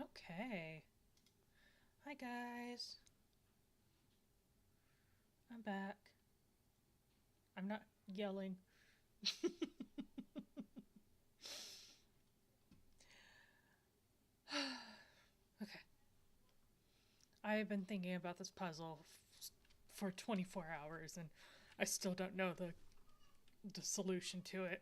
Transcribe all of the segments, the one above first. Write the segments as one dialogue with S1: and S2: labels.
S1: Okay. Hi guys. I'm back. I'm not yelling. Okay. I've been thinking about this puzzle for 24 hours and I still don't know the solution to it.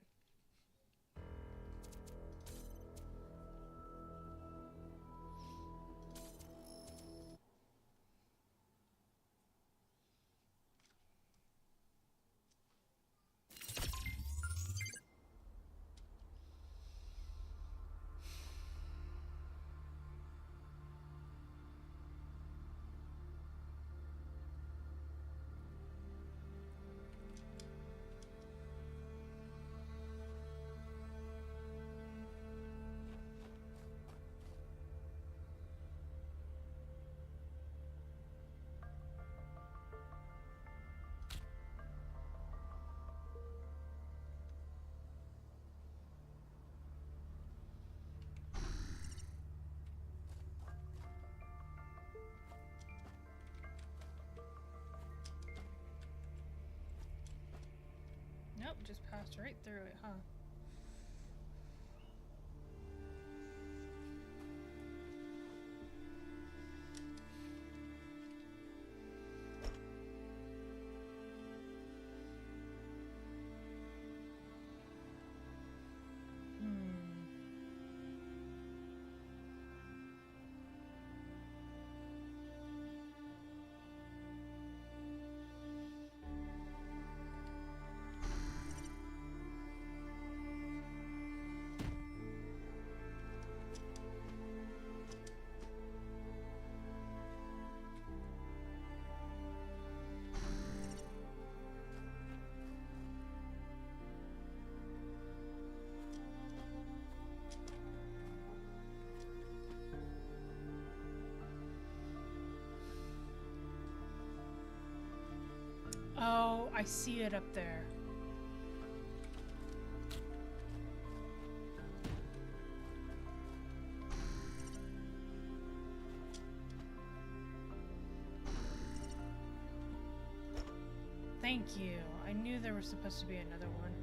S1: Nope, just passed right through it, huh? Hmm. Oh, I see it up there. Thank you. I knew there was supposed to be another one.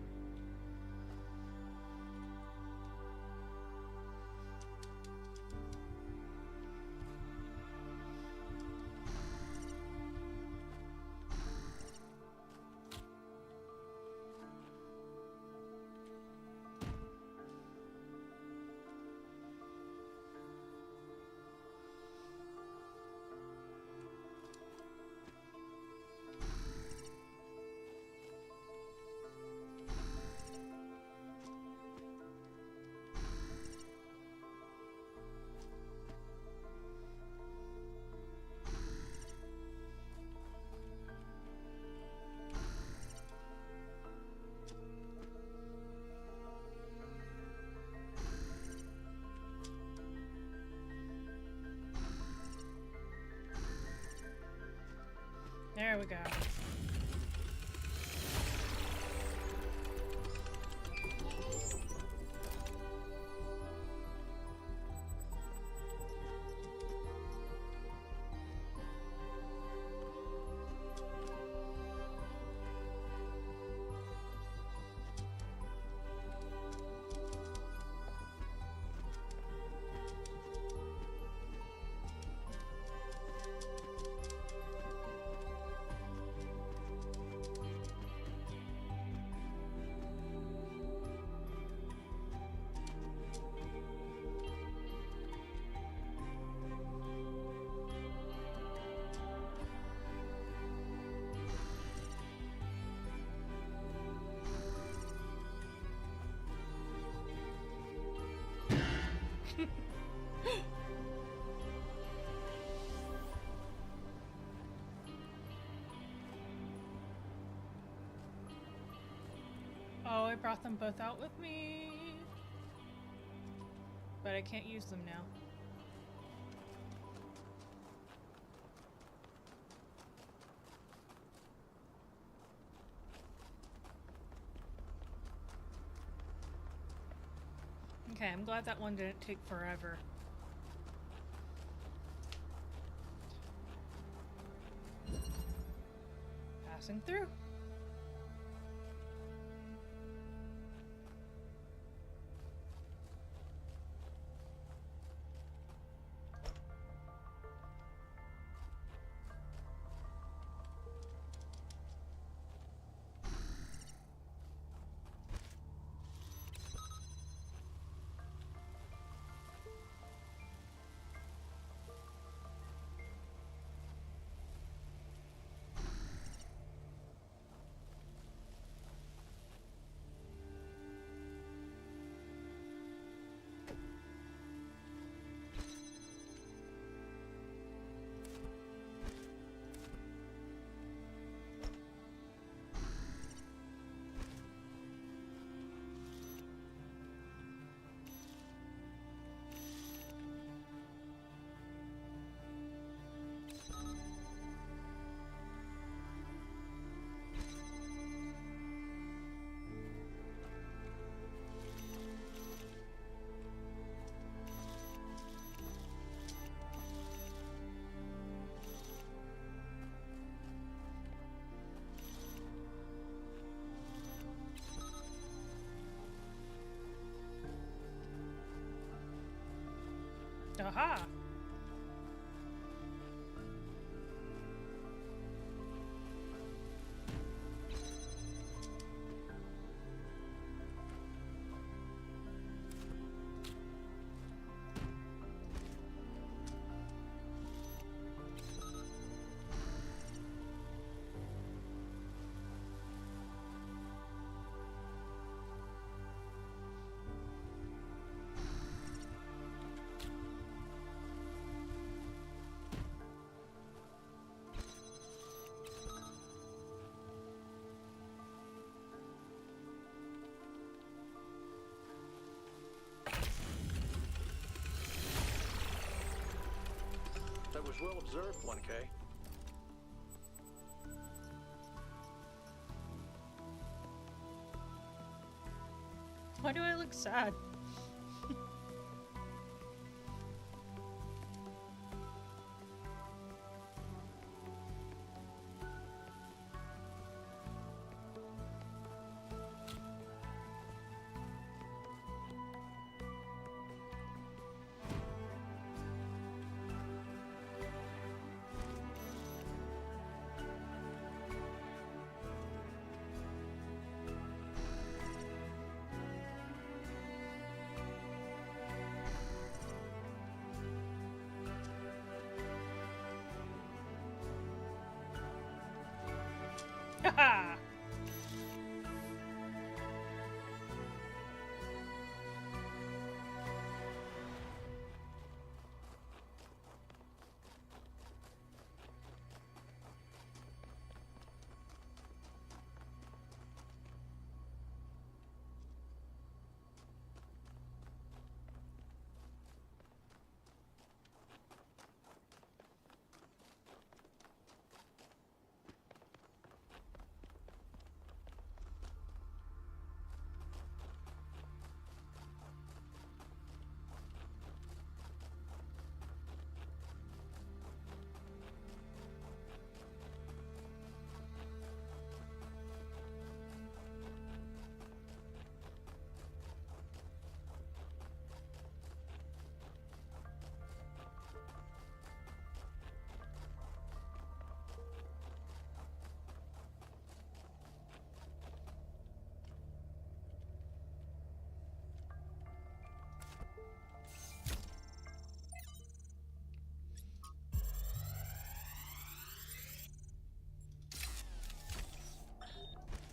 S1: There we go. Oh, I brought them both out with me. But I can't use them now. Okay, I'm glad that one didn't take forever. passing through. Aha!
S2: That was well observed, 1K.
S1: Why do I look sad? Haha!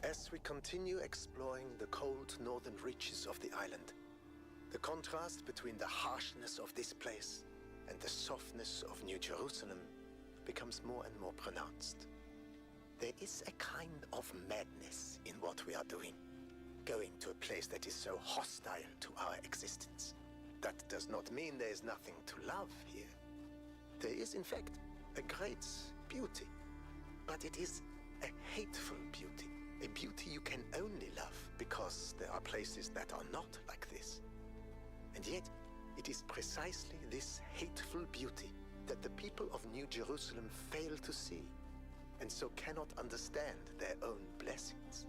S3: As we continue exploring the cold northern reaches of the island, the contrast between the harshness of this place and the softness of New Jerusalem becomes more and more pronounced. There is a kind of madness in what we are doing, going to a place that is so hostile to our existence. That does not mean there is nothing to love here. There is, in fact, a great beauty, but it is a hateful beauty. A beauty you can only love because there are places that are not like this. And yet, it is precisely this hateful beauty that the people of New Jerusalem fail to see. and so cannot understand their own blessings.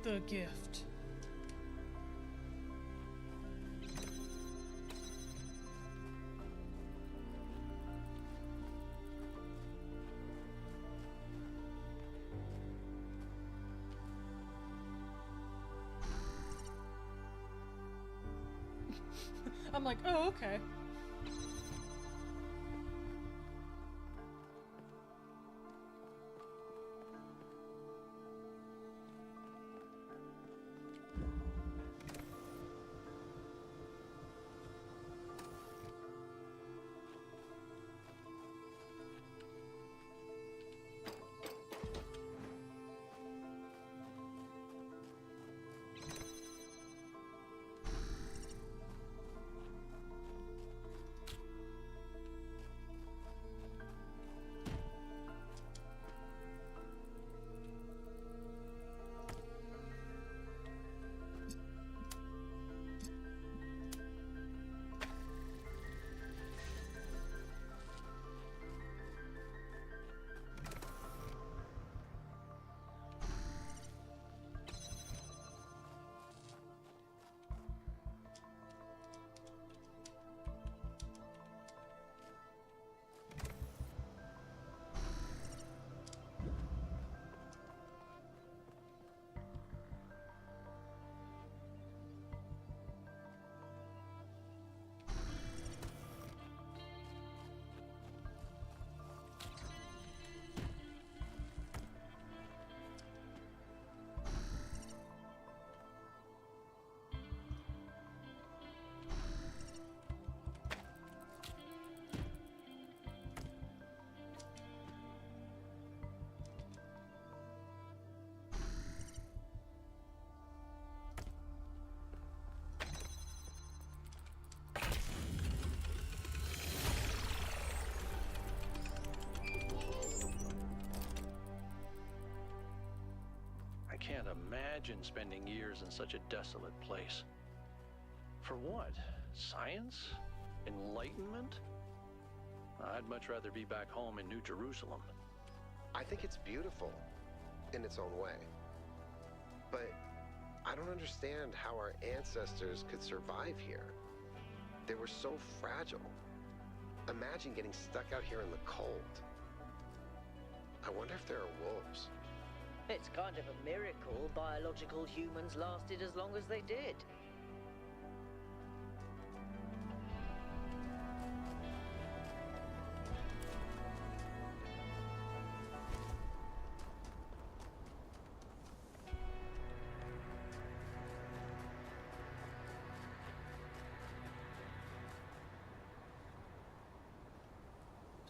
S1: The gift. I'm like, oh, okay.
S2: I can't imagine spending years in such a desolate place. For what? Science? Enlightenment? I'd much rather be back home in New Jerusalem.
S4: I think it's beautiful in its own way. But I don't understand how our ancestors could survive here. They were so fragile. Imagine getting stuck out here in the cold. I wonder if there are wolves.
S5: It's kind of a miracle biological humans lasted as long as they did.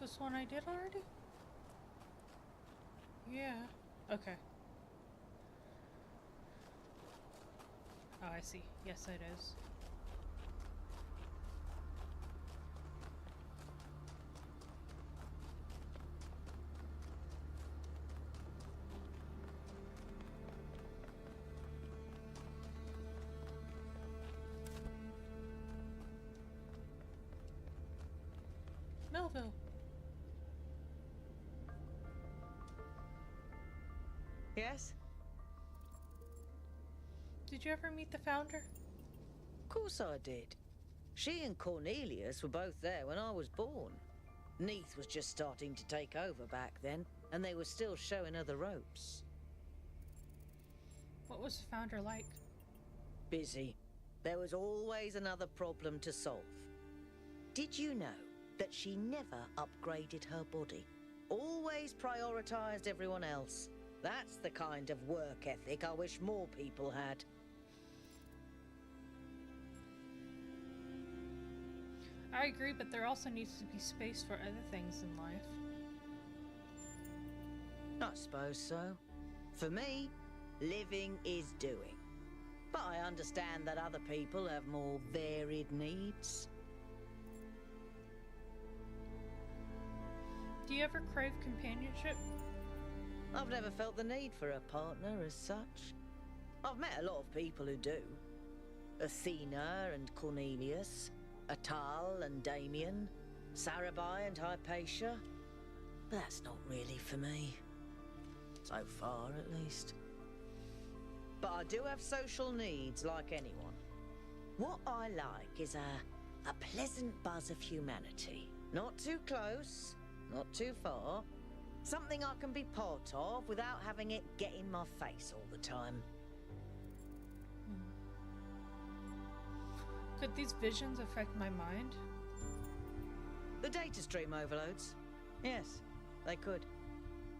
S1: This one I did already? Yeah. Okay. Oh, I see. Yes, it is. Melville.
S5: Yes?
S1: Did you ever meet the founder?
S5: Of course I did. She and Cornelius were both there when I was born. Neath was just starting to take over back then, and they were still showing her the ropes.
S1: What was the founder like?
S5: Busy. There was always another problem to solve. Did you know that she never upgraded her body? Always prioritized everyone else. That's the kind of work ethic I wish more people had.
S1: I agree, but there also needs to be space for other things in life.
S5: I suppose so. For me, living is doing. But I understand that other people have more varied needs.
S1: Do you ever crave companionship?
S5: I've never felt the need for a partner as such. I've met a lot of people who do. Athena and Cornelius, Atal and Damien, Sarabai and Hypatia. But that's not really for me. So far, at least. But I do have social needs like anyone. What I like is a pleasant buzz of humanity. Not too close, not too far. Something I can be part of without having it get in my face all the time.
S1: Could these visions affect my mind?
S5: The data stream overloads? Yes, they could.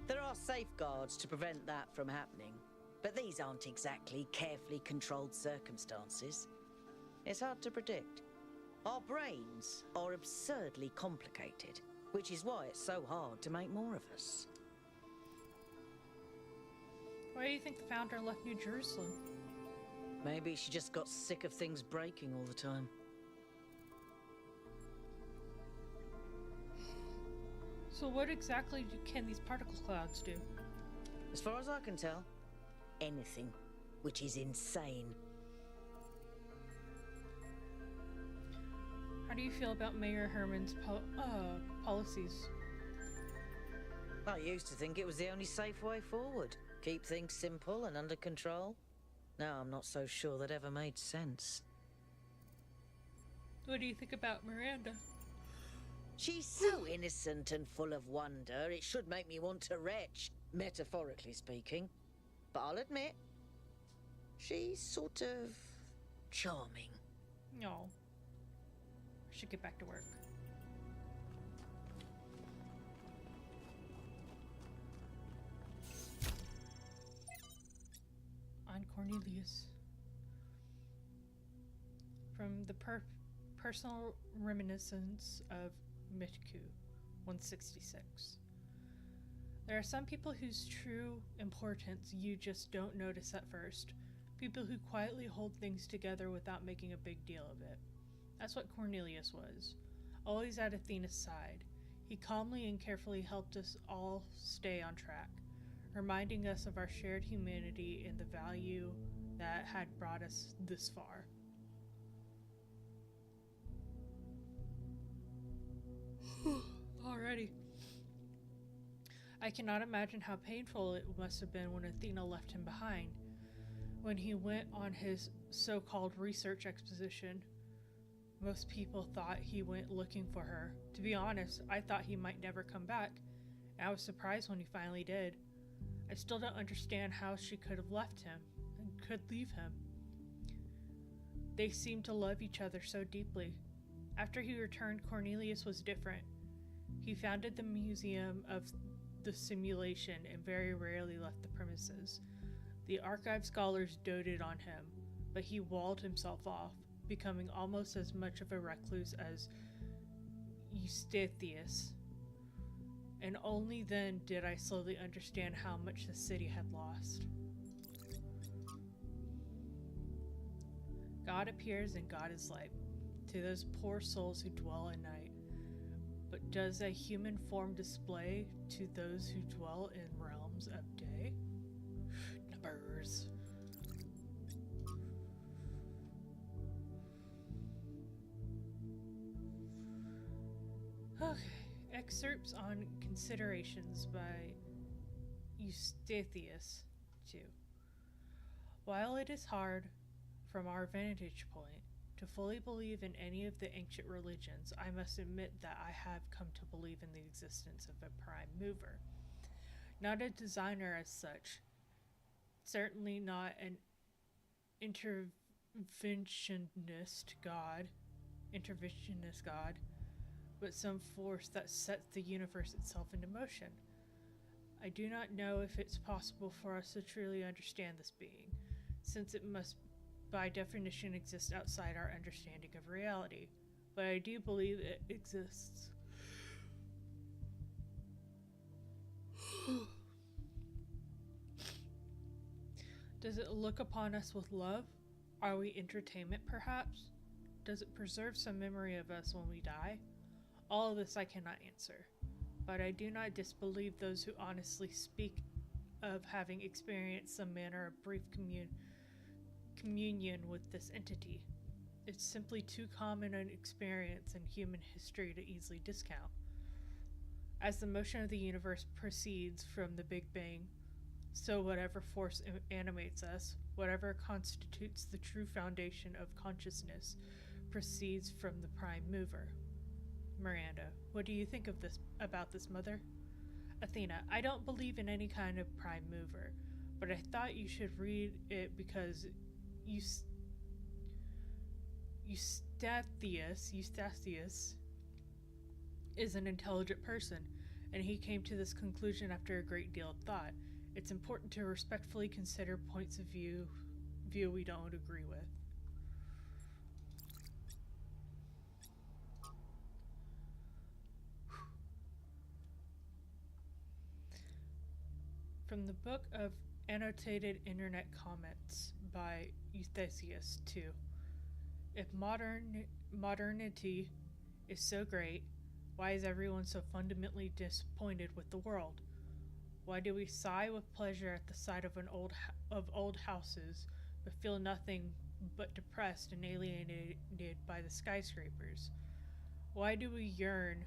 S5: There are safeguards to prevent that from happening, but these aren't exactly carefully controlled circumstances. It's hard to predict. Our brains are absurdly complicated, which is why it's so hard to make more of us.
S1: Why do you think the founder left New Jerusalem?
S5: Maybe she just got sick of things breaking all the time.
S1: So what exactly can these particle clouds do?
S5: As far as I can tell, anything, which is insane.
S1: How do you feel about Mayor Herman's policies?
S5: I used to think it was the only safe way forward. Keep things simple and under control. Now I'm not so sure that ever made sense.
S1: What do you think about Miranda?
S5: She's so innocent and full of wonder, it should make me want to retch, metaphorically speaking. But I'll admit, she's sort of charming.
S1: No. I should get back to work. On Cornelius. From the personal reminiscence of Mitku, 166. There are some people whose true importance you just don't notice at first. People who quietly hold things together without making a big deal of it. That's what Cornelius was. Always at Athena's side. He calmly and carefully helped us all stay on track, reminding us of our shared humanity and the value that had brought us this far. Alrighty. I cannot imagine how painful it must have been when Athena left him behind. When he went on his so-called research expedition, most people thought he went looking for her. To be honest, I thought he might never come back, and I was surprised when he finally did. I still don't understand how she could have left him and could leave him. They seemed to love each other so deeply. After he returned, Cornelius was different. He founded the Museum of the Simulation and very rarely left the premises. The archive scholars doted on him, but he walled himself off, becoming almost as much of a recluse as Eustathius. And only then did I slowly understand how much the city had lost. God appears and God is light to those poor souls who dwell at night. But does a human form display to those who dwell in realms of day? Numbers. Okay. Excerpts on Considerations by Eustathius II. While it is hard, from our vantage point, to fully believe in any of the ancient religions, I must admit that I have come to believe in the existence of a prime mover. Not a designer as such, certainly not an interventionist god, but some force that sets the universe itself into motion. I do not know if it's possible for us to truly understand this being, since it must by definition exist outside our understanding of reality, but I do believe it exists. Does it look upon us with love? Are we entertainment, perhaps? Does it preserve some memory of us when we die? All of this I cannot answer, but I do not disbelieve those who honestly speak of having experienced some manner of brief communion with this entity. It's simply too common an experience in human history to easily discount. As the motion of the universe proceeds from the Big Bang, so whatever force animates us, whatever constitutes the true foundation of consciousness, proceeds from the prime mover. Miranda, what do you think of this about this, Mother? Athena, I don't believe in any kind of prime mover, but I thought you should read it because Eustathius is an intelligent person, and he came to this conclusion after a great deal of thought. It's important to respectfully consider points of view we don't agree with. From the book of Annotated Internet Comments by Eustathius 2. If modernity is so great, why is everyone so fundamentally disappointed with the world? Why do we sigh with pleasure at the sight of old houses, but feel nothing but depressed and alienated by the skyscrapers? Why do we yearn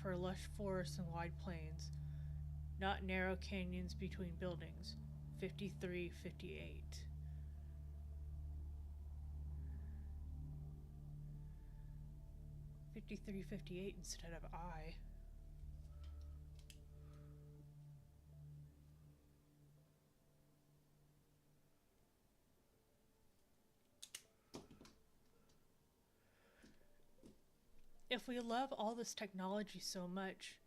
S1: for lush forests and wide plains, not narrow canyons between buildings? 5358. instead of I. If we love all this technology so much,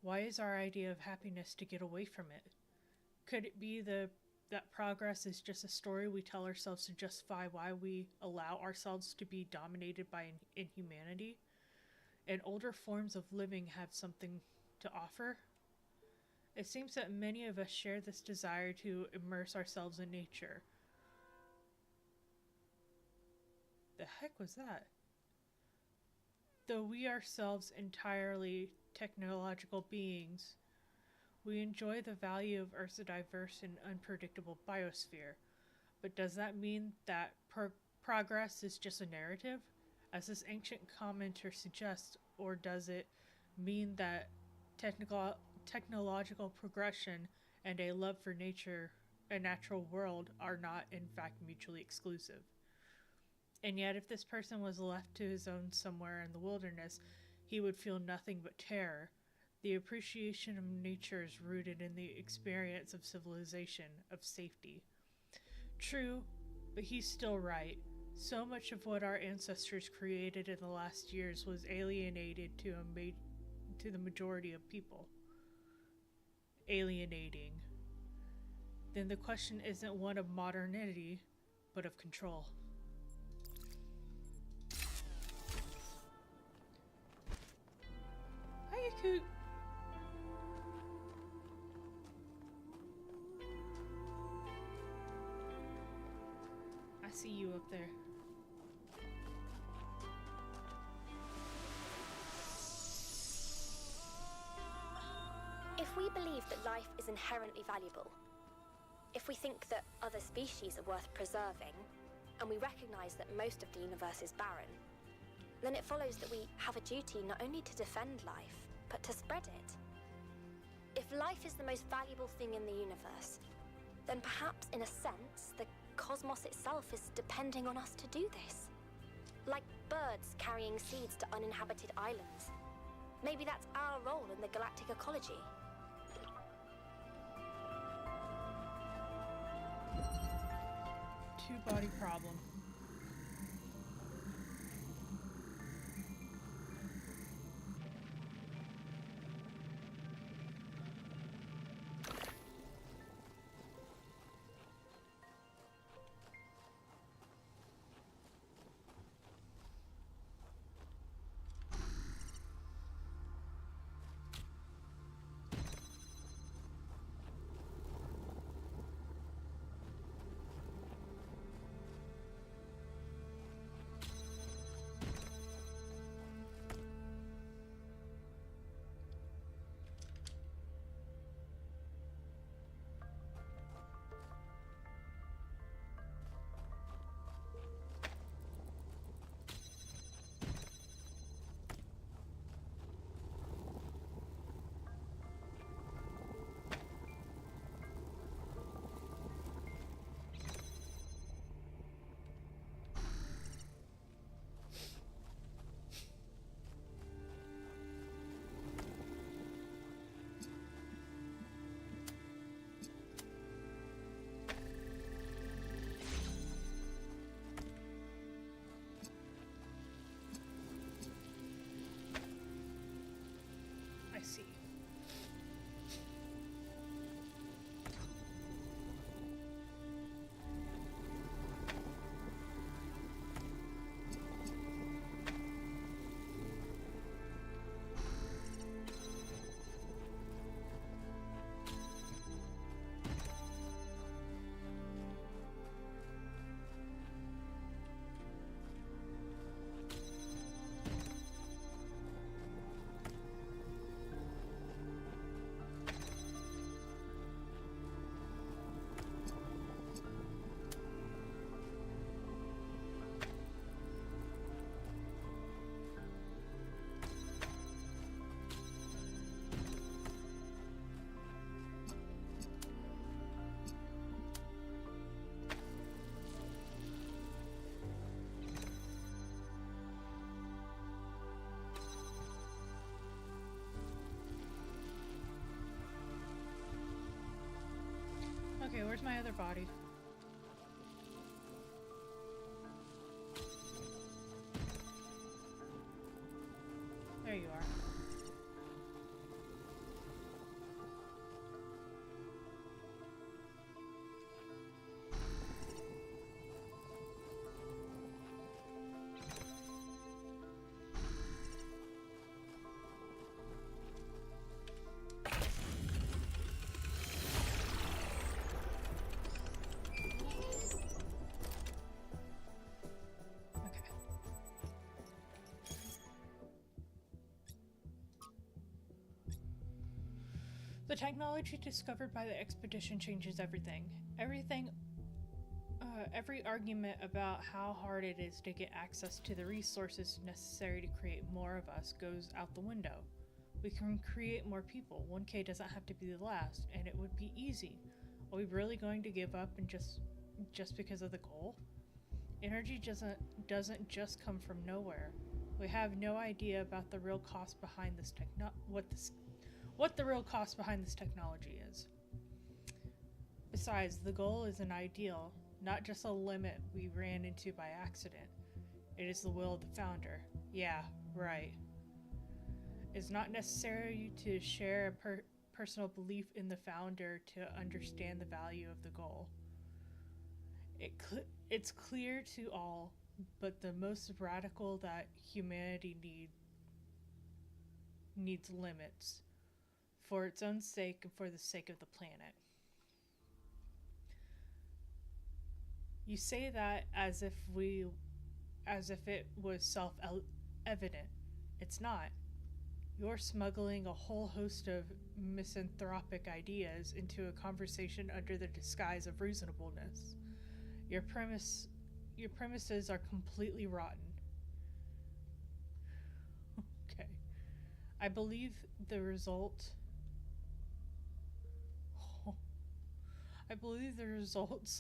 S1: why is our idea of happiness to get away from it? Could it be that progress is just a story we tell ourselves to justify why we allow ourselves to be dominated by inhumanity? And older forms of living have something to offer? It seems that many of us share this desire to immerse ourselves in nature. The heck was that? Though we ourselves entirely technological beings, we enjoy the value of Earth's diverse and unpredictable biosphere. But does that mean that progress is just a narrative, as this ancient commenter suggests, or does it mean that technological progression and a love for nature, a natural world, are not in fact mutually exclusive? And yet, if this person was left to his own somewhere in the wilderness, he would feel nothing but terror. The appreciation of nature is rooted in the experience of civilization, of safety. True, but he's still right. So much of what our ancestors created in the last years was alienated to the majority of people. Alienating. Then the question isn't one of modernity, but of control. Hi, Yakut. I see you up there.
S6: If we believe that life is inherently valuable, if we think that other species are worth preserving, and we recognize that most of the universe is barren, then it follows that we have a duty not only to defend life, but to spread it. If life is the most valuable thing in the universe, then perhaps in a sense, the cosmos itself is depending on us to do this. Like birds carrying seeds to uninhabited islands. Maybe that's our role in the galactic ecology.
S1: Two-body problem. Where's my other body? There you are. The technology discovered by the expedition changes everything. Every argument about how hard it is to get access to the resources necessary to create more of us goes out the window. We can create more people. 1K doesn't have to be the last, and it would be easy. Are we really going to give up and just because of the goal? Energy doesn't just come from nowhere. We have no idea about the real cost behind this what the real cost behind this technology is. Besides, the goal is an ideal, not just a limit we ran into by accident. It is the will of the founder. Yeah, right. It's not necessary to share a personal belief in the founder to understand the value of the goal. It's clear to all, but the most radical that humanity needs limits. For its own sake and for the sake of the planet. You say that as if it was self-evident. It's not. You're smuggling a whole host of misanthropic ideas into a conversation under the disguise of reasonableness. Your premises are completely rotten. Okay. I believe the results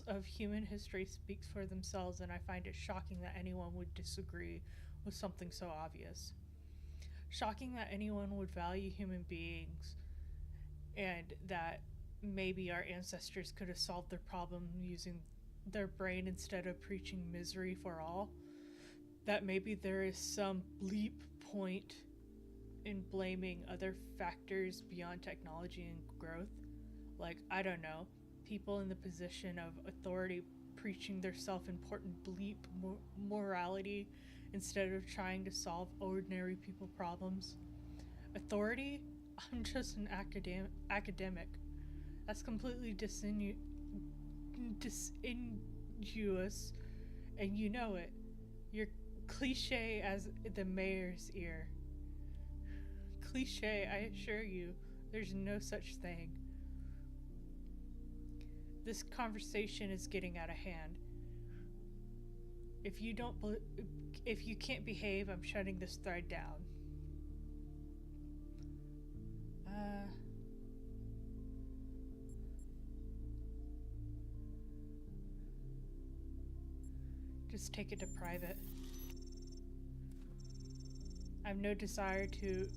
S1: of human history speaks for themselves, and I find it shocking that anyone would disagree with something so obvious. Shocking that anyone would value human beings, and that maybe our ancestors could have solved their problem using their brain instead of preaching misery for all. That maybe there is some bleep point in blaming other factors beyond technology and growth. Like, I don't know, people in the position of authority preaching their self-important bleep morality instead of trying to solve ordinary people problems. Authority? I'm just an academic. That's completely disingenuous, and you know it. You're cliche as the mayor's ear. Cliche, I assure you, there's no such thing. This conversation is getting out of hand. If you can't behave, I'm shutting this thread down. Just take it to private. I have no desire to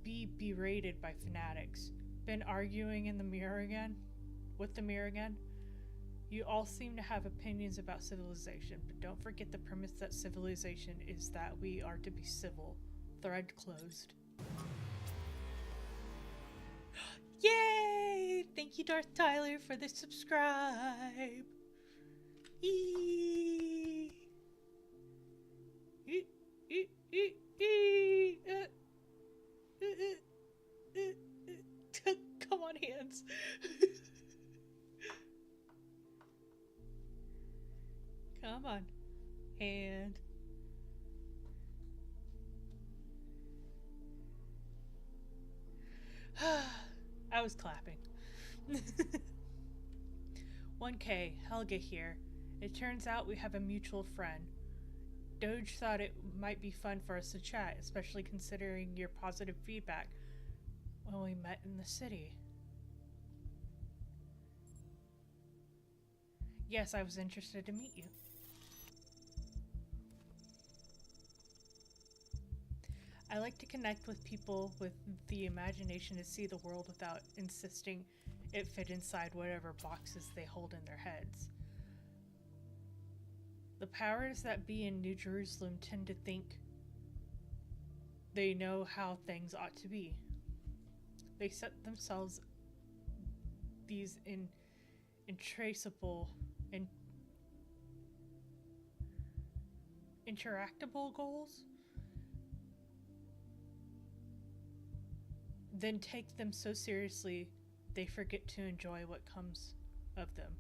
S1: be berated by fanatics. Been arguing in the mirror again? With the mirror again? You all seem to have opinions about civilization, but don't forget the premise that civilization is that we are to be civil. Thread closed. Yay! Thank you, Darth Tyler, for the subscribe. Eee. Come on, hands. Come on, hand. I was clapping. 1K, Helga here. It turns out we have a mutual friend. Doge thought it might be fun for us to chat, especially considering your positive feedback when we met in the city. Yes, I was interested to meet you. I like to connect with people with the imagination to see the world without insisting it fit inside whatever boxes they hold in their heads. The powers that be in New Jerusalem tend to think they know how things ought to be. They set themselves these intractable goals, then take them so seriously they forget to enjoy what comes of them.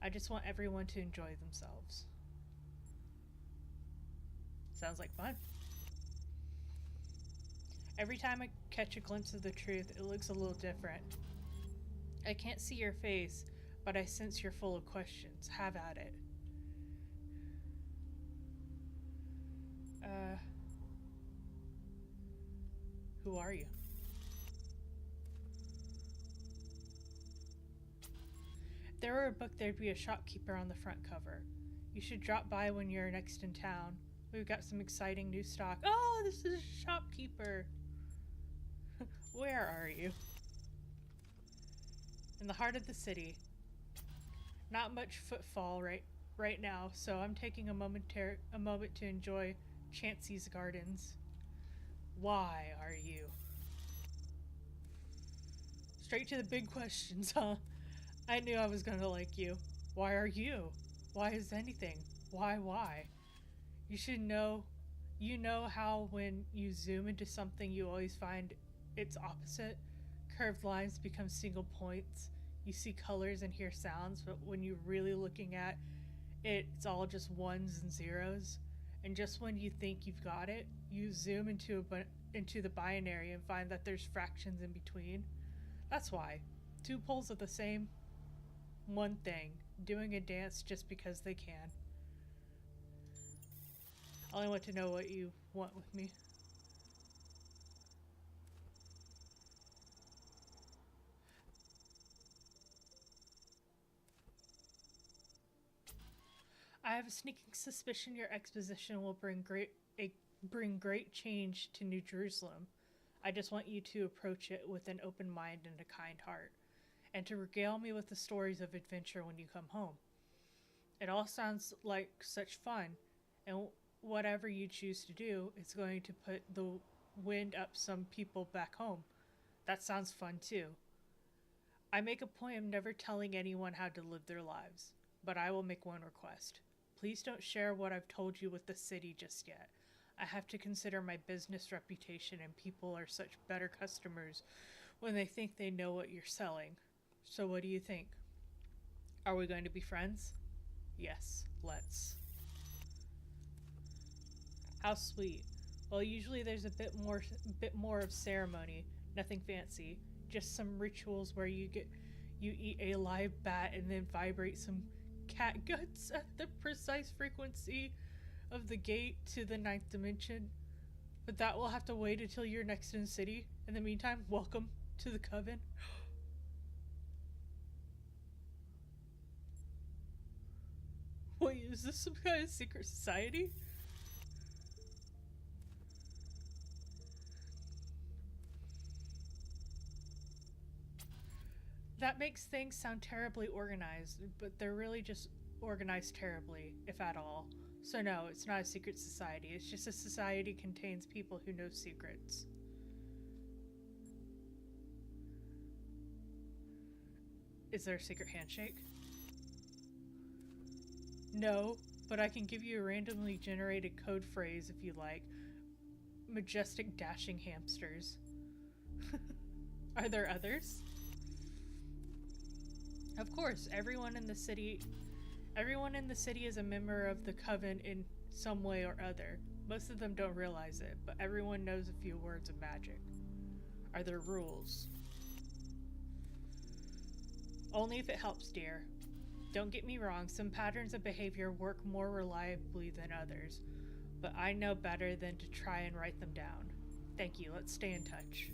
S1: I just want everyone to enjoy themselves. Sounds like fun. Every time I catch a glimpse of the truth, it looks a little different. I can't see your face, but I sense you're full of questions. Have at it. Who are you? If there were a book, there'd be a shopkeeper on the front cover. You should drop by when you're next in town. We've got some exciting new stock. Oh, this is a shopkeeper. Where are you? In the heart of the city. Not much footfall right now, so I'm taking a moment to enjoy Chansey's Gardens. Why are you? Straight to the big questions, huh? I knew I was gonna like you. Why are you? Why is anything? Why? You should know. You know how when you zoom into something, you always find its opposite? Curved lines become single points. You see colors and hear sounds, but when you're really looking at it, it's all just ones and zeros. And just when you think you've got it, you zoom into the binary and find that there's fractions in between. That's why. Two poles of the same one thing, doing a dance just because they can. I only want to know what you want with me. I have a sneaking suspicion your exposition will bring great change to New Jerusalem. I just want you to approach it with an open mind and a kind heart, and to regale me with the stories of adventure when you come home. It all sounds like such fun, and whatever you choose to do, it's going to put the wind up some people back home. That sounds fun too. I make a point of never telling anyone how to live their lives, but I will make one request. Please don't share what I've told you with the city just yet. I have to consider my business reputation, and people are such better customers when they think they know what you're selling. So what do you think? Are we going to be friends? Yes, let's. How sweet. Well, usually there's a bit more of ceremony, nothing fancy, just some rituals where you eat a live bat and then vibrate some cat guts at the precise frequency of the gate to the 9th dimension. But that will have to wait until you're next in the city. In the meantime, welcome to the Coven. Wait, is this some kind of secret society? That makes things sound terribly organized, but they're really just organized terribly, if at all. So no, it's not a secret society. It's just a society contains people who know secrets. Is there a secret handshake? No, but I can give you a randomly generated code phrase if you like. Majestic dashing hamsters. Are there others? Of course, everyone in the city is a member of the Coven in some way or other. Most of them don't realize it, but everyone knows a few words of magic. Are there rules? Only if it helps, dear. Don't get me wrong, some patterns of behavior work more reliably than others, but I know better than to try and write them down. Thank you, let's stay in touch.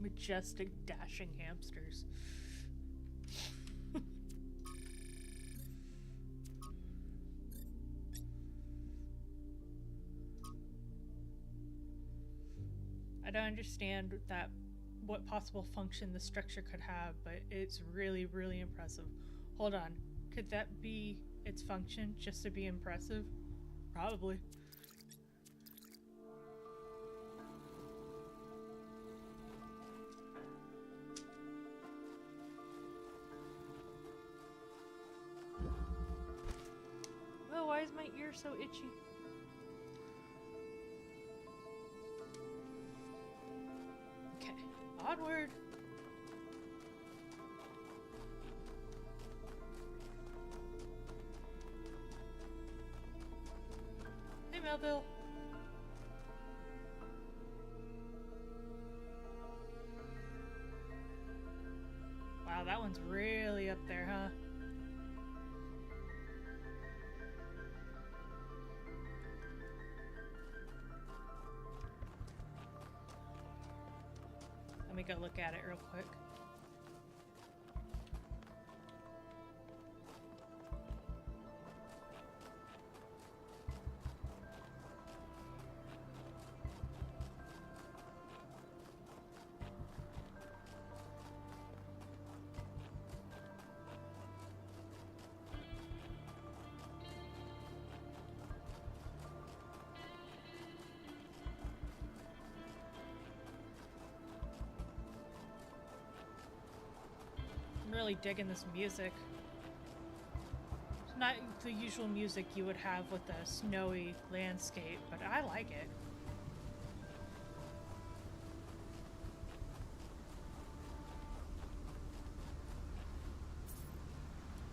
S1: Majestic dashing hamsters. I don't understand that what possible function the structure could have, but it's really, really impressive. Hold on. Could that be its function, just to be impressive? Probably. Oh, why is my ear so itchy? Okay, onward. Hey, Melville. Wow, that one's really up there, huh? Let me go look at it real quick. I'm really digging this music. It's not the usual music you would have with a snowy landscape, but I like it.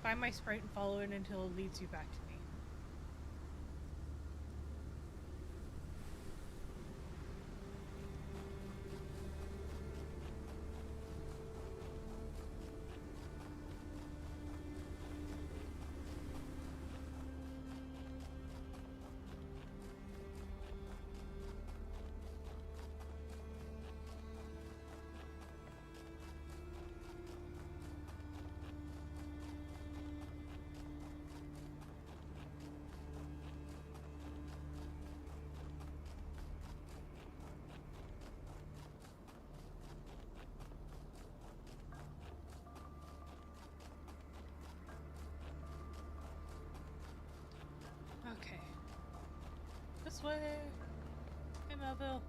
S1: Find my sprite and follow it until it leads you back to me. Okay. This way. Hey, Melville.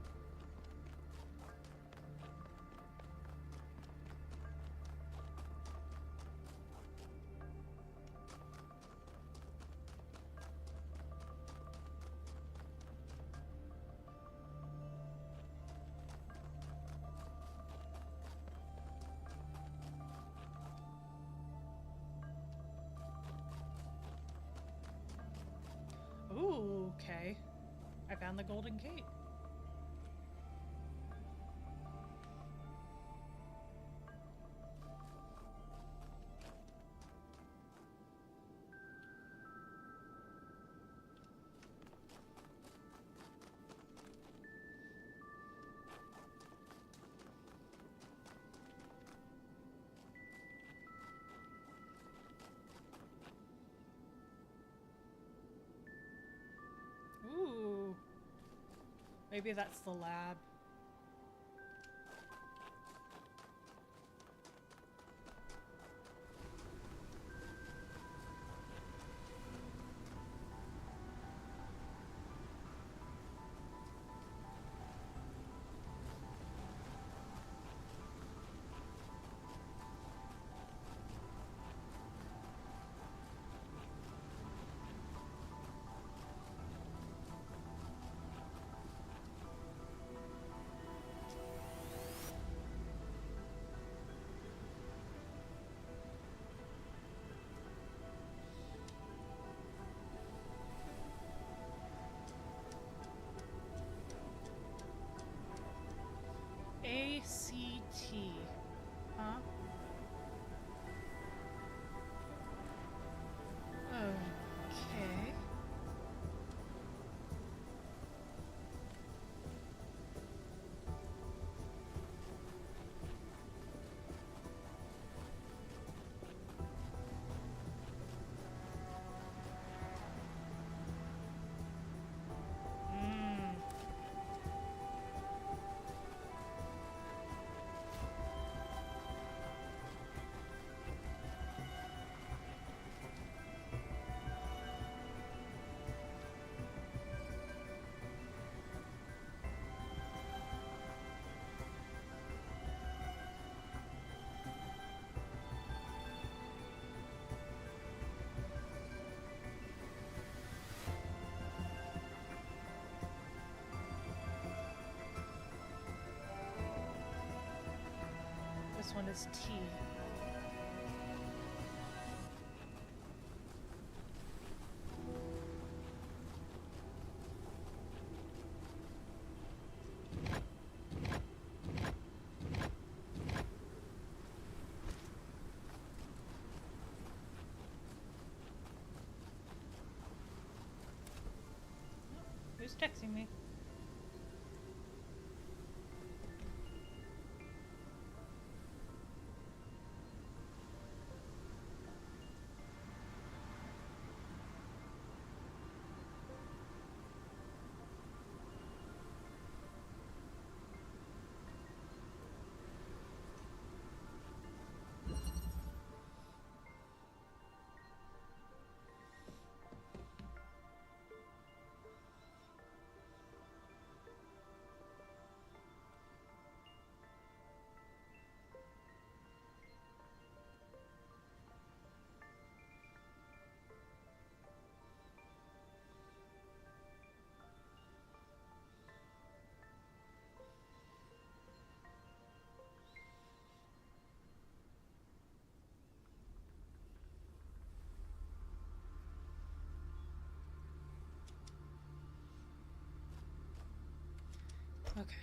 S1: Ooh, okay. I found the Golden Gate. Ooh. Maybe that's the lab. this one is T. Who's texting me? Okay.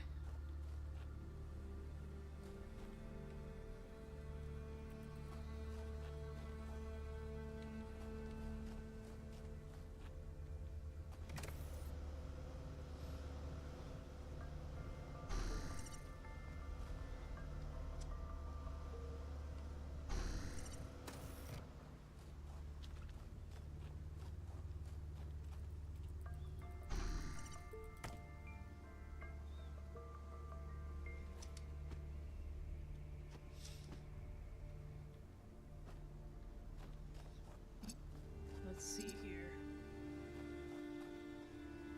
S1: Let's see here.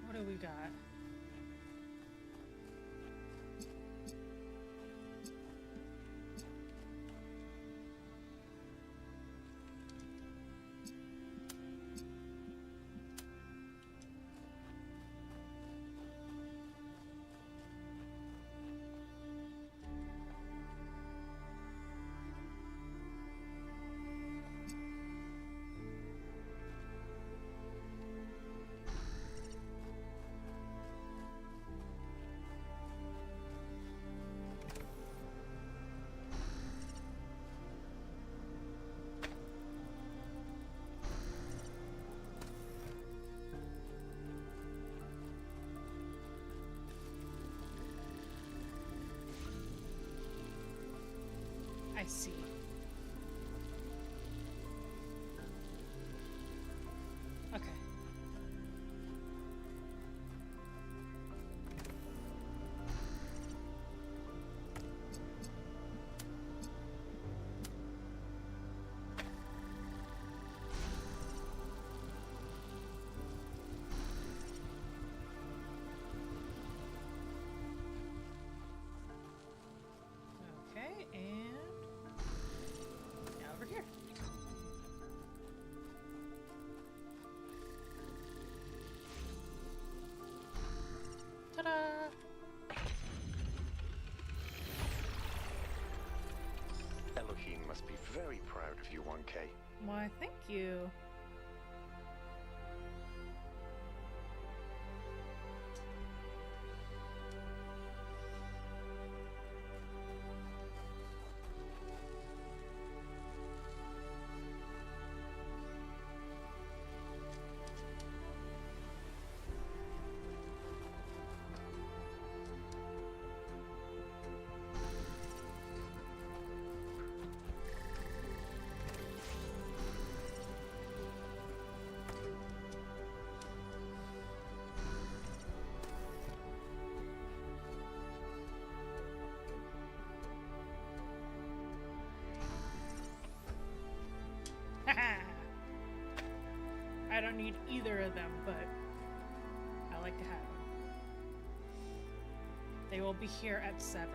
S1: What do we got? I see. Okay. Okay, and now over here. Ta-da!
S7: Elohim must be very proud of you, 1K.
S1: Why, thank you. I don't need either of them, but I like to have them. They will be here at 7.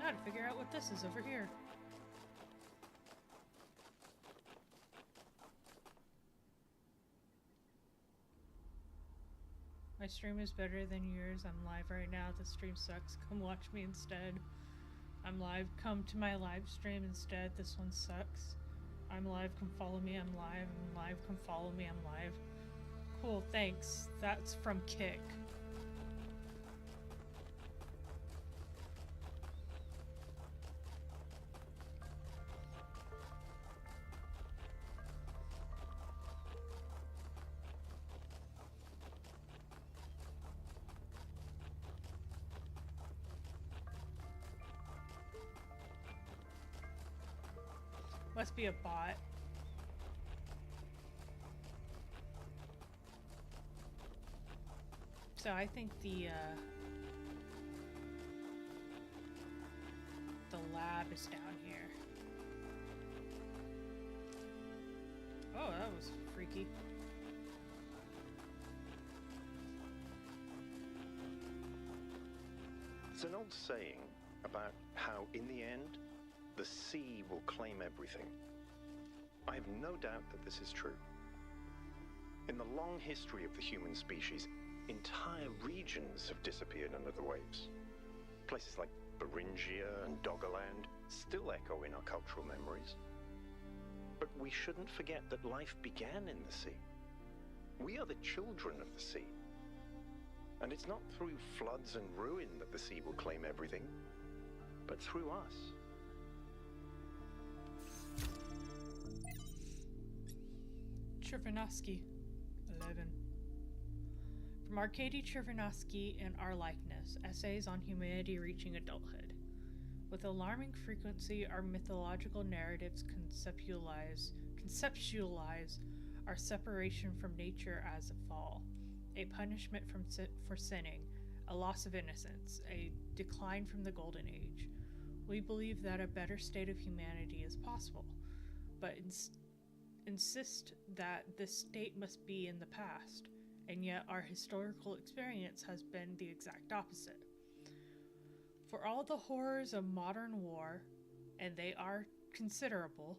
S1: Now to figure out what this is over here. My stream is better than yours. I'm live right now. The stream sucks. Come watch me instead. I'm live. Come to my live stream instead. This one sucks. I'm live. Come follow me. I'm live. I'm live. Come follow me. I'm live. Cool. Thanks. That's from Kick. Must be a bot. So I think the lab is down here. Oh, that was freaky.
S7: It's an old saying about how, in the end, the sea will claim everything. I have no doubt that this is true. In the long history of the human species, entire regions have disappeared under the waves. Places like Beringia and Doggerland still echo in our cultural memories. But we shouldn't forget that life began in the sea. We are the children of the sea. And it's not through floods and ruin that the sea will claim everything, but through us.
S1: Chervanovsky, 11. From Arkady Chervanovsky and Our Likeness, Essays on Humanity Reaching Adulthood. With alarming frequency, our mythological narratives conceptualize our separation from nature as a fall, a punishment for sinning, a loss of innocence, a decline from the Golden Age. We believe that a better state of humanity is possible, but insist that this state must be in the past, and yet our historical experience has been the exact opposite. For all the horrors of modern war, and they are considerable,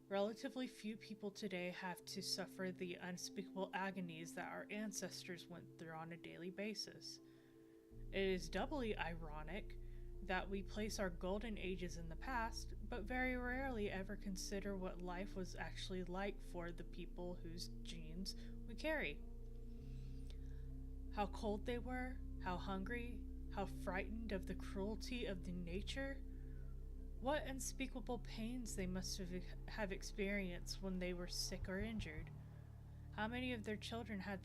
S1: relatively few people today have to suffer the unspeakable agonies that our ancestors went through on a daily basis. It is doubly ironic that we place our golden ages in the past, but very rarely ever consider what life was actually like for the people whose genes we carry. How cold they were, how hungry, how frightened of the cruelty of the nature. What unspeakable pains they must have experienced when they were sick or injured. How many of their children had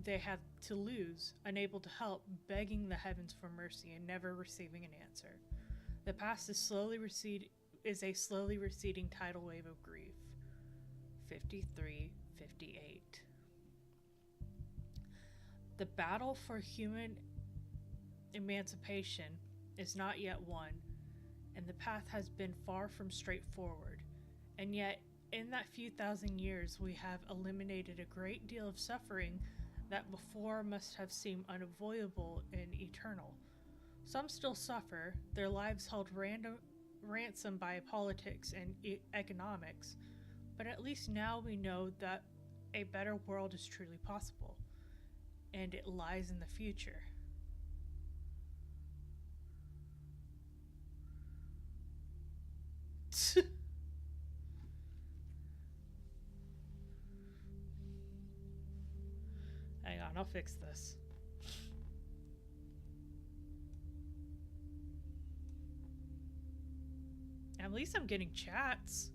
S1: they had to lose, unable to help, begging the heavens for mercy and never receiving an answer. The past is a slowly receding tidal wave of grief. 53-58. The battle for human emancipation is not yet won, and the path has been far from straightforward. And yet, in that few thousand years, we have eliminated a great deal of suffering that before must have seemed unavoidable and eternal. Some still suffer, their lives held ransom by politics and economics, but at least now we know that a better world is truly possible, and it lies in the future. Hang on, I'll fix this. At least I'm getting chats.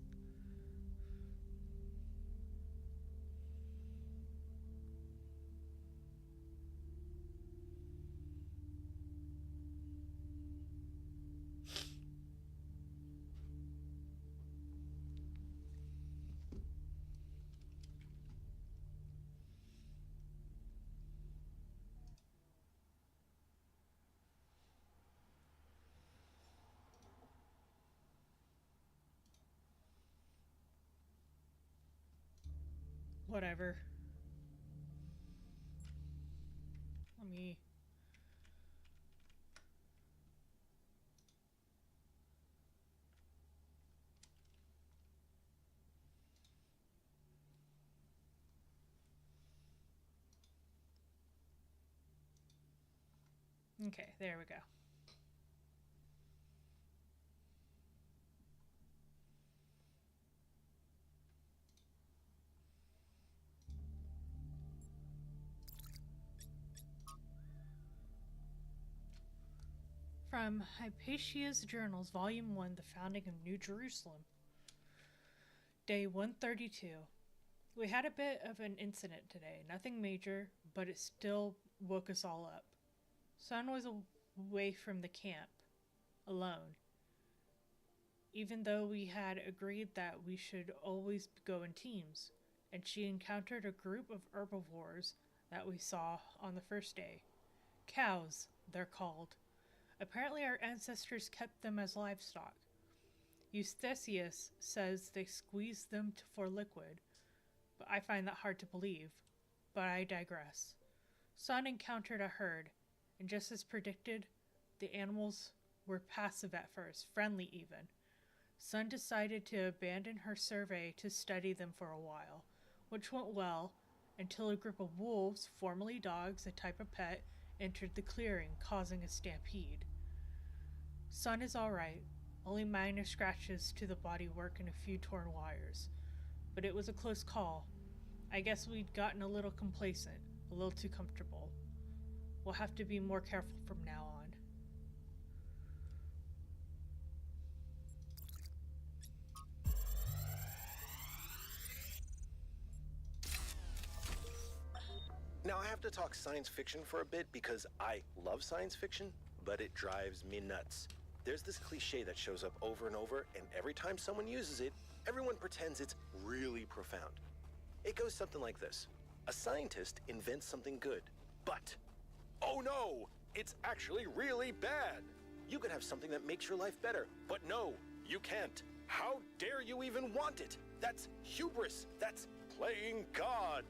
S1: Whatever. Let me... Okay, there we go. From Hypatia's Journals, Volume 1, The Founding of New Jerusalem. Day 132. We had a bit of an incident today. Nothing major, but it still woke us all up. Sun was away from the camp, alone. Even though we had agreed that we should always go in teams, and she encountered a group of herbivores that we saw on the first day. Cows, they're called. Apparently our ancestors kept them as livestock. Eustathius says they squeezed them for liquid, but I find that hard to believe. But I digress. Sun encountered a herd, and just as predicted, the animals were passive at first, friendly even. Sun decided to abandon her survey to study them for a while, which went well until a group of wolves, formerly dogs, a type of pet, entered the clearing, causing a stampede. Sun is alright, only minor scratches to the bodywork and a few torn wires. But it was a close call. I guess we'd gotten a little complacent, a little too comfortable. We'll have to be more careful from now on.
S3: Now I have to talk science fiction for a bit because I love science fiction, but it drives me nuts. There's this cliche that shows up over and over, and every time someone uses it, everyone pretends it's really profound. It goes something like this. A scientist invents something good, but, oh no, it's actually really bad. You could have something that makes your life better, but no, you can't. How dare you even want it? That's hubris. That's playing God.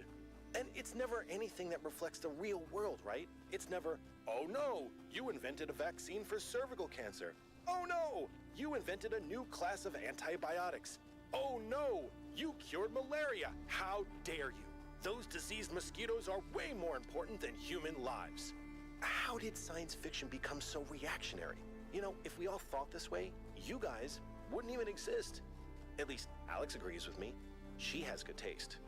S3: And it's never anything that reflects the real world, right? It's never, oh no, you invented a vaccine for cervical cancer. Oh no, you invented a new class of antibiotics. Oh no, you cured malaria. How dare you? Those diseased mosquitoes are way more important than human lives. How did science fiction become so reactionary? You know, if we all thought this way, you guys wouldn't even exist. At least Alex agrees with me. She has good taste.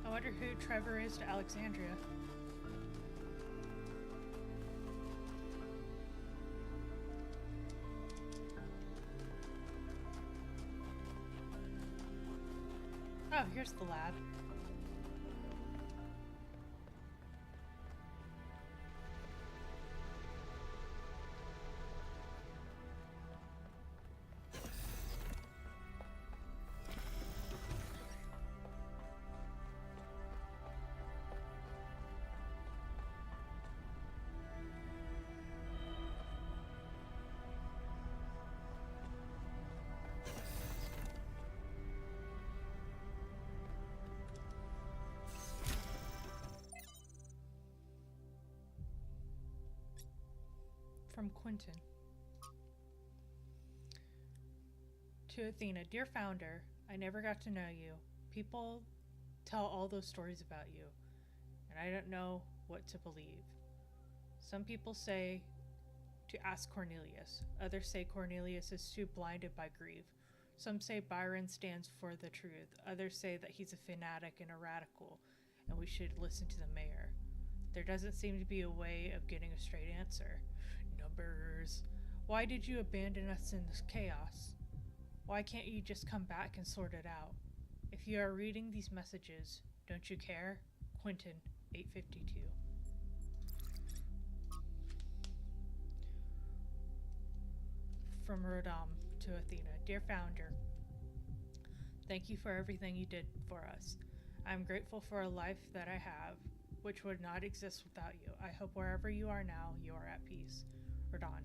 S1: I wonder who Trevor is to Alexandria. Oh, here's the lab. From Quentin. To Athena, dear founder, I never got to know you. People tell all those stories about you, and I don't know what to believe. Some people say to ask Cornelius. Others say Cornelius is too blinded by grief. Some say Byron stands for the truth. Others say that he's a fanatic and a radical, and we should listen to the mayor. There doesn't seem to be a way of getting a straight answer. Numbers. Why did you abandon us in this chaos? Why can't you just come back and sort it out? If you are reading these messages, don't you care? Quentin, 852. From Rodam to Athena, dear founder, thank you for everything you did for us. I am grateful for a life that I have, which would not exist without you. I hope wherever you are now, you are at peace. Rodan.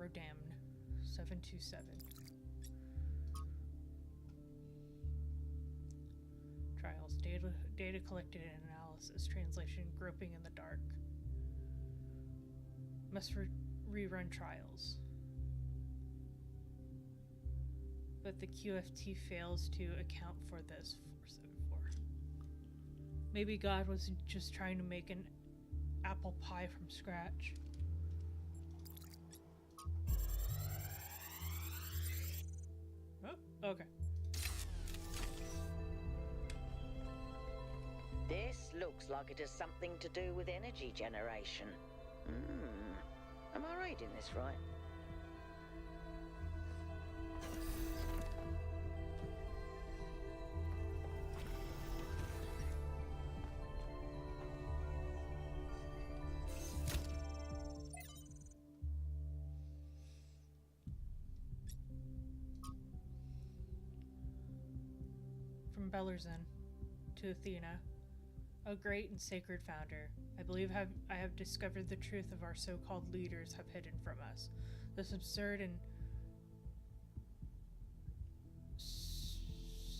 S1: Rodamn, 727. Trials, data collected and analysis, translation, groping in the dark. Must rerun trials. But the QFT fails to account for this 474. Maybe God was just trying to make an apple pie from scratch. Oh, okay.
S5: This looks like it has something to do with energy generation. Am I reading this right?
S1: From Bellerzin to Athena. O great and sacred founder, I believe I have discovered the truth of our so-called leaders have hidden from us. This absurd and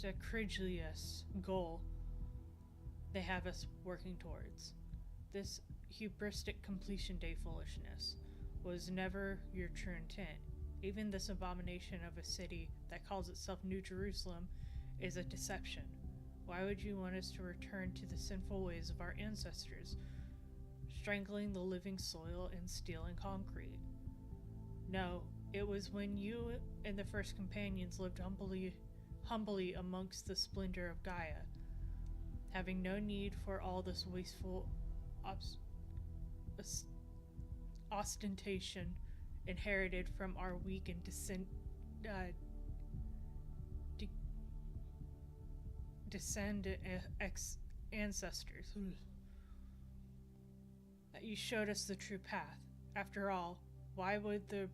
S1: sacrilegious goal they have us working towards. This hubristic completion day foolishness was never your true intent. Even this abomination of a city that calls itself New Jerusalem is a deception. Why would you want us to return to the sinful ways of our ancestors, strangling the living soil in steel and concrete? No, it was when you and the first companions lived humbly amongst the splendor of Gaia, having no need for all this wasteful ostentation inherited from our weak and ancestors. That you showed us the true path. After all, why would the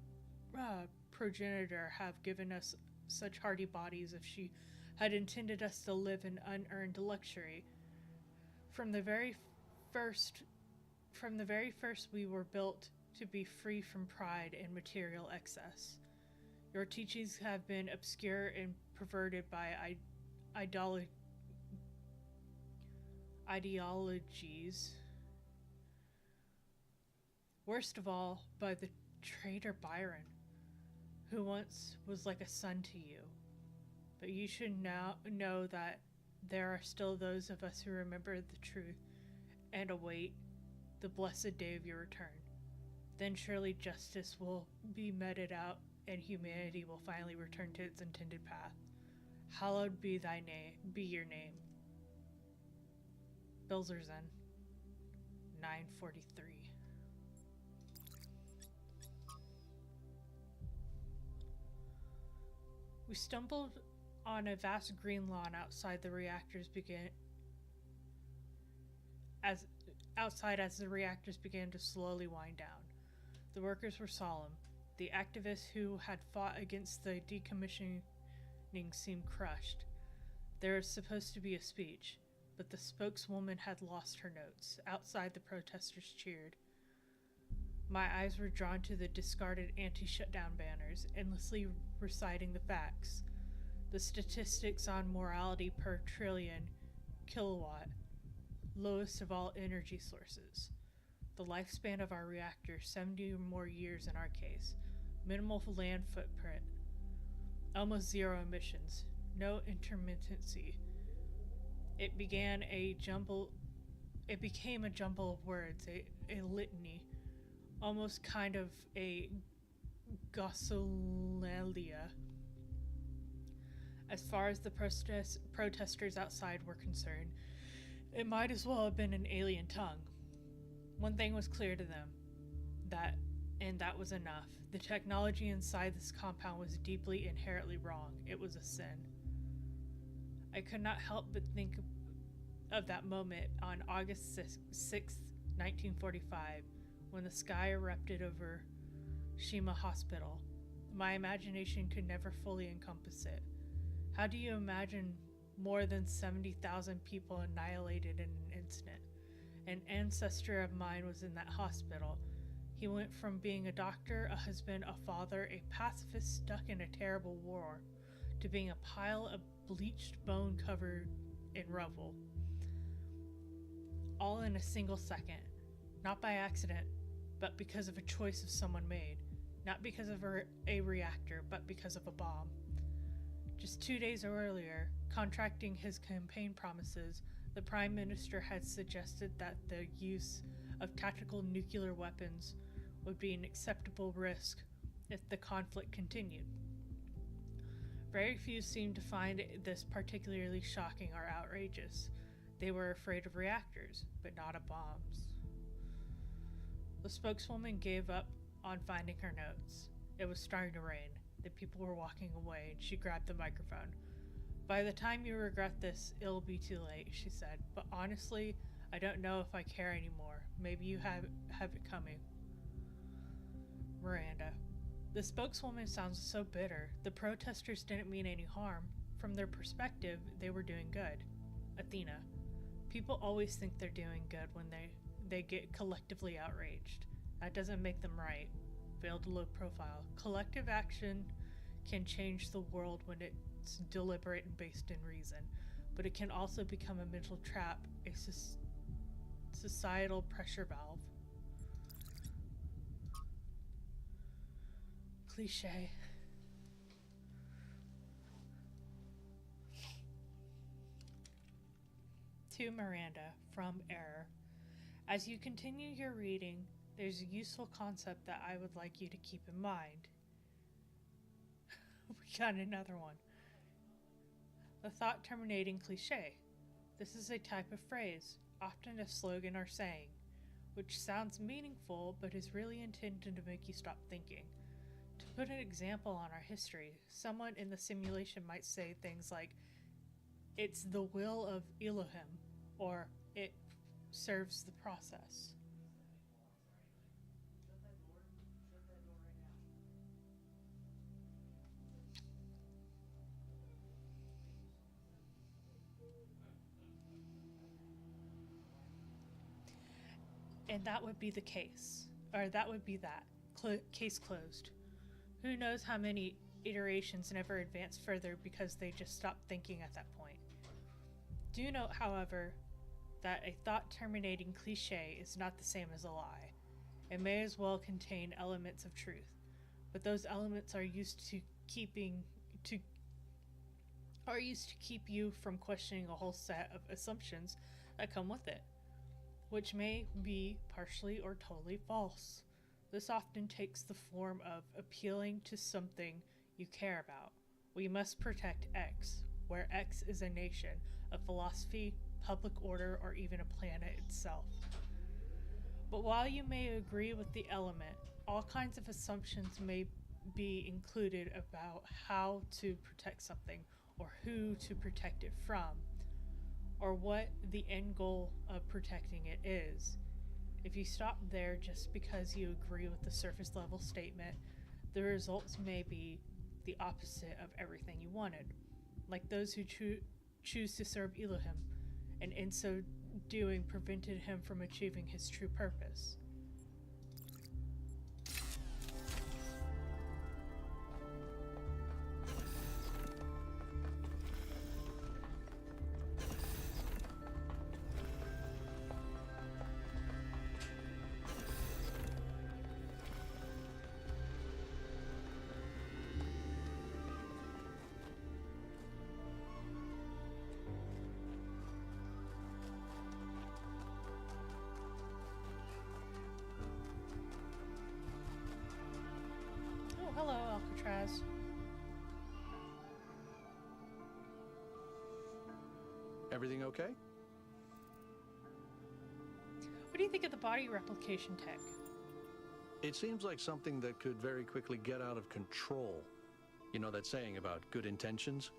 S1: progenitor have given us such hardy bodies if she had intended us to live in unearned luxury? From the very first we were built to be free from pride and material excess. Your teachings have been obscure and perverted by ideologies. Worst of all, by the traitor Byron, who once was like a son to you. But you should now know that there are still those of us who remember the truth and await the blessed day of your return. Then surely justice will be meted out and humanity will finally return to its intended path. Hallowed be your name. Belzerzin, 943. We stumbled on a vast green lawn outside the reactors as the reactors began to slowly wind down. The workers were solemn. The activists who had fought against the decommissioning seemed crushed. There was supposed to be a speech, but the spokeswoman had lost her notes. Outside, the protesters cheered. My eyes were drawn to the discarded anti-shutdown banners, endlessly reciting the facts. The statistics on morality per trillion kilowatt, lowest of all energy sources. The lifespan of our reactor, 70 or more years in our case. Minimal land footprint. Almost zero emissions. No intermittency. It became a jumble of words, a litany, almost kind of a glossolalia. As far as the protesters outside were concerned, it might as well have been an alien tongue. One thing was clear to them, that was enough. The technology inside this compound was deeply, inherently wrong. It was a sin. I could not help but think of that moment on August 6, 1945, when the sky erupted over Shima Hospital. My imagination could never fully encompass it. How do you imagine more than 70,000 people annihilated in an instant? An ancestor of mine was in that hospital. He went from being a doctor, a husband, a father, a pacifist stuck in a terrible war, to being a pile of bleached bone covered in rubble. All in a single second. Not by accident, but because of a choice of someone made. Not because of a reactor, but because of a bomb. Just 2 days earlier, contracting his campaign promises, the Prime Minister had suggested that the use of tactical nuclear weapons would be an acceptable risk if the conflict continued. Very few seemed to find this particularly shocking or outrageous. They were afraid of reactors, but not of bombs. The spokeswoman gave up on finding her notes. It was starting to rain. The people were walking away, and she grabbed the microphone. "By the time you regret this, it'll be too late," she said. "But honestly, I don't know if I care anymore. Maybe you have it coming." Miranda. The spokeswoman sounds so bitter. The protesters didn't mean any harm. From their perspective, they were doing good. Athena. People always think they're doing good when they get collectively outraged. That doesn't make them right. Veiled low profile. Collective action can change the world when it's deliberate and based in reason, but it can also become a mental trap, a societal pressure valve. Cliche. To Miranda, from Error. As you continue your reading, there's a useful concept that I would like you to keep in mind. We got another one. The thought-terminating cliche. This is a type of phrase, often a slogan or saying, which sounds meaningful but is really intended to make you stop thinking. To put an example on our history, someone in the simulation might say things like, "It's the will of Elohim," or "It serves the process." And that would be the case, or that would be that. Case closed. Who knows how many iterations never advance further because they just stopped thinking at that point. Do note, however, that a thought-terminating cliche is not the same as a lie. It may as well contain elements of truth, but those elements are used to keep you from questioning a whole set of assumptions that come with it, which may be partially or totally false. This often takes the form of appealing to something you care about. We must protect X, where X is a nation, a philosophy, public order, or even a planet itself. But while you may agree with the element, all kinds of assumptions may be included about how to protect something, or who to protect it from, or what the end goal of protecting it is. If you stop there just because you agree with the surface level statement, the results may be the opposite of everything you wanted, like those who choose to serve Elohim, and in so doing prevented him from achieving his true purpose. Hello, Alcatraz.
S2: Everything okay?
S1: What do you think of the body replication tech?
S2: It seems like something that could very quickly get out of control. You know that saying about good intentions?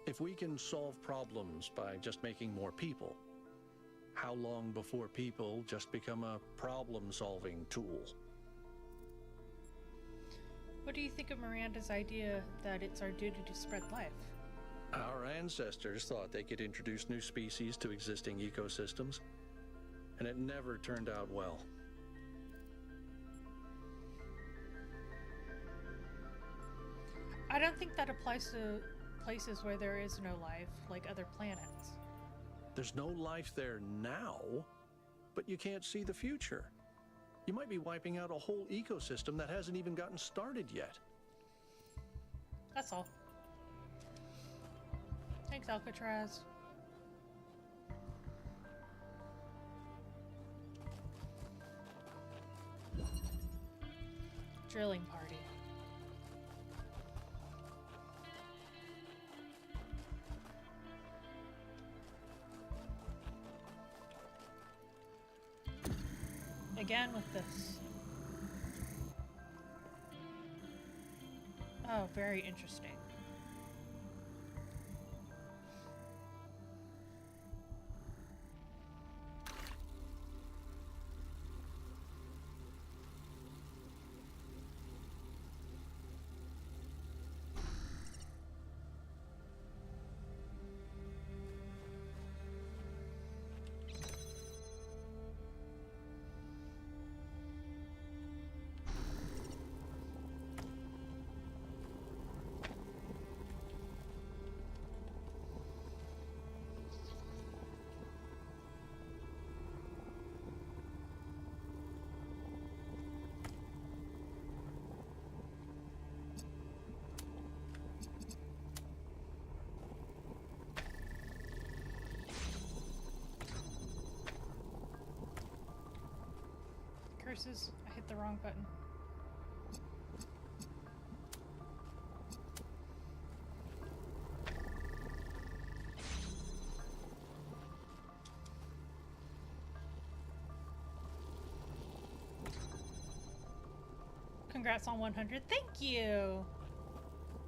S2: If we can solve problems by just making more people, how long before people just become a problem-solving tool?
S1: What do you think of Miranda's idea that it's our duty to spread life?
S2: Our ancestors thought they could introduce new species to existing ecosystems, and it never turned out well.
S1: I don't think that applies to places where there is no life, like other planets.
S2: There's no life there now, but you can't see the future. You might be wiping out a whole ecosystem that hasn't even gotten started yet.
S1: That's all. Thanks, Alcatraz. Drilling party. Again with this. Oh, very interesting. Curses, I hit the wrong button. Congrats on 100. Thank you.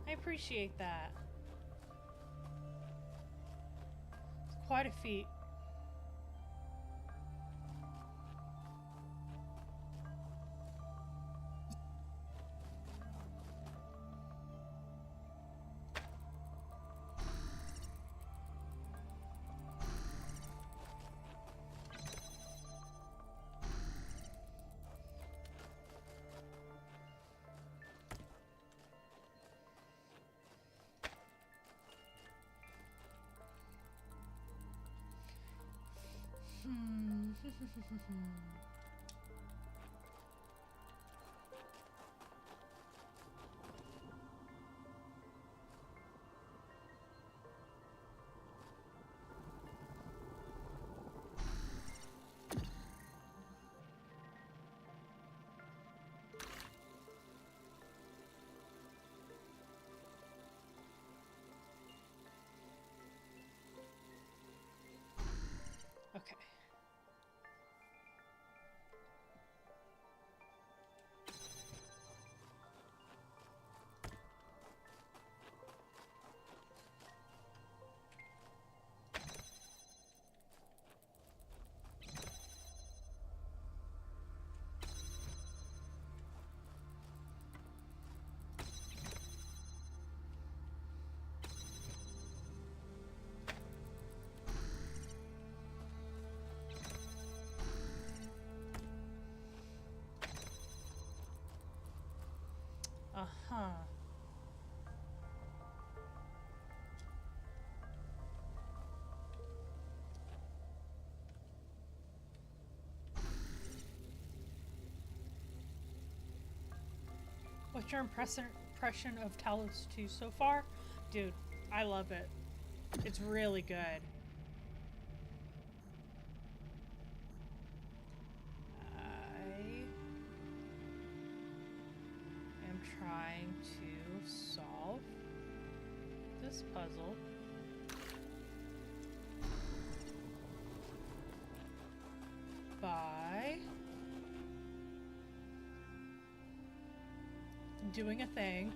S1: I appreciate that. It's quite a feat. Okay. Uh-huh. What's your impression of Talos 2 so far? Dude, I love it. It's really good. Trying to solve this puzzle. By doing a thing.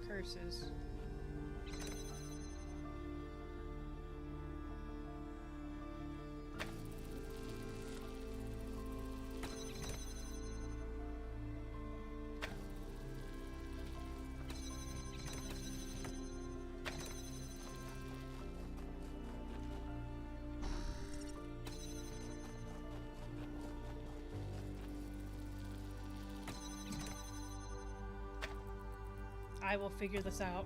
S1: Curses. I will figure this out.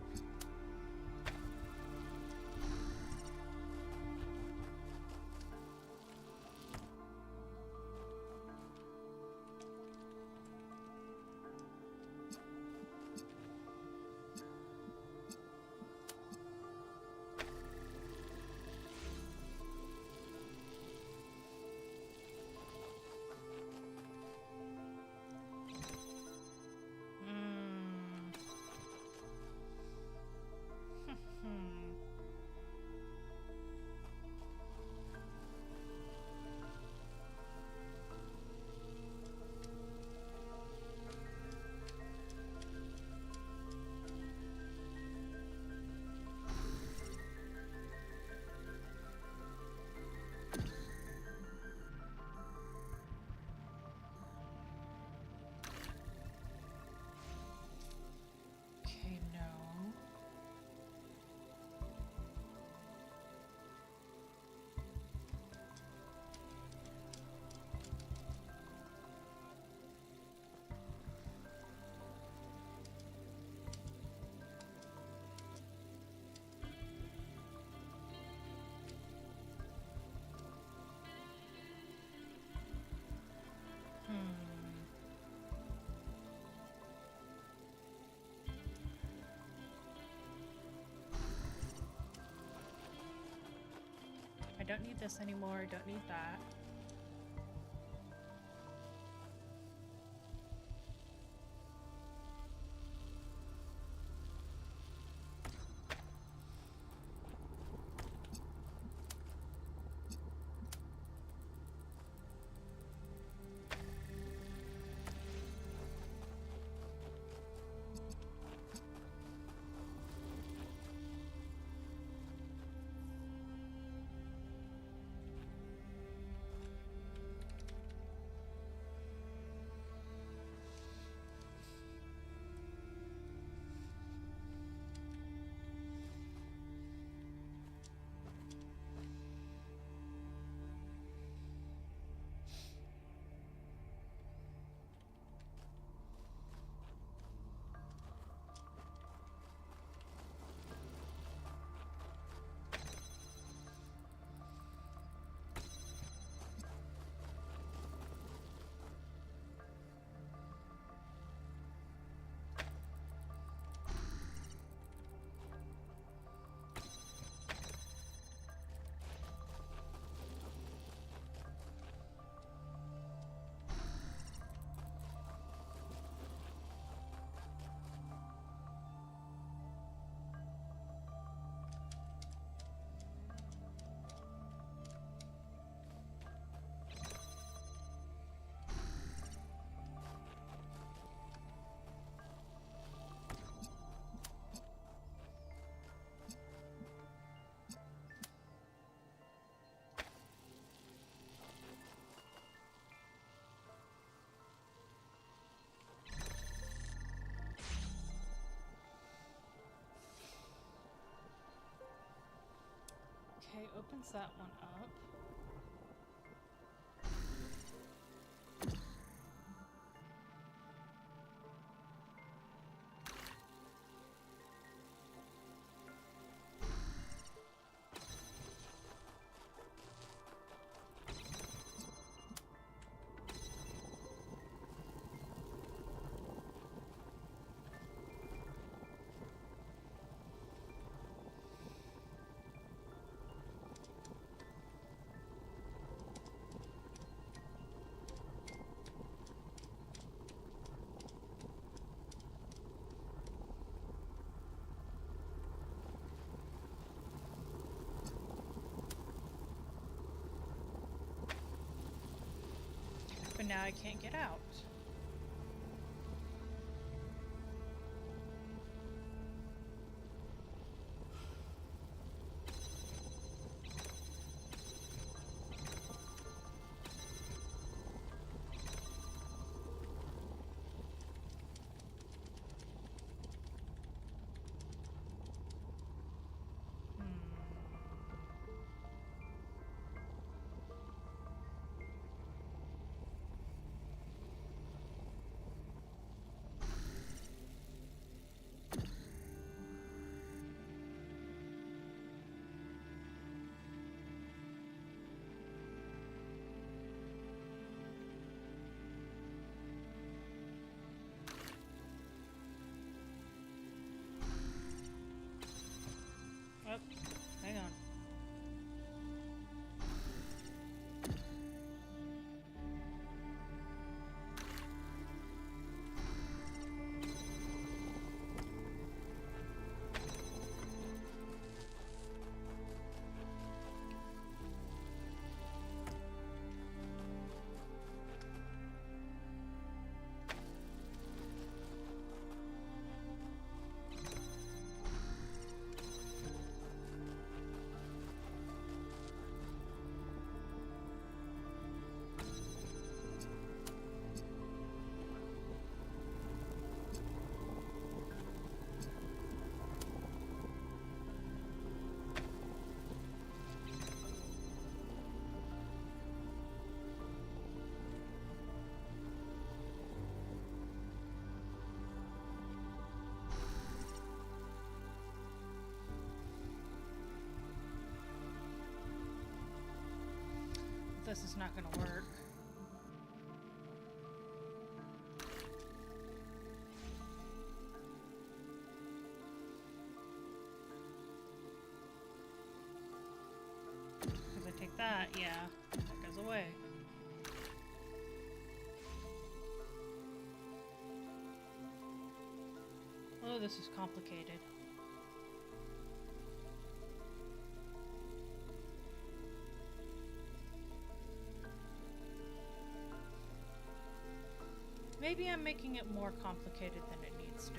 S1: Okay, no. I don't need this anymore. I don't need that. Okay, opens that one up. But now I can't get out. this is not gonna work. Because I take that, yeah, that goes away. Oh, this is complicated. Maybe I'm making it more complicated than it needs to be.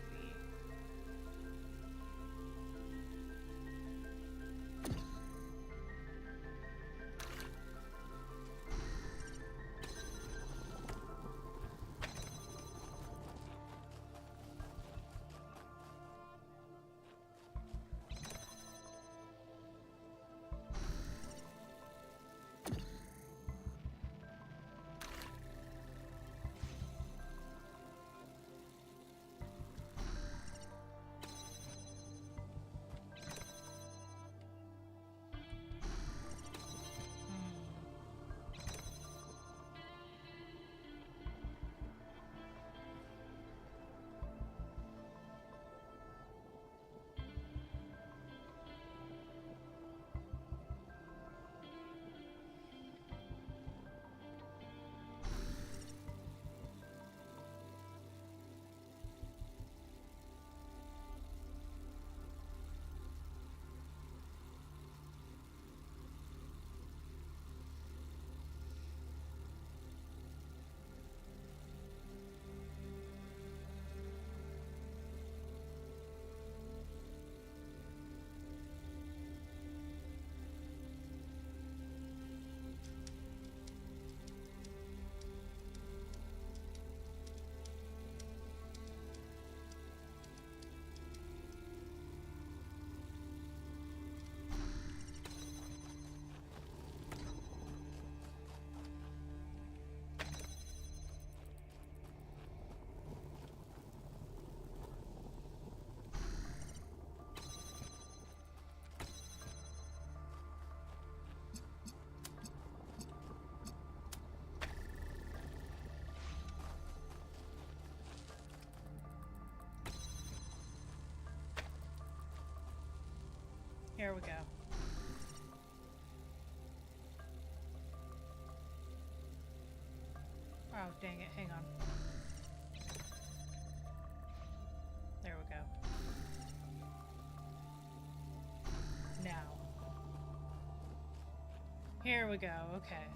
S1: Here we go. Oh, dang it. Hang on. There we go. Now. Here we go. Okay.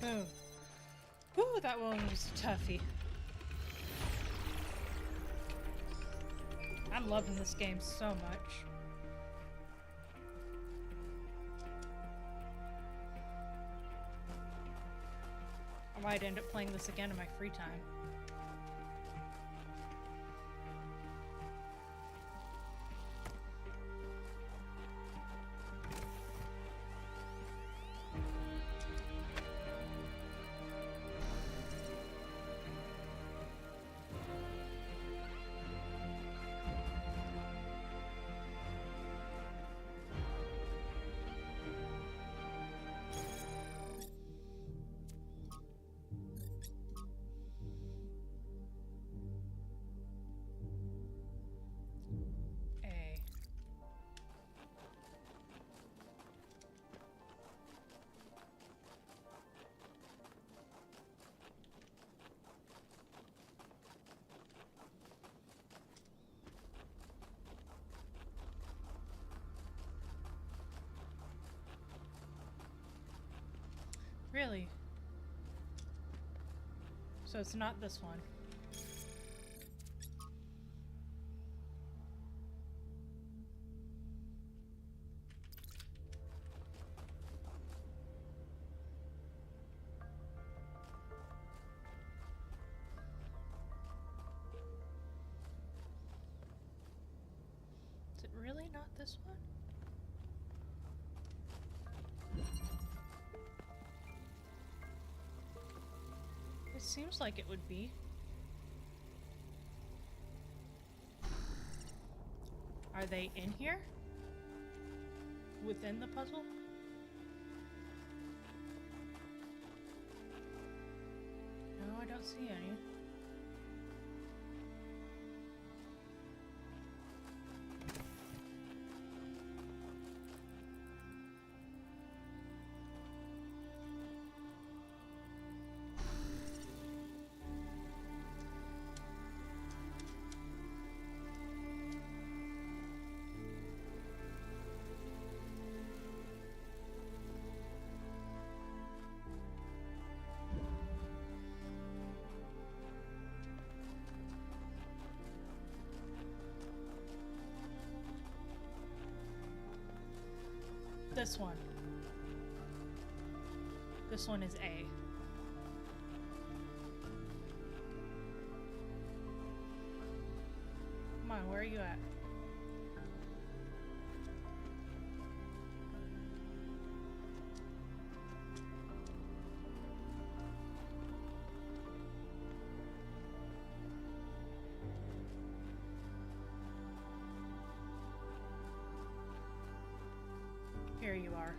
S1: Oh. Whew, that one was a toughie. I'm loving this game so much. I might end up playing this again in my free time. Really? So it's not this one. Is it really not this one? It seems like it would be. Are they in here? Within the puzzle? No, I don't see any. This one. This one is A. Come on, where are you at? Here you are.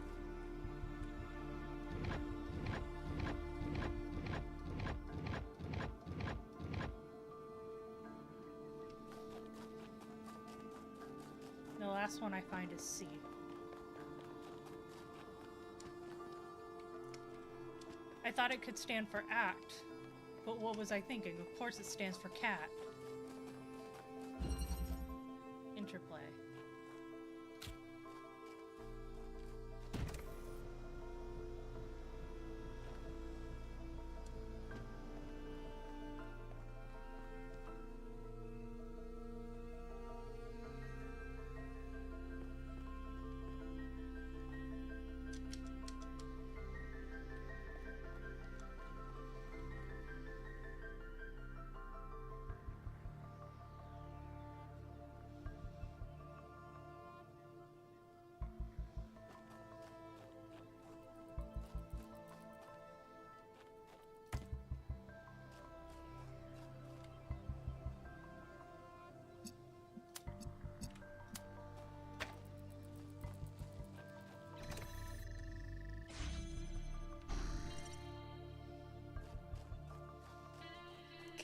S1: The last one I find is C. I thought it could stand for act, but what was I thinking? Of course it stands for cat. Interplay.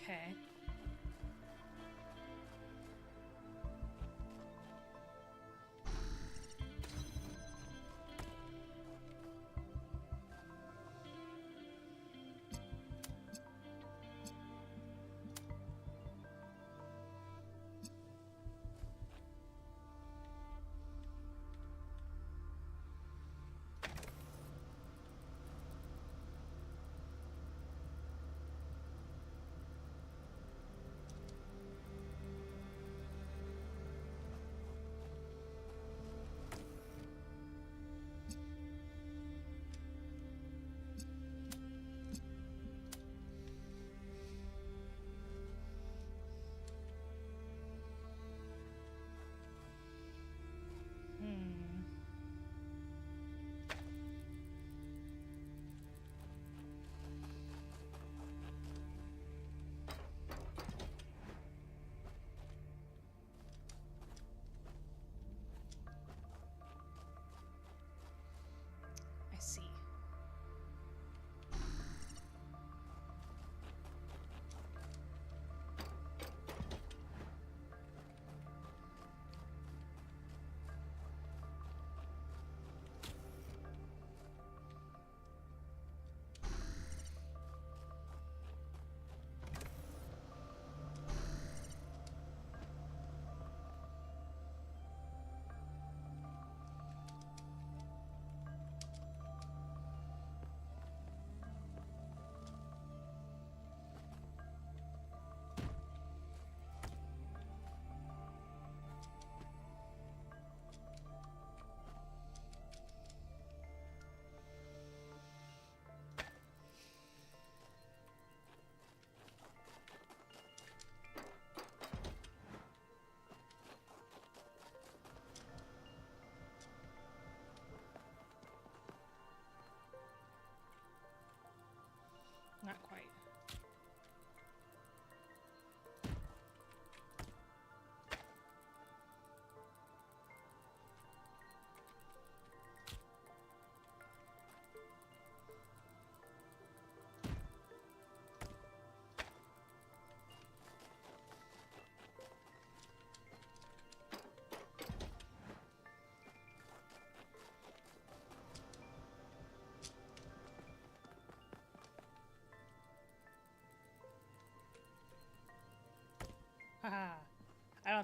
S1: Okay.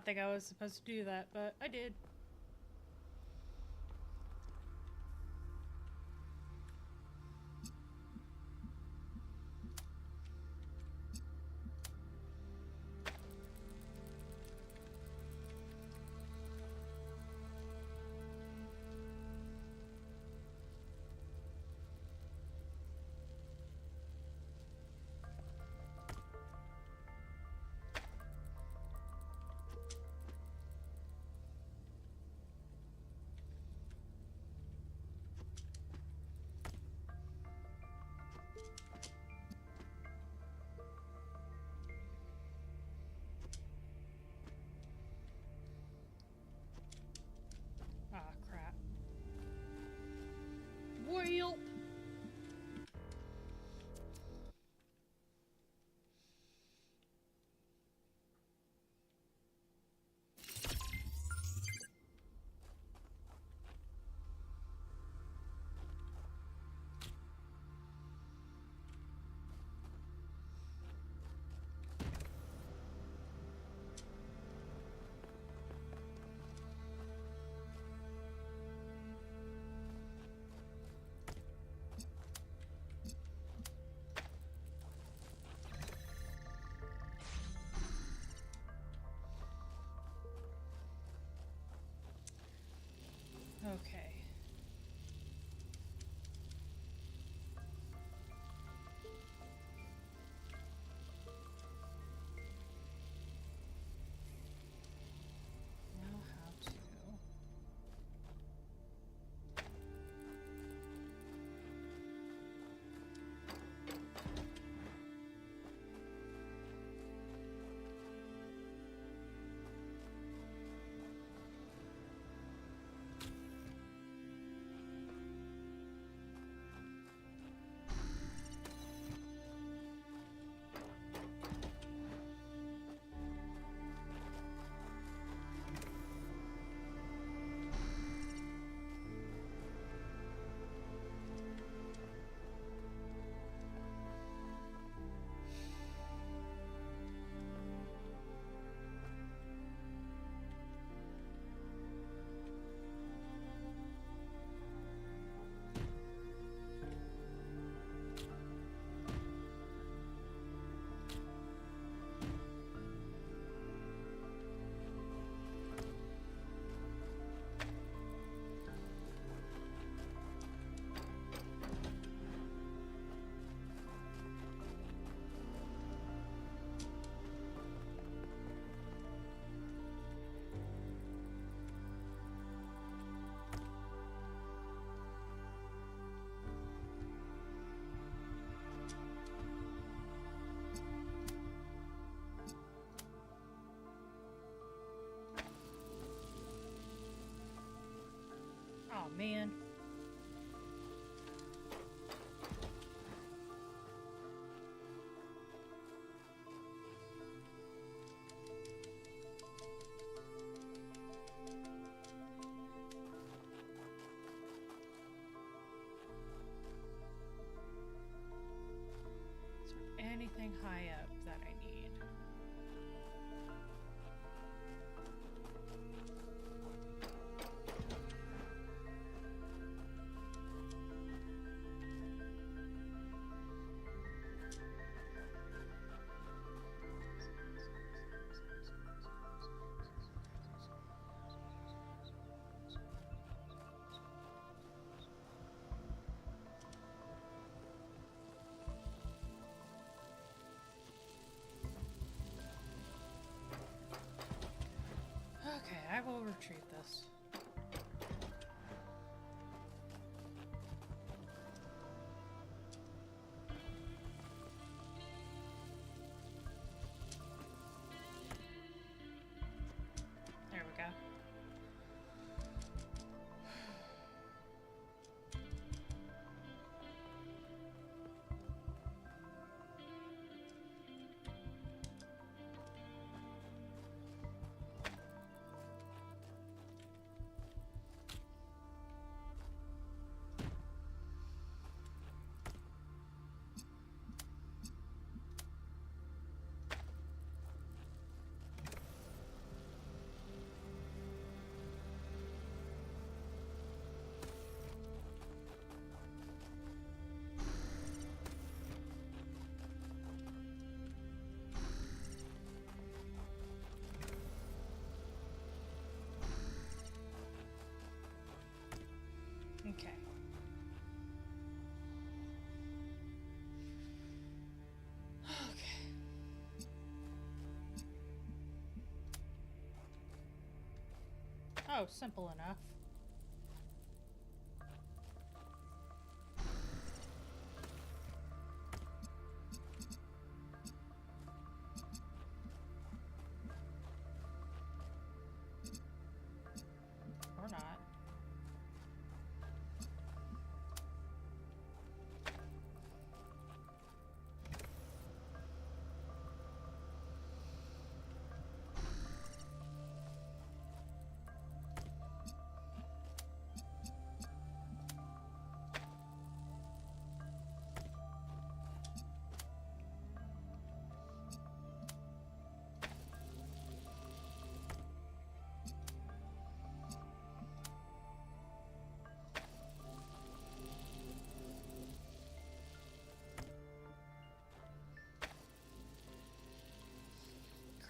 S1: not think I was supposed to do that, but I did. Ah, crap. Well. Okay. Now how to... Oh, man. Is there anything high up that I need? Okay, I will retrieve this. There we go. Oh, simple enough. Or not.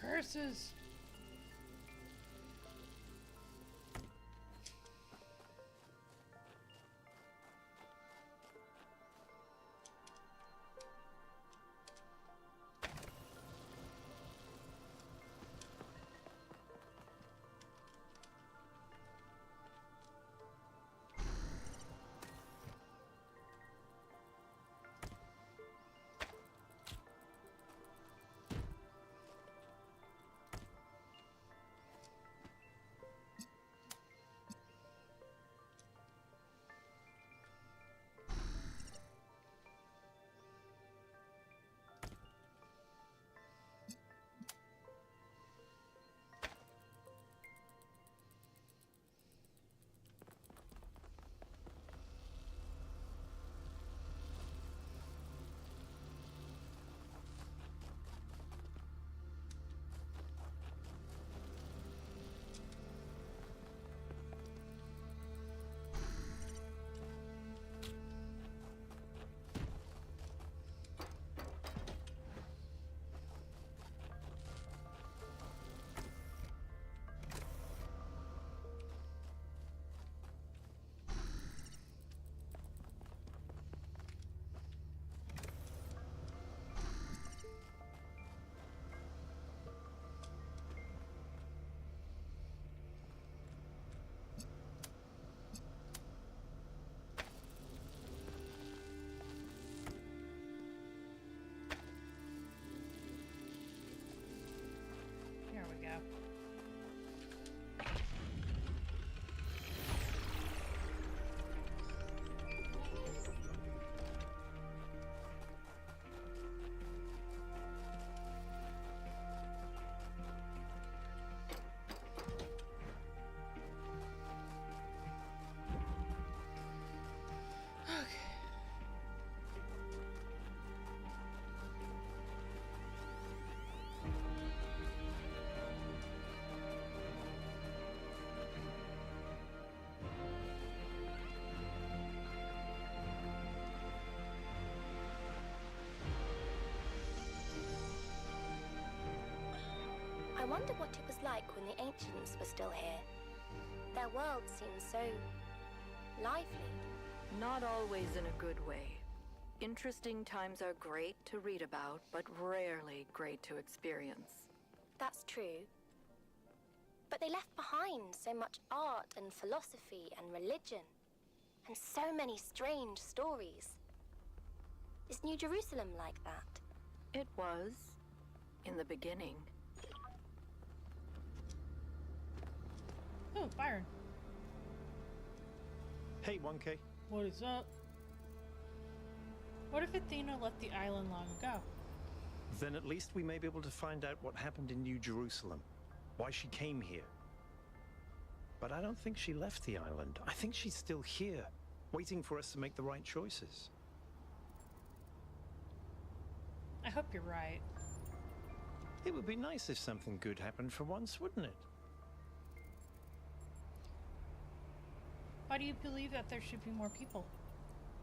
S1: Curses! Here we go.
S6: I wonder what it was like when the ancients were still here. Their world seems so lively.
S8: Not always in a good way. Interesting times are great to read about, but rarely great to experience.
S6: That's true. But they left behind so much art and philosophy and religion, and so many strange stories. Is New Jerusalem like that?
S8: It was, in the beginning.
S1: Oh, Byron.
S7: Hey, 1K.
S1: What is up? What if Athena left the island long ago?
S7: Then at least we may be able to find out what happened in New Jerusalem. Why she came here. But I don't think she left the island. I think she's still here, waiting for us to make the right choices.
S1: I hope you're right.
S7: It would be nice if something good happened for once, wouldn't it?
S1: Why do you believe that there should be more people?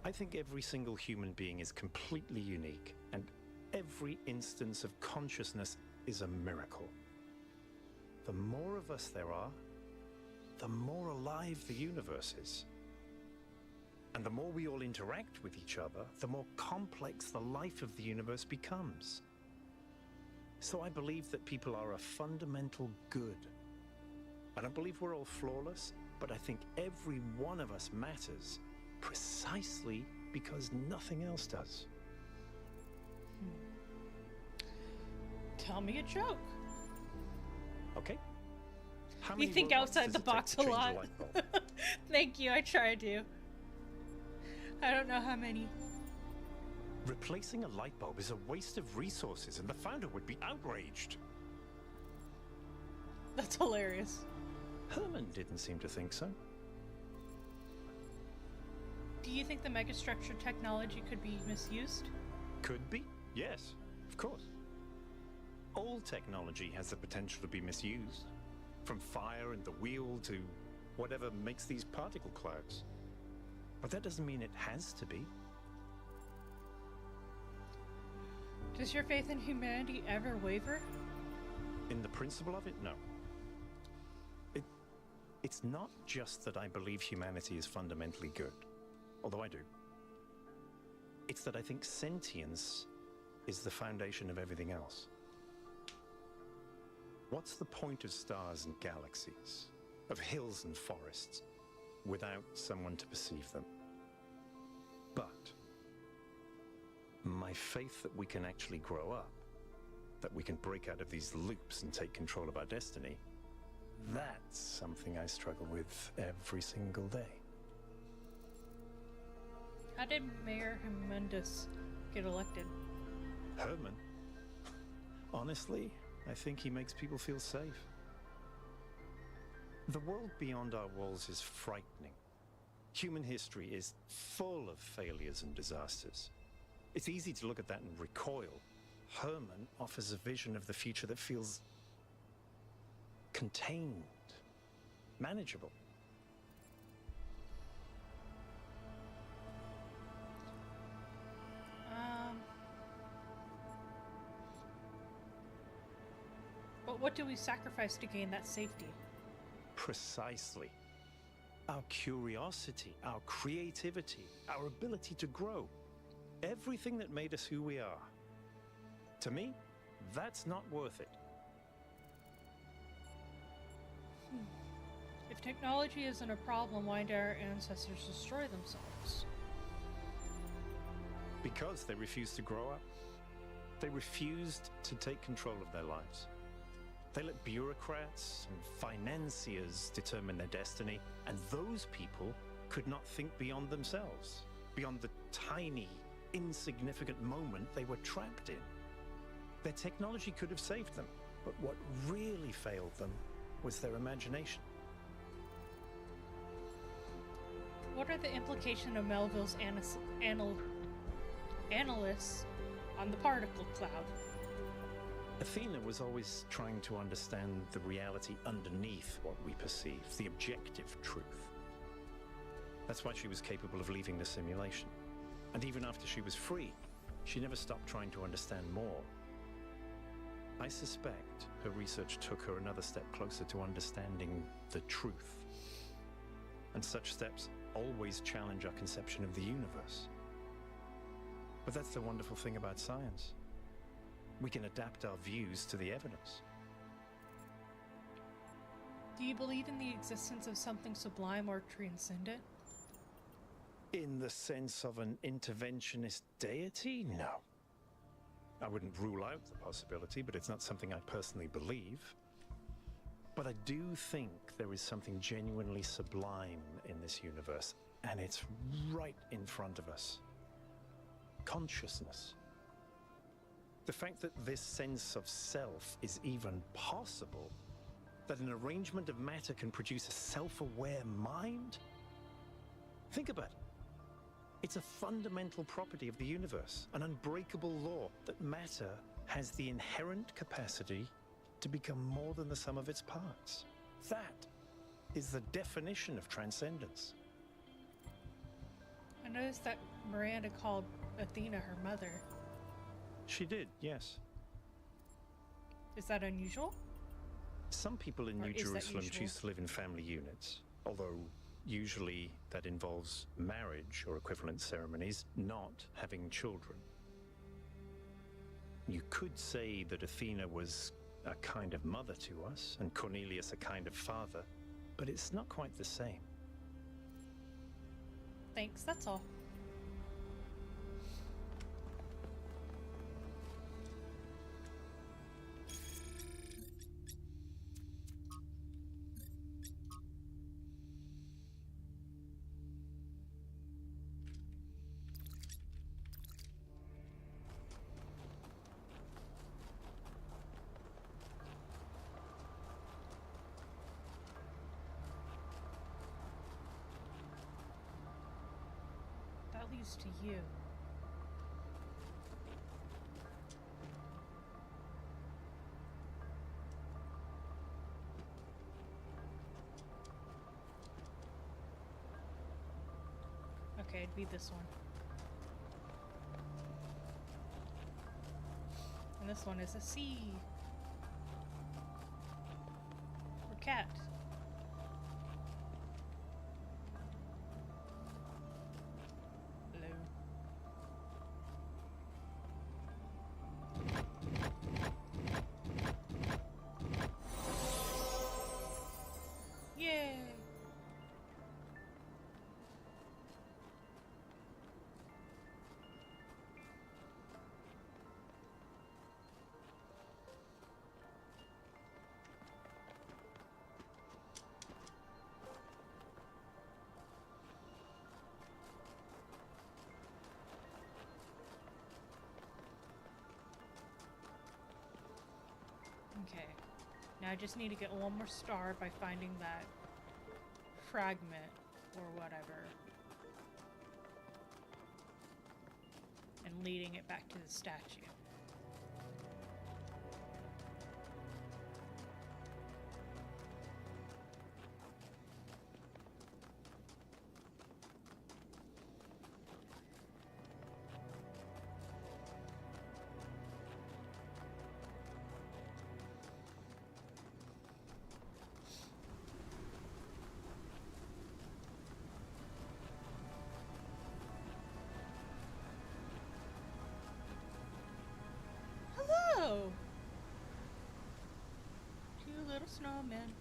S7: I think every single human being is completely unique, and every instance of consciousness is a miracle. The more of us there are, the more alive the universe is. And the more we all interact with each other, the more complex the life of the universe becomes. So I believe that people are a fundamental good. I don't believe we're all flawless, but I think every one of us matters precisely because nothing else does.
S1: Tell me a joke.
S7: Okay? How
S1: You
S7: many
S1: think
S7: robots
S1: outside
S7: does
S1: the
S7: it take
S1: box
S7: to
S1: a
S7: change
S1: lot.
S7: light bulb?
S1: Thank you, I try to. I don't know how many.
S7: Replacing a light bulb is a waste of resources, and the founder would be outraged.
S1: That's hilarious.
S7: Herman didn't seem to think so.
S1: Do you think the megastructure technology could be misused?
S7: Could be, yes, of course. All technology has the potential to be misused, from fire and the wheel to whatever makes these particle clouds. But that doesn't mean it has to be.
S1: Does your faith in humanity ever waver?
S7: In the principle of it, no. It's not just that I believe humanity is fundamentally good, although I do. It's that I think sentience is the foundation of everything else. What's the point of stars and galaxies, of hills and forests, without someone to perceive them? But my faith that we can actually grow up, that we can break out of these loops and take control of our destiny, that's something I struggle with every single day.
S1: How did Mayor Jimenez get elected?
S7: Herman? Honestly, I think he makes people feel safe. The world beyond our walls is frightening. Human history is full of failures and disasters. It's easy to look at that and recoil. Herman offers a vision of the future that feels contained, manageable.
S1: But what do we sacrifice to gain that safety?
S7: Precisely. Our curiosity, our creativity, our ability to grow. Everything that made us who we are. To me, that's not worth it.
S1: If technology isn't a problem, why did our ancestors destroy themselves?
S7: Because they refused to grow up. They refused to take control of their lives. They let bureaucrats and financiers determine their destiny, and those people could not think beyond themselves, beyond the tiny, insignificant moment they were trapped in. Their technology could have saved them, but what really failed them was their imagination.
S1: What are the implications of Melville's analysis on the particle cloud?
S7: Athena was always trying to understand the reality underneath what we perceive, the objective truth. That's why she was capable of leaving the simulation. And even after she was free, she never stopped trying to understand more. I suspect her research took her another step closer to understanding the truth. And such steps always challenge our conception of the universe. But that's the wonderful thing about science. We can adapt our views to the evidence.
S1: Do you believe in the existence of something sublime or transcendent?
S7: In the sense of an interventionist deity? No. I wouldn't rule out the possibility, but it's not something I personally believe. But I do think there is something genuinely sublime in this universe, and it's right in front of us. Consciousness. The fact that this sense of self is even possible, that an arrangement of matter can produce a self-aware mind? Think about it. It's a fundamental property of the universe, an unbreakable law that matter has the inherent capacity to become more than the sum of its parts. That is the definition of transcendence.
S1: I noticed that Miranda called Athena her mother.
S7: She did, yes.
S1: Is that unusual?
S7: Some people in
S1: Or
S7: New
S1: is that
S7: Jerusalem
S1: usual?
S7: choose to live in family units, although usually that involves marriage or equivalent ceremonies, not having children. You could say that Athena was a kind of mother to us, and Cornelius a kind of father, but it's not quite the same.
S1: Thanks, that's all. That leads to you. Okay, it'd be this one. And this one is a C. Or cat. Hello. Yay! Okay. Now I just need to get one more star by finding that fragment or whatever. And leading it back to the statue. Hello! Two little snowmen.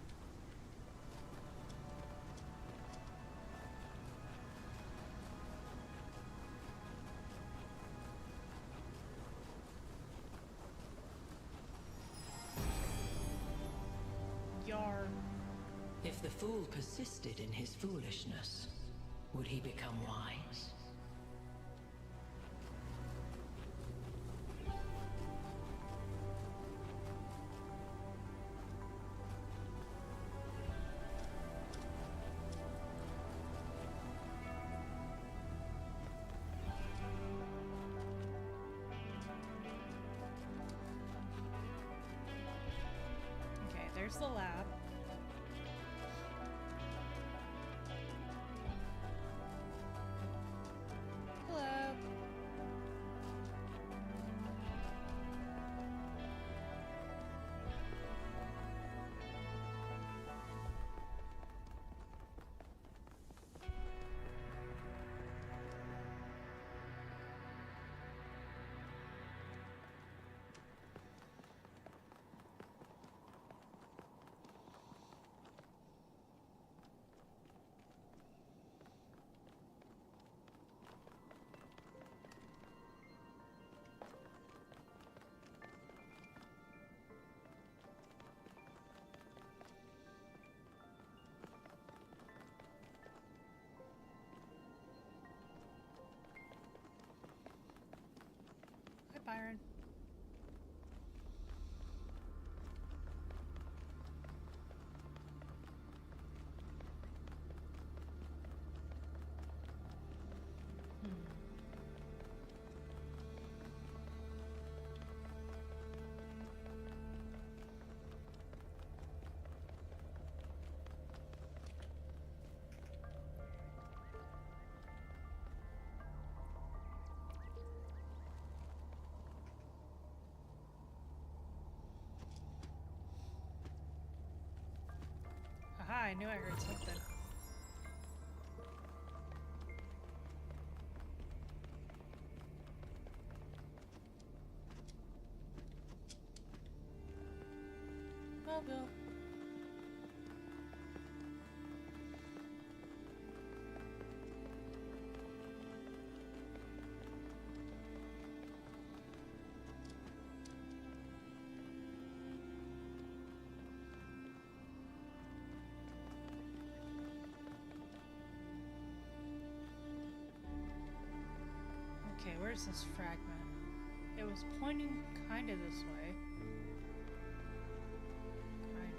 S1: Yar.
S9: If the fool persisted in his foolishness, would he become wise?
S1: Okay, there's the lab. Hello. Hi, Byron. Aha, I knew I heard something. Smallville. Okay, where's this fragment? It was pointing kinda this way. Kinda.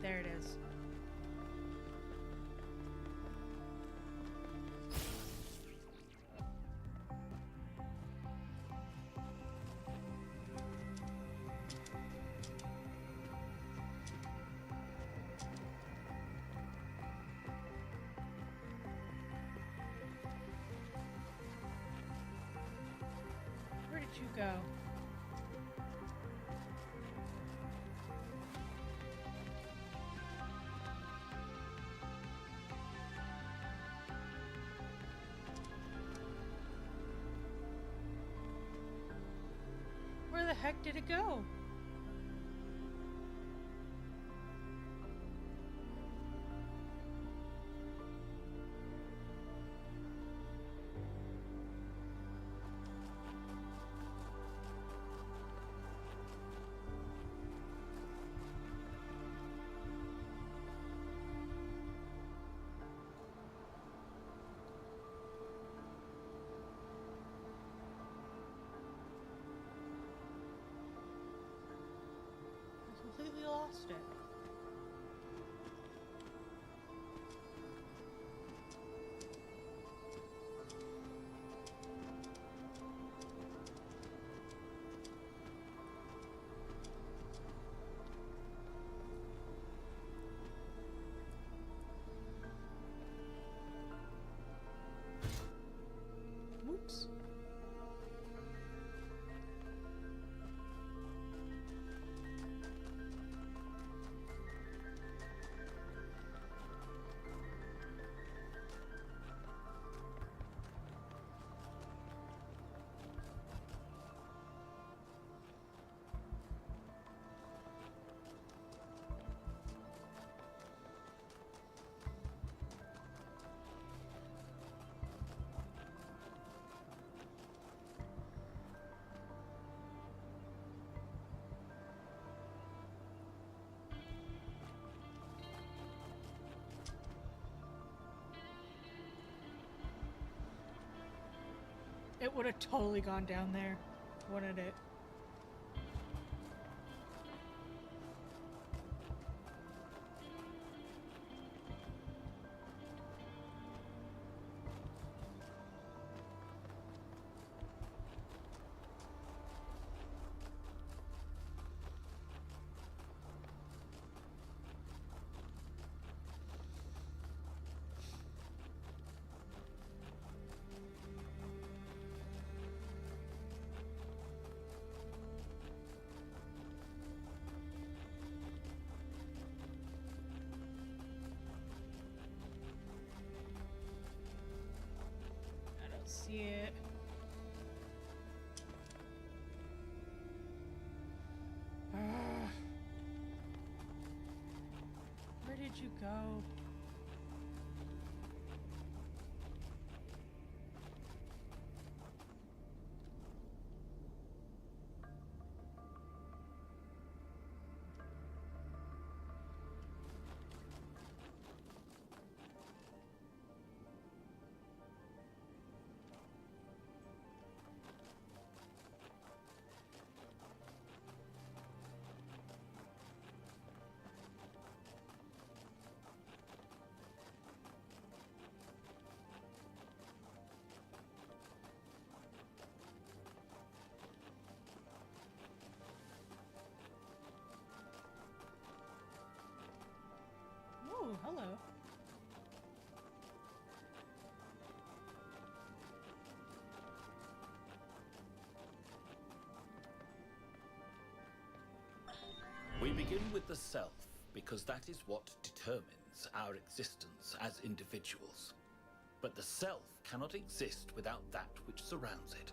S1: There it is. Where did you go? Where the heck did it go? Completely lost it. Whoops. It would have totally gone down there, wouldn't it? See it. Where did you go? Oh, hello.
S10: We begin with the self, because that is what determines our existence as individuals. But the self cannot exist without that which surrounds it.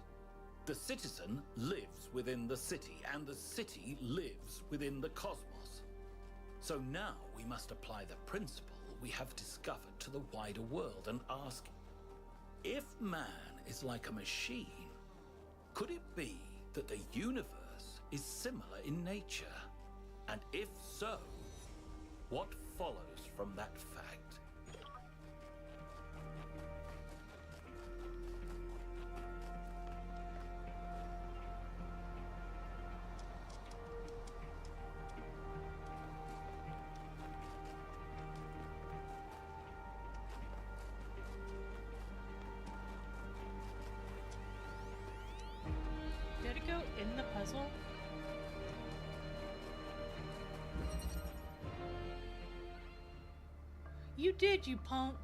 S10: The citizen lives within the city, and the city lives within the cosmos. So now we must apply the principle we have discovered to the wider world and ask, if man is like a machine, could it be that the universe is similar in nature? And if so, what follows from that fact?
S1: Did it go in the puzzle? You did, you punk!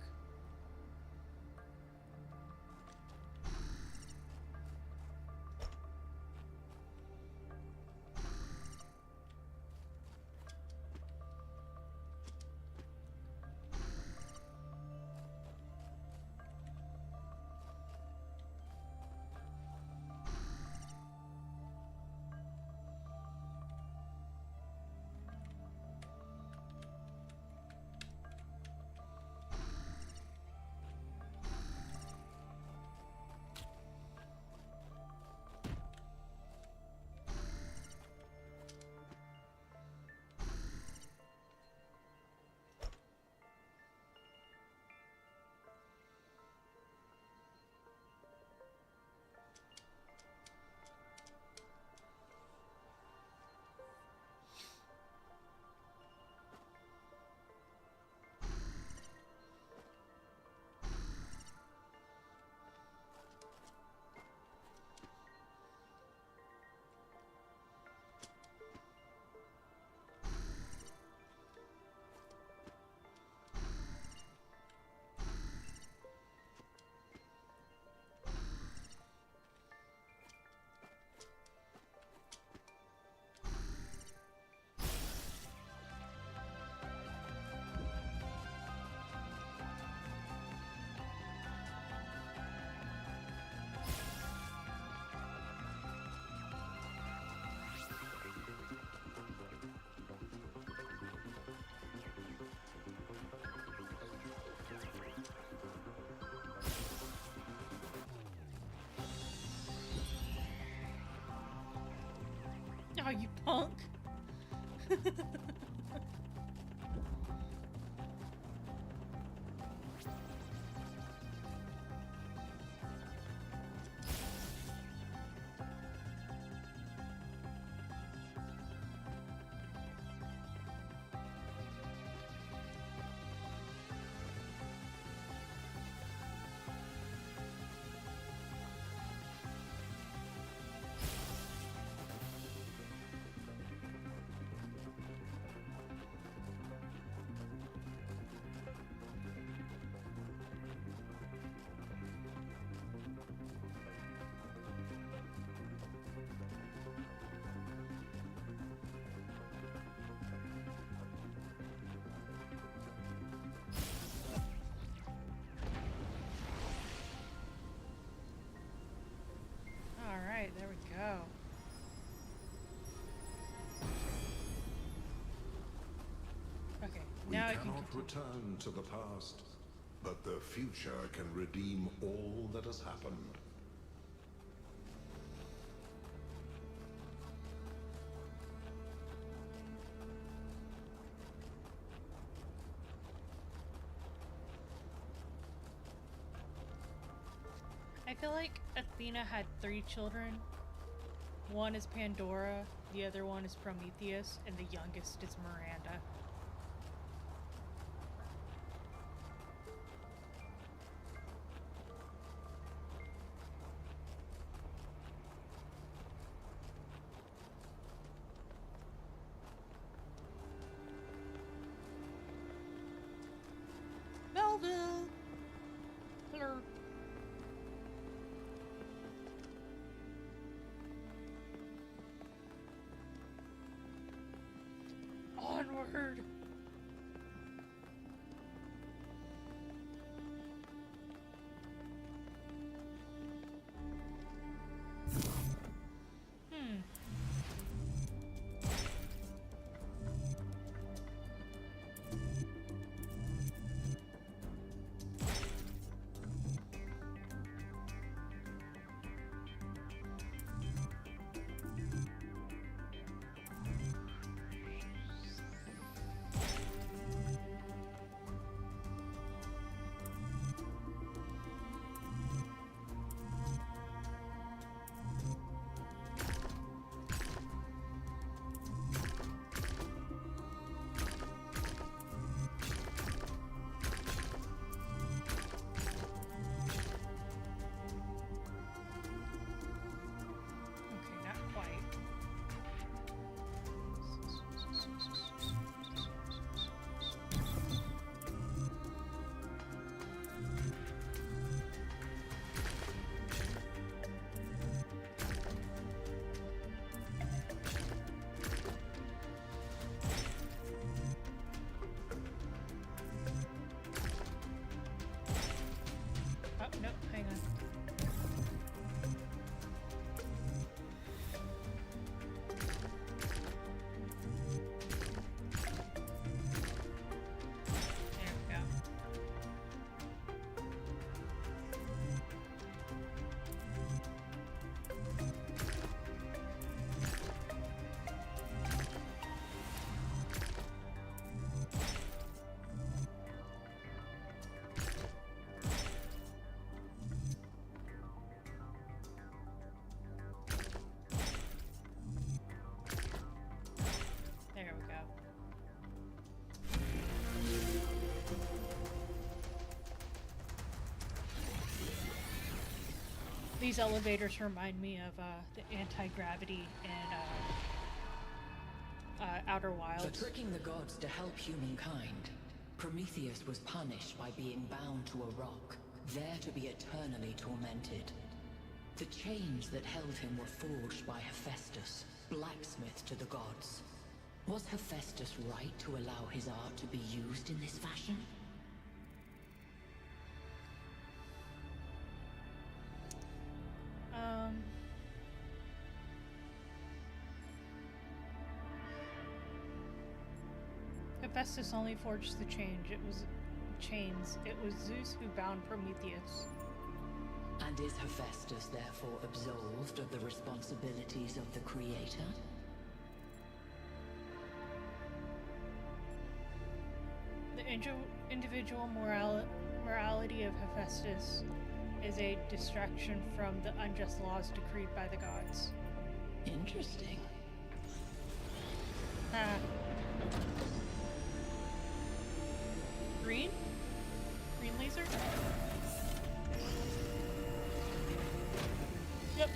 S1: Oh, you punk! Alright, there we go. Okay, now I can
S11: cannot return to the past, but the future can redeem all that has happened.
S1: I feel like Athena had 3 children. One is Pandora, the other one is Prometheus, and the youngest is Miranda. Melville! Hello. Onward! No, hang on. There we go. There we go. These elevators remind me of the anti-gravity in Outer Wilds.
S9: For tricking the gods to help humankind, Prometheus was punished by being bound to a rock, there to be eternally tormented. The chains that held him were forged by Hephaestus, blacksmith to the gods. Was Hephaestus right to allow his art to be used in this fashion?
S1: Hephaestus only forged the chains. It was Zeus who bound Prometheus.
S9: And is Hephaestus therefore absolved of the responsibilities of the creator?
S1: The individual morality of Hephaestus is a distraction from the unjust laws decreed by the gods.
S9: Interesting.
S1: Green? Green laser? Yep.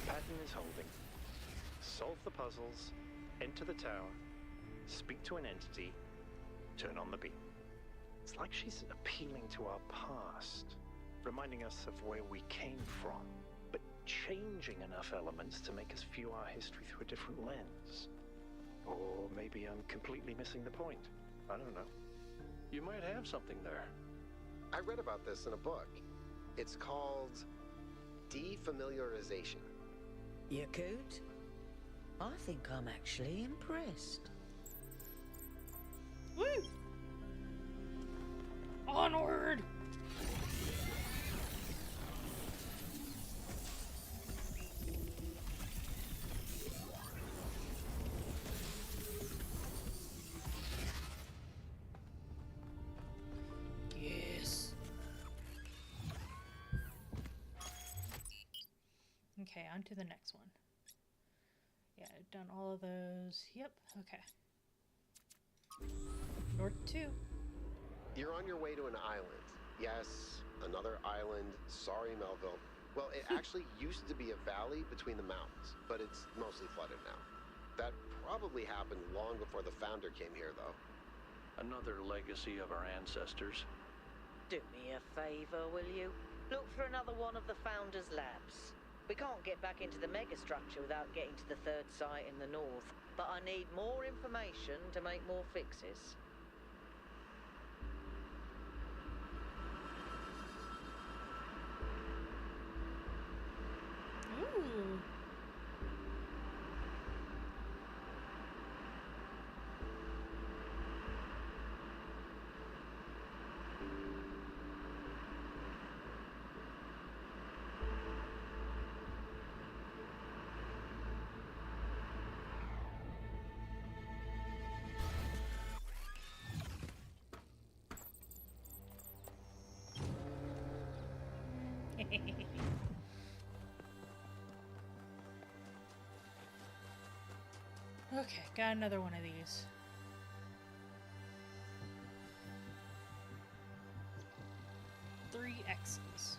S7: Pattern is holding. Solve the puzzles, enter the tower, speak to an entity, turn on the beam. It's like she's appealing to our past, reminding us of where we came from, but changing enough elements to make us view our history through a different lens. Or maybe I'm completely missing the point. I don't know.
S2: You might have something there.
S4: I read about this in a book. It's called defamiliarization.
S5: Yakut? I think I'm actually impressed.
S1: Woo! Onward! Yes. Okay, on to the next one. Yeah, I've done all of those. Yep, okay. North 2.
S4: You're on your way to an island. Yes, another island. Sorry, Melville. Well, it actually used to be a valley between the mountains, but it's mostly flooded now. That probably happened long before the founder came here, though.
S2: Another legacy of our ancestors.
S5: Do me a favor, will you? Look for another one of the Founder's labs. We can't get back into the megastructure without getting to the third site in the north, but I need more information to make more fixes.
S1: Ooh. Okay, got another one of these. Three X's.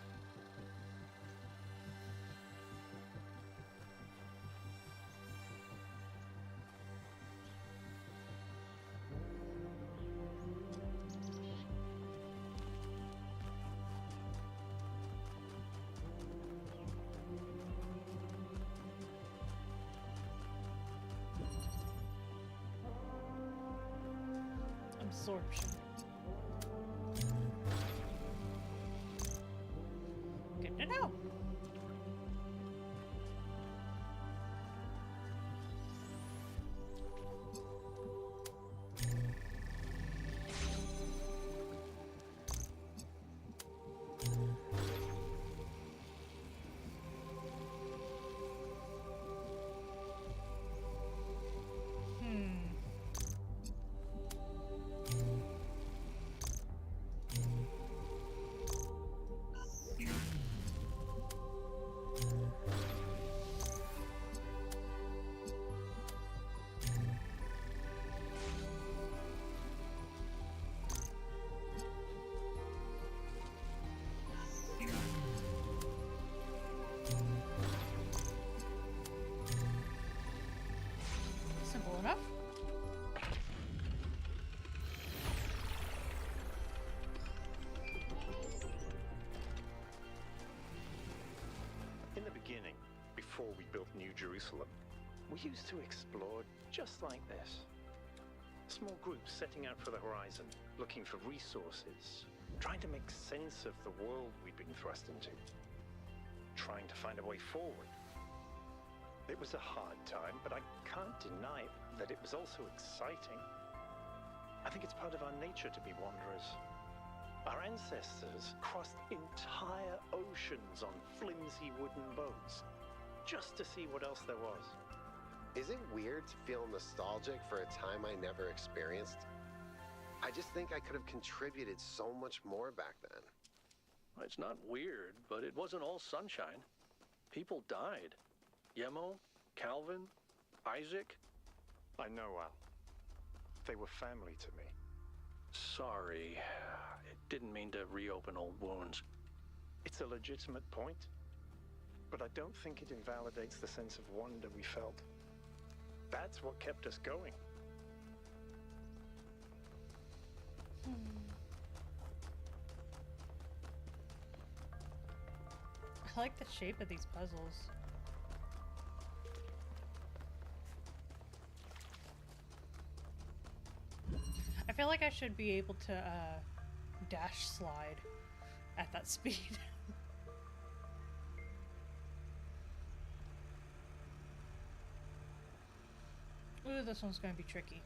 S1: Absorption. Good to know. Simple enough.
S7: In the beginning, before we built New Jerusalem, we used to explore just like this. Small groups setting out for the horizon, looking for resources, trying to make sense of the world we'd been thrust into, trying to find a way forward. It was a hard time, but I can't deny that it was also exciting. I think it's part of our nature to be wanderers. Our ancestors crossed entire oceans on flimsy wooden boats, just to see what else there was.
S4: Is it weird to feel nostalgic for a time I never experienced? I just think I could have contributed so much more back then.
S2: It's not weird, but it wasn't all sunshine. People died. Yemo, Calvin, Isaac.
S7: I know, Al. They were family to me.
S2: Sorry. It didn't mean to reopen old wounds.
S7: It's a legitimate point, but I don't think it invalidates the sense of wonder we felt. That's what kept us going.
S1: I like the shape of these puzzles. I feel like I should be able to dash slide at that speed. Ooh, this one's gonna be tricky.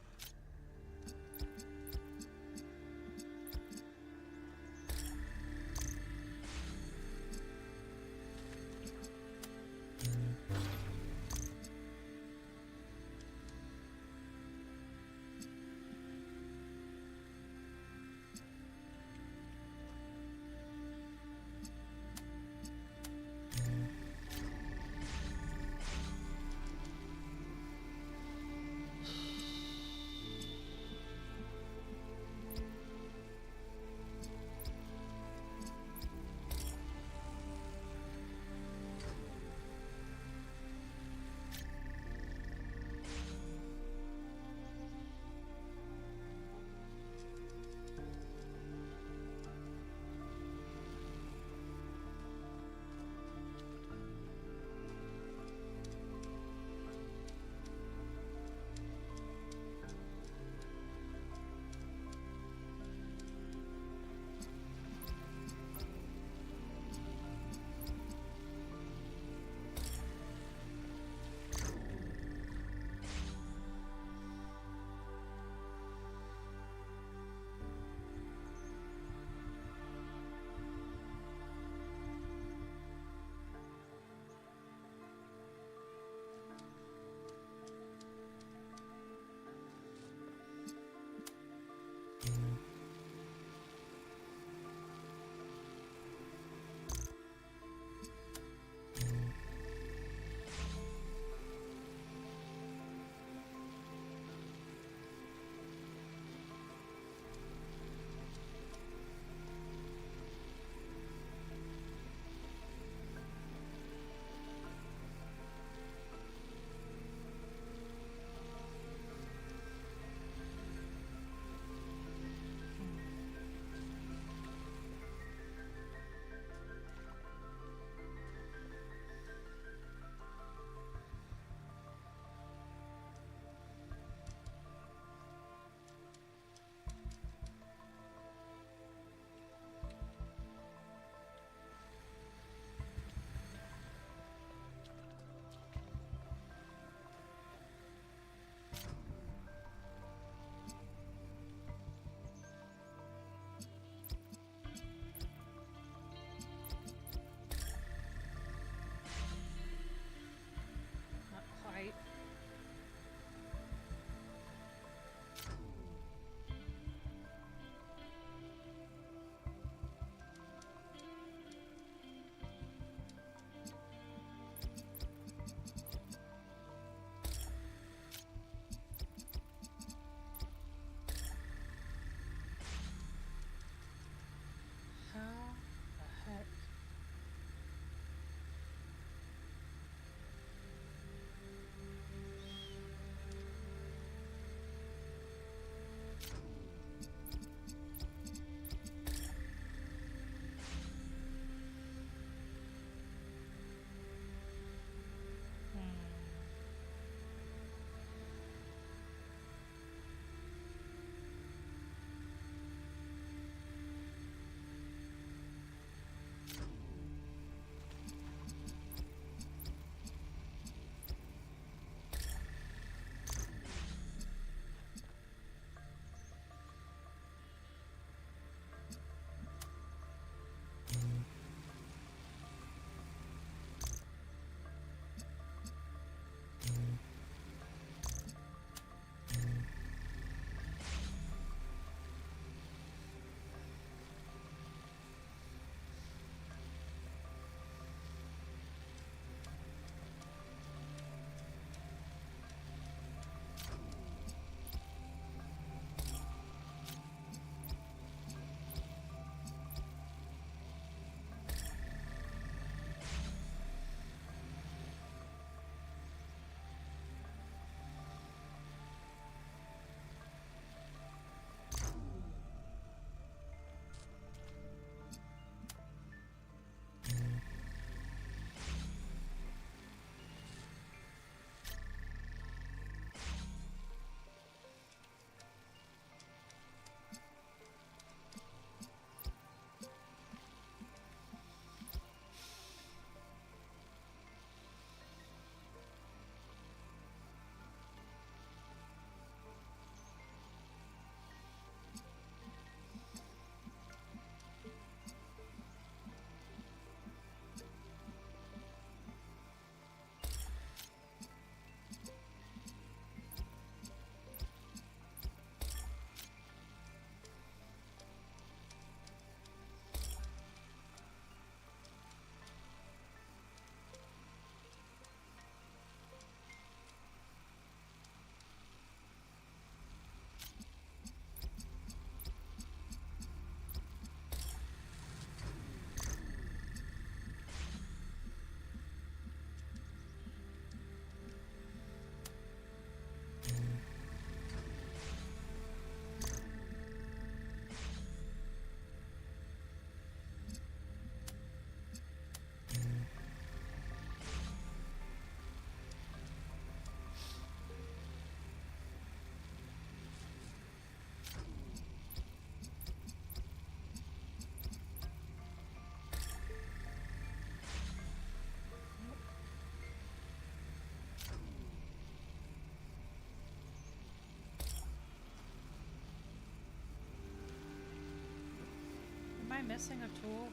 S1: missing a tool?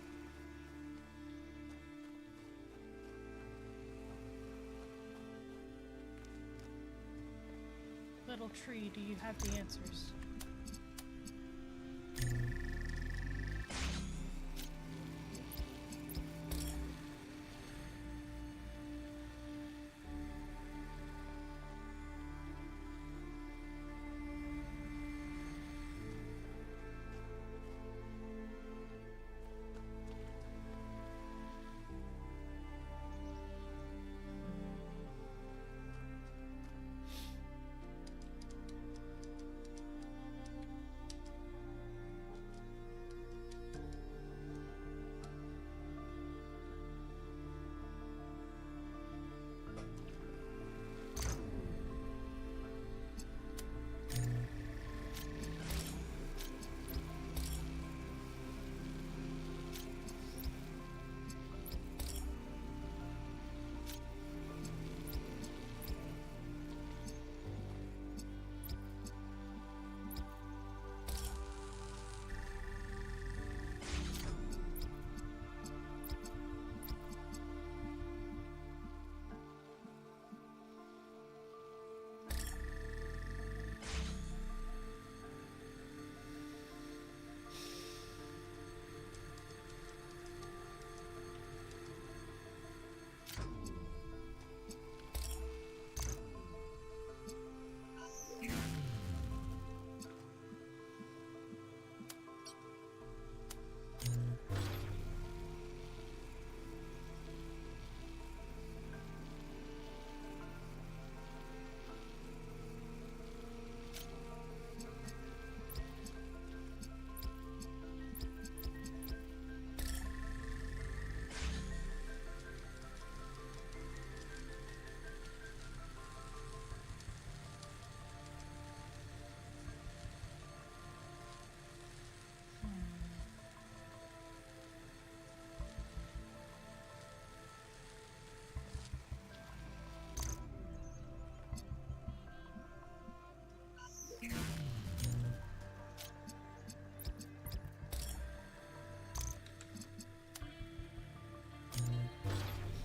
S1: Little tree, do you have the answers?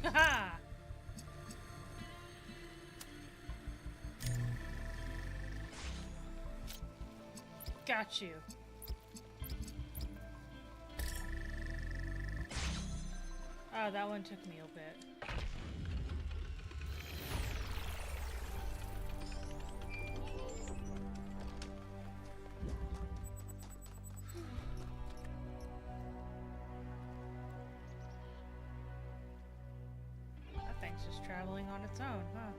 S1: Haha! Got you. Oh, that one took me a bit. That thing's just traveling on its own, huh?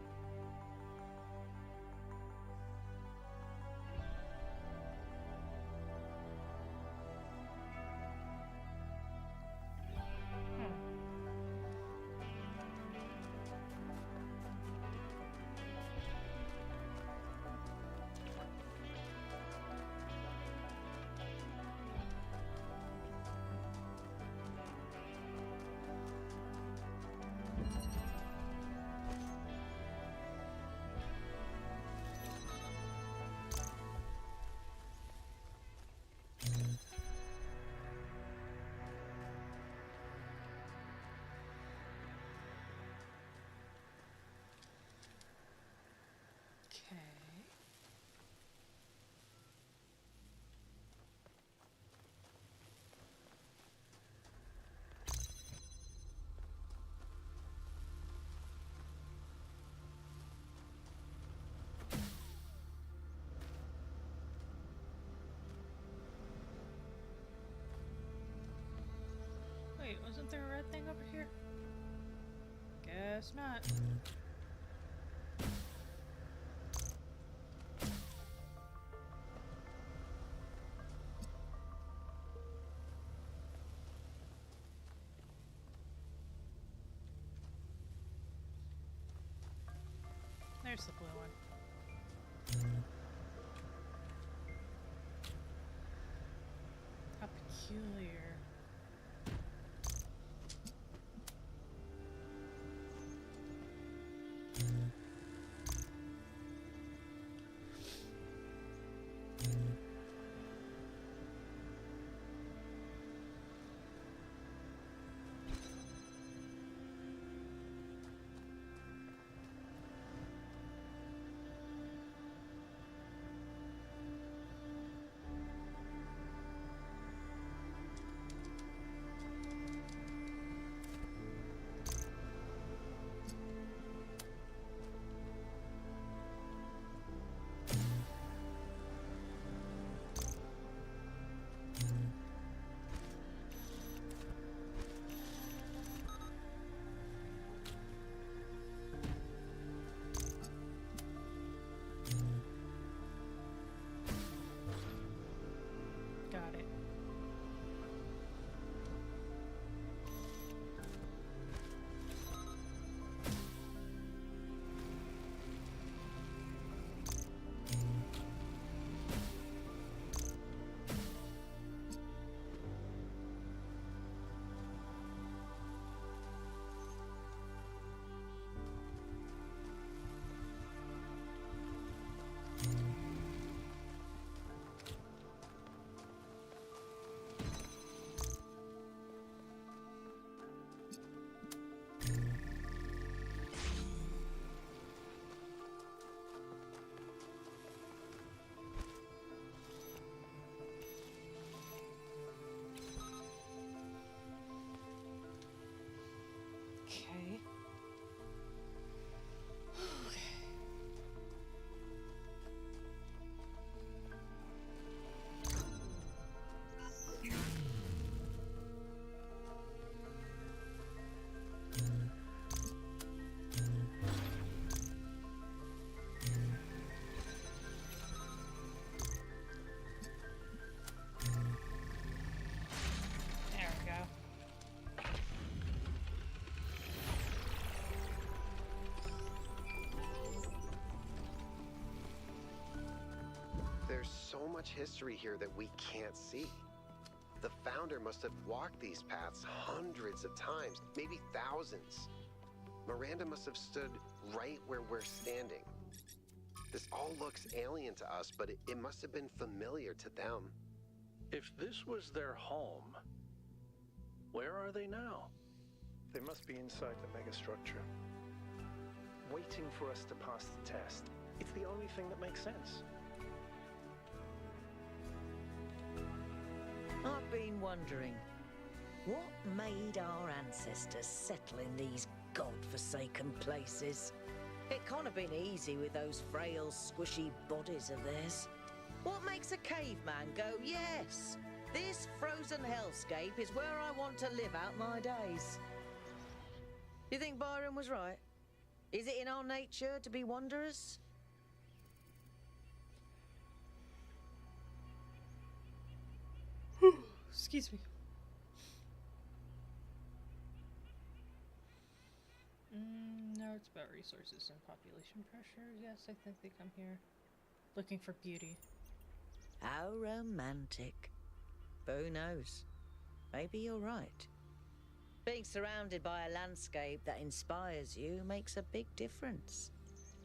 S1: Wait, wasn't there a red thing over here? Guess not. There's the blue one. How peculiar.
S4: much history here that we can't see. The founder must have walked these paths hundreds of times, maybe thousands. Miranda must have stood right where we're standing. This all looks alien to us, but it must have been familiar to them.
S2: If this was their home, where are they now?
S7: They must be inside the megastructure, waiting for us to pass the test. It's the only thing that makes sense.
S5: I've been wondering, what made our ancestors settle in these god-forsaken places? It can't have been easy with those frail, squishy bodies of theirs. What makes a caveman go, yes, this frozen hellscape is where I want to live out my days? You think Byron was right? Is it in our nature to be wanderers?
S1: Excuse me. No, it's about resources and population pressure. Yes, I think they come here looking for beauty.
S5: How romantic. Who knows? Maybe you're right. Being surrounded by a landscape that inspires you makes a big difference.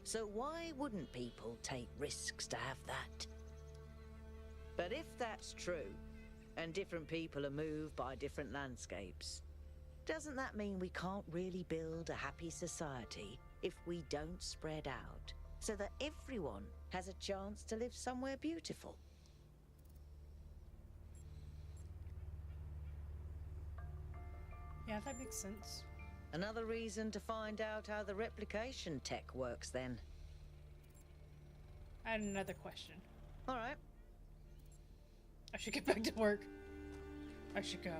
S5: So why wouldn't people take risks to have that? But if that's true, and different people are moved by different landscapes, doesn't that mean we can't really build a happy society if we don't spread out, so that everyone has a chance to live somewhere beautiful?
S1: Yeah, that makes sense.
S5: Another reason to find out how the replication tech works, then.
S1: I had another question.
S5: All right.
S1: I should get back to work. I should go.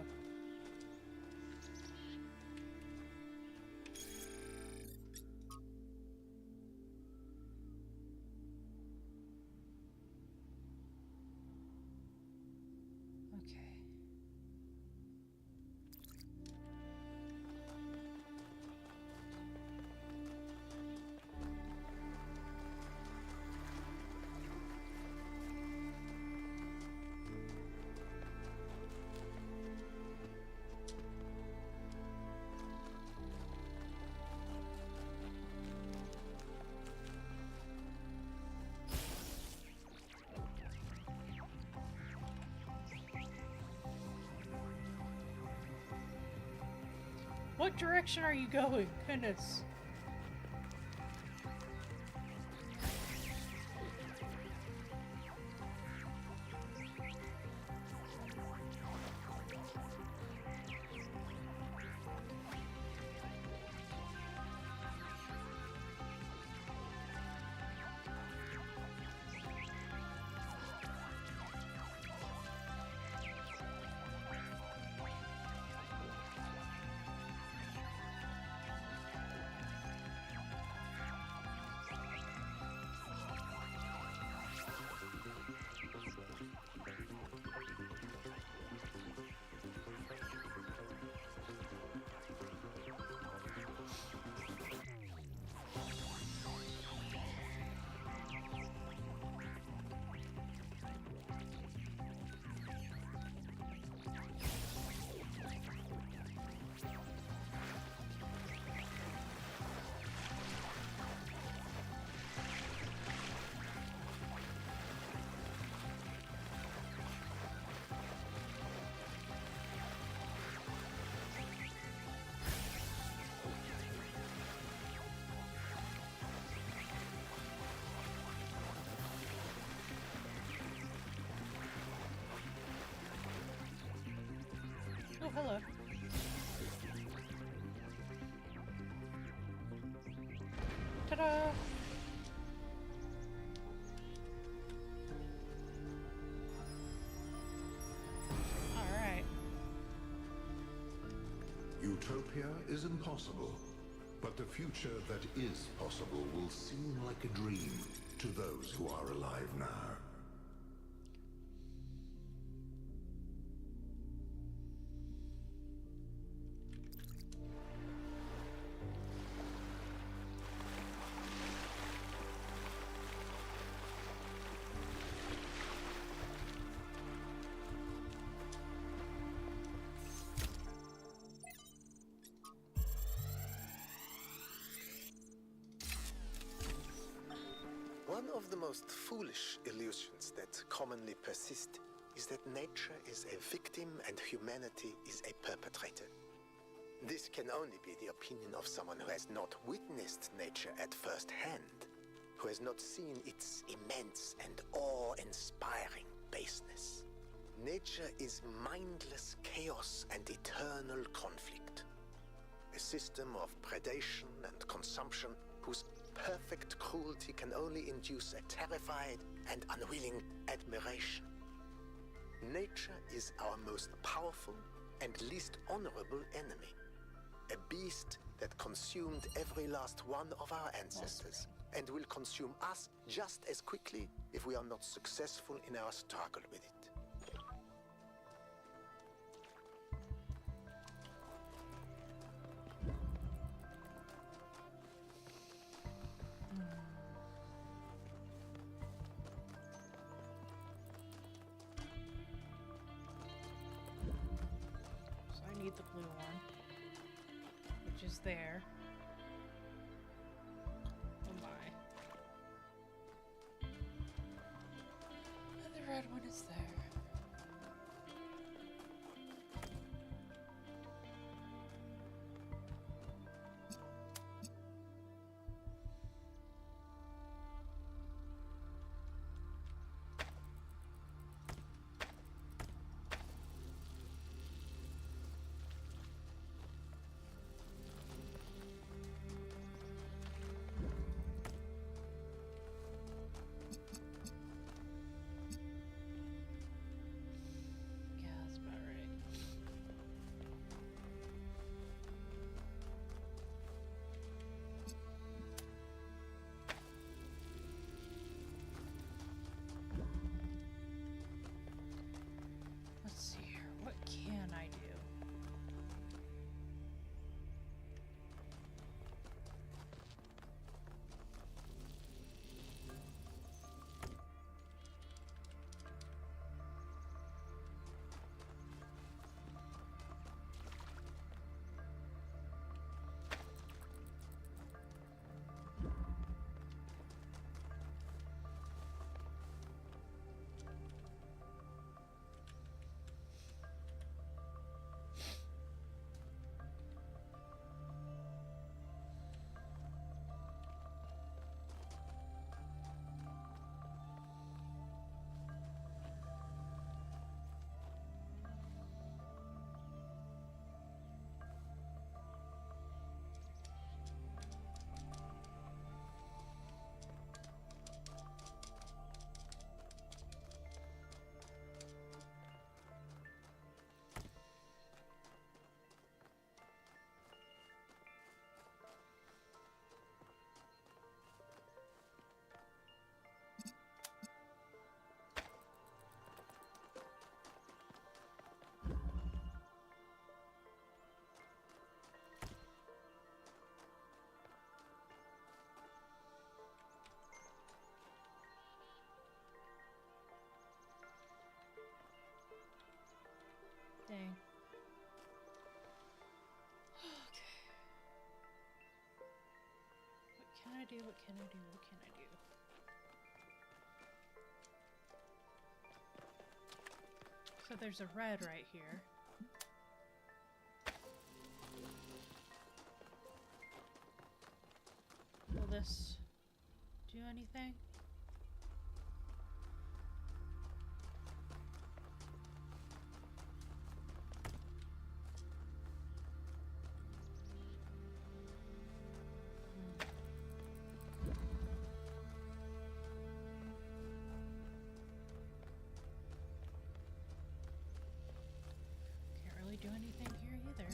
S1: Okay. What direction are you going? Goodness. Oh, hello. Ta-da! Alright.
S11: Utopia is impossible, but the future that is possible will seem like a dream to those who are alive now.
S3: One of the most foolish illusions that commonly persist is that nature is a victim and humanity is a perpetrator. This can only be the opinion of someone who has not witnessed nature at first hand, who has not seen its immense and awe-inspiring baseness. Nature is mindless chaos and eternal conflict. A system of predation and consumption whose perfect cruelty can only induce a terrified and unwilling admiration. Nature is our most powerful and least honorable enemy. A beast that consumed every last one of our ancestors and will consume us just as quickly if we are not successful in our struggle with it.
S1: So I need the blue one, which is there. Oh my. And the red one is there. Yeah, that's about right. Let's see here. What can I do? Dang. Okay. What can I do? What can I do? What can I do? So there's a red right here. Will this do anything? Can't really do anything here either.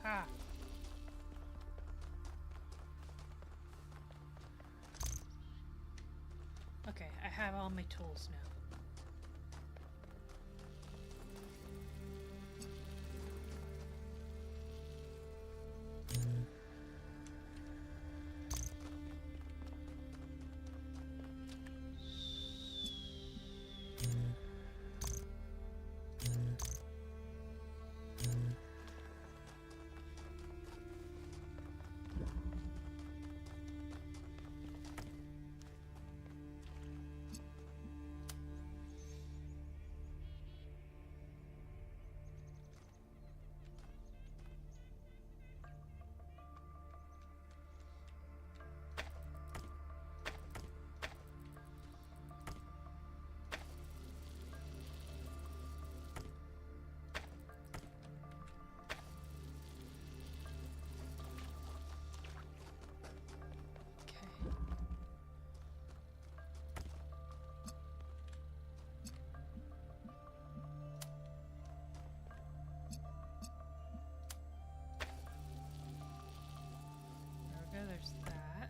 S1: Ha! Okay, I have all my tools now. There's that.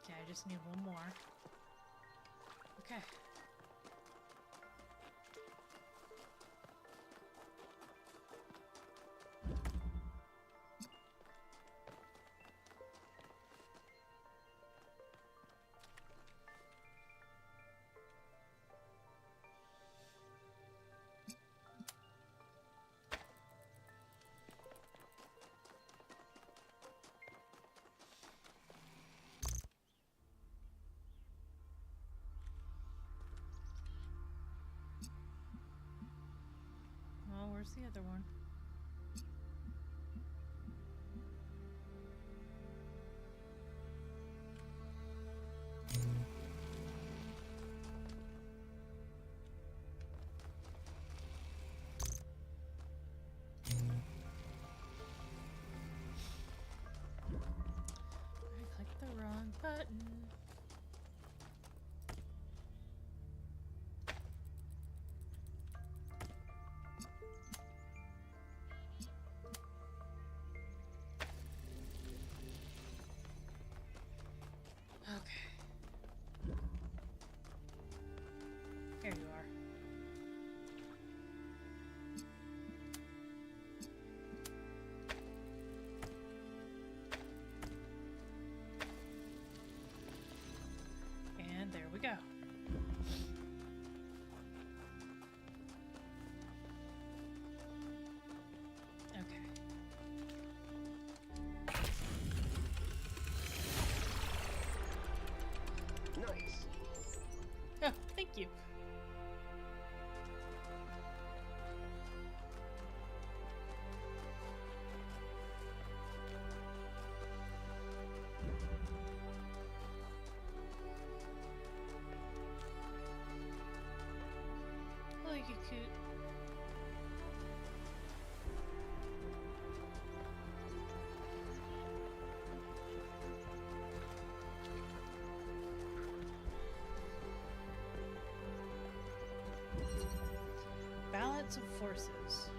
S1: Okay, I just need one more. Okay. Well, where's the other one? I clicked the wrong button. Okay. There you are. And there we go. Okay.
S4: Nice.
S1: Oh, thank you. Oh, you could. Balance of forces.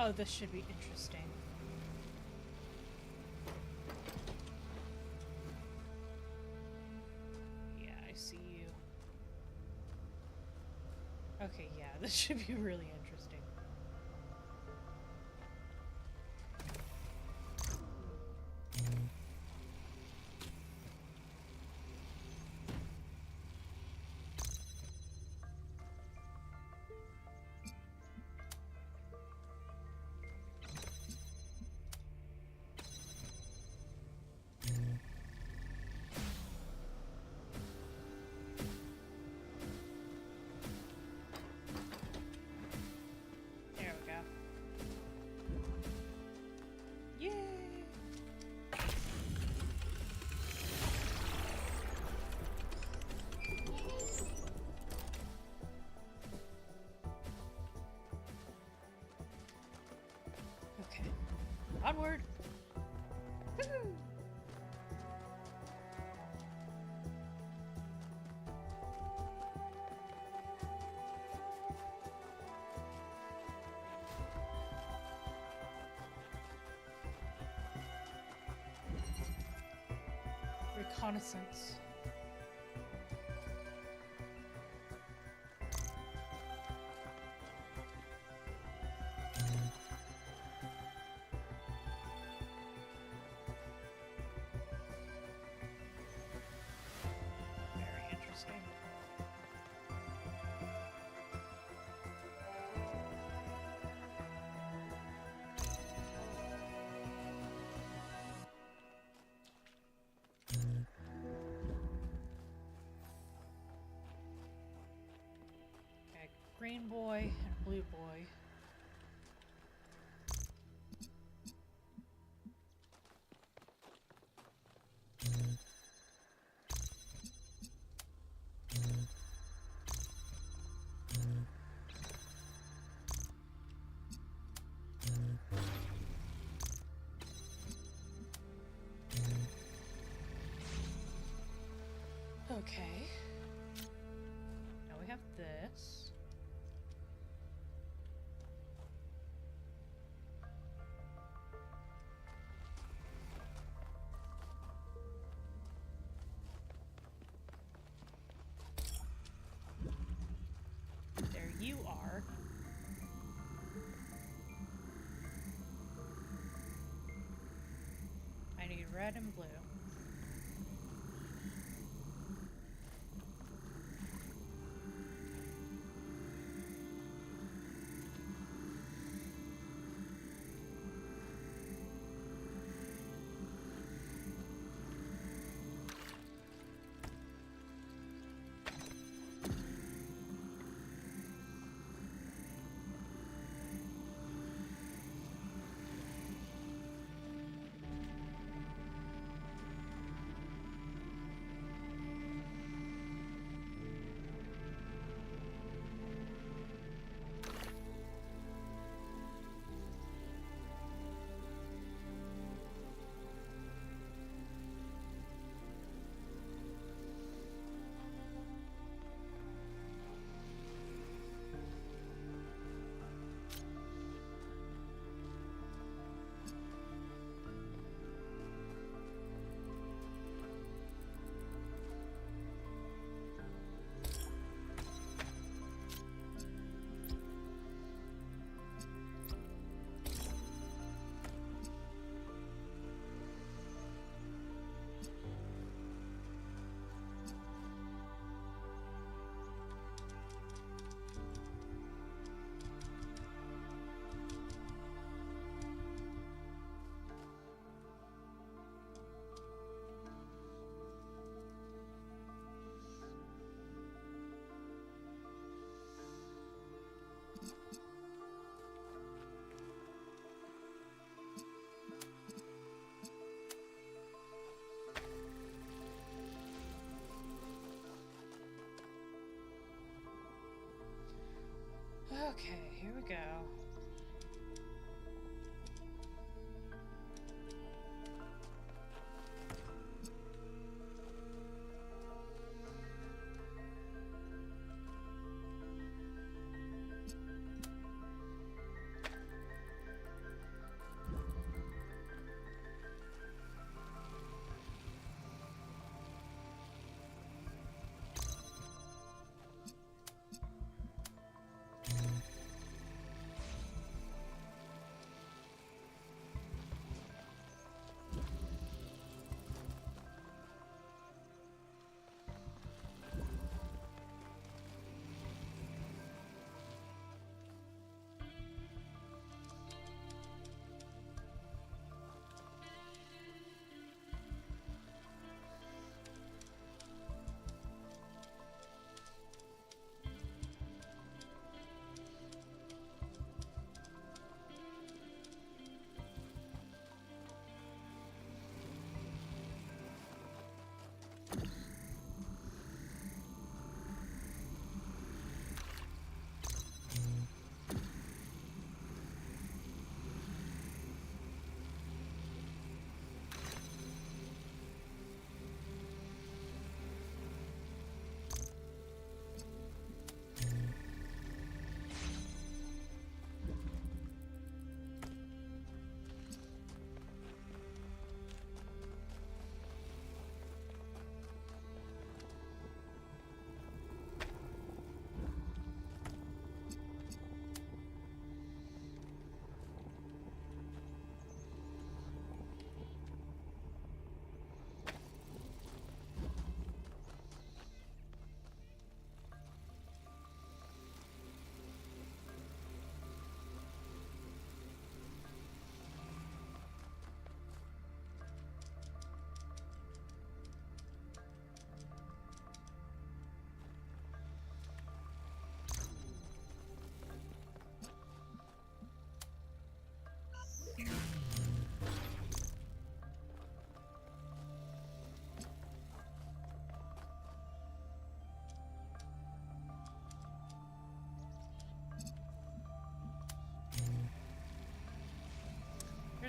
S1: Oh, this should be interesting. Yeah, I see you. Okay, yeah, this should be really interesting. There we go. Yay! Okay. Onward! Woohoo! Reconnaissance. Very interesting. Okay, green boy and blue boy. Okay. Now we have this. There you are. I need red and blue.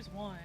S1: There's one.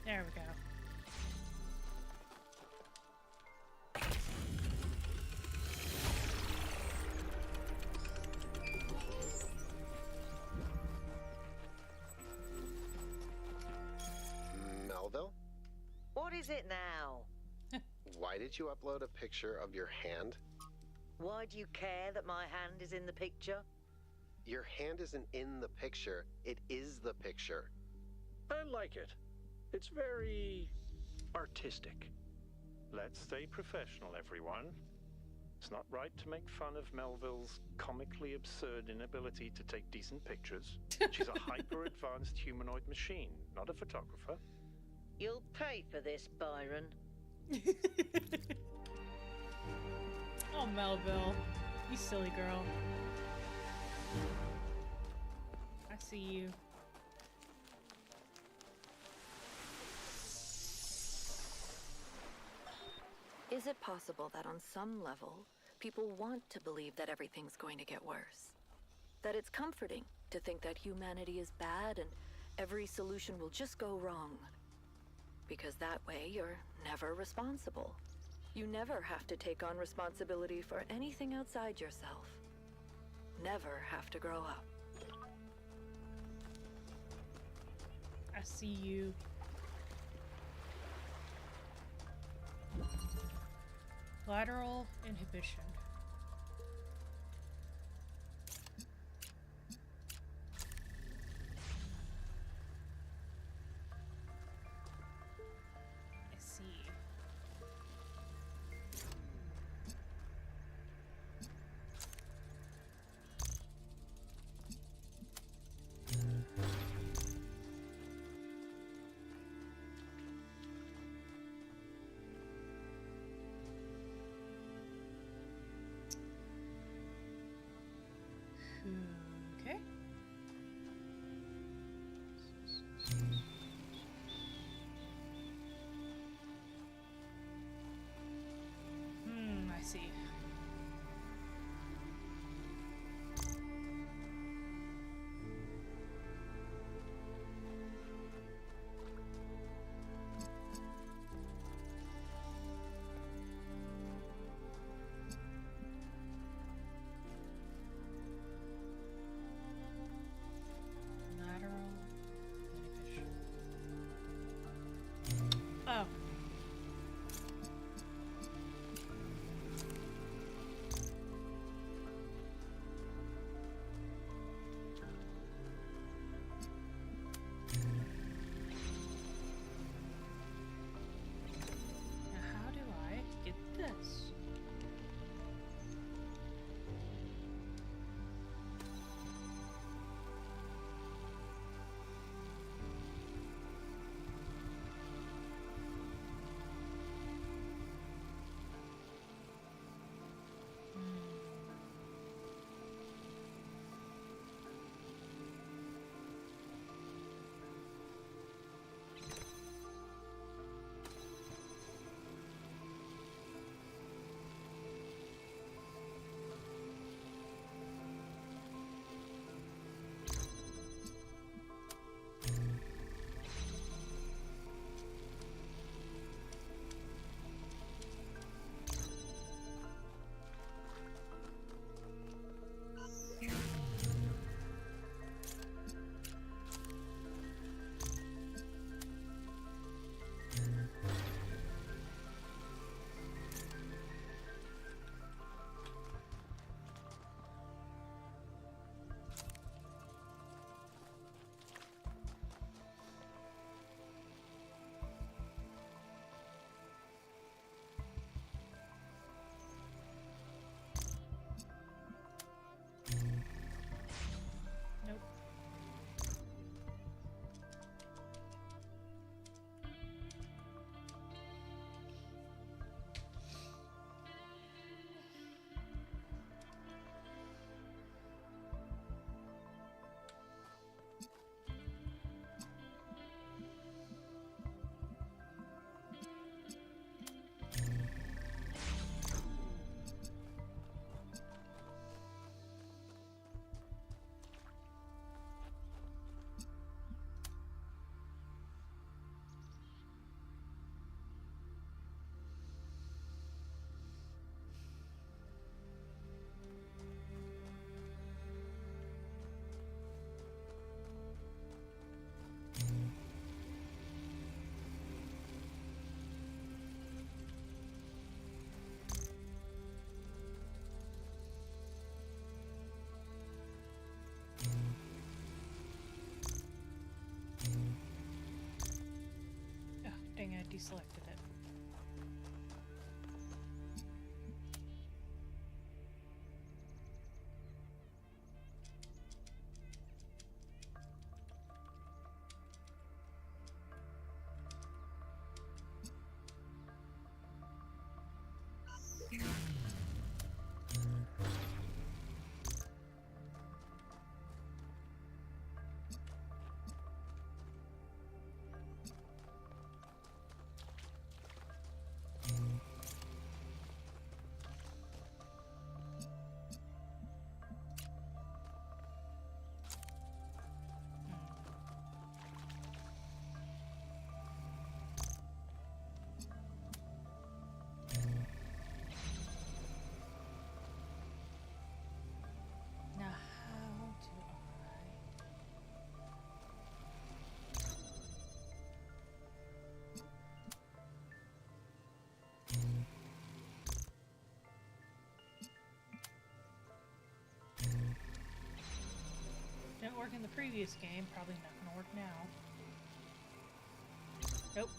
S1: There we go.
S4: Melville?
S5: What is it now?
S4: Why did you upload a picture of your hand?
S5: Why do you care that my hand is in the picture?
S4: Your hand isn't in the picture, it is the picture.
S2: I like it. It's very artistic.
S7: Let's stay professional, everyone. It's not right to make fun of Melville's comically absurd inability to take decent pictures. She's a hyper-advanced humanoid machine, not a photographer.
S5: You'll pay for this, Byron.
S1: Oh, Melville. You silly girl. I see you.
S8: Is it possible that on some level, people want to believe that everything's going to get worse? That it's comforting to think that humanity is bad and every solution will just go wrong? Because that way you're never responsible. You never have to take on responsibility for anything outside yourself. Never have to grow up.
S1: I see you. Lateral inhibition. I see. thing, I deselected it. Now, how do Didn't work in the previous game, probably not gonna work now. Nope.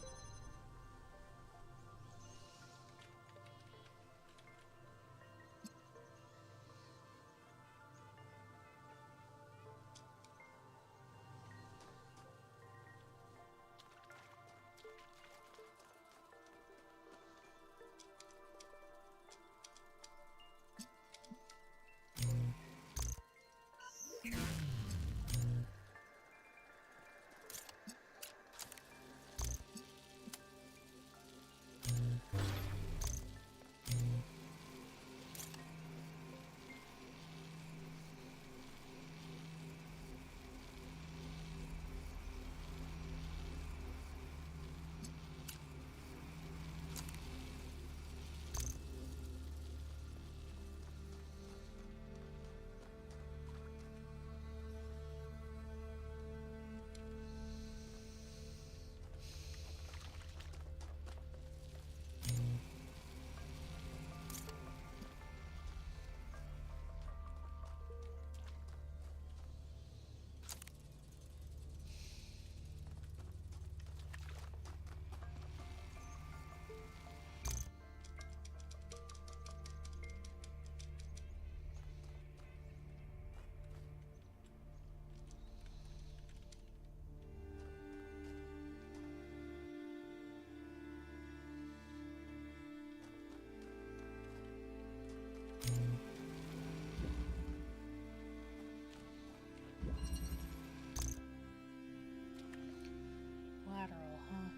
S1: Lateral, huh?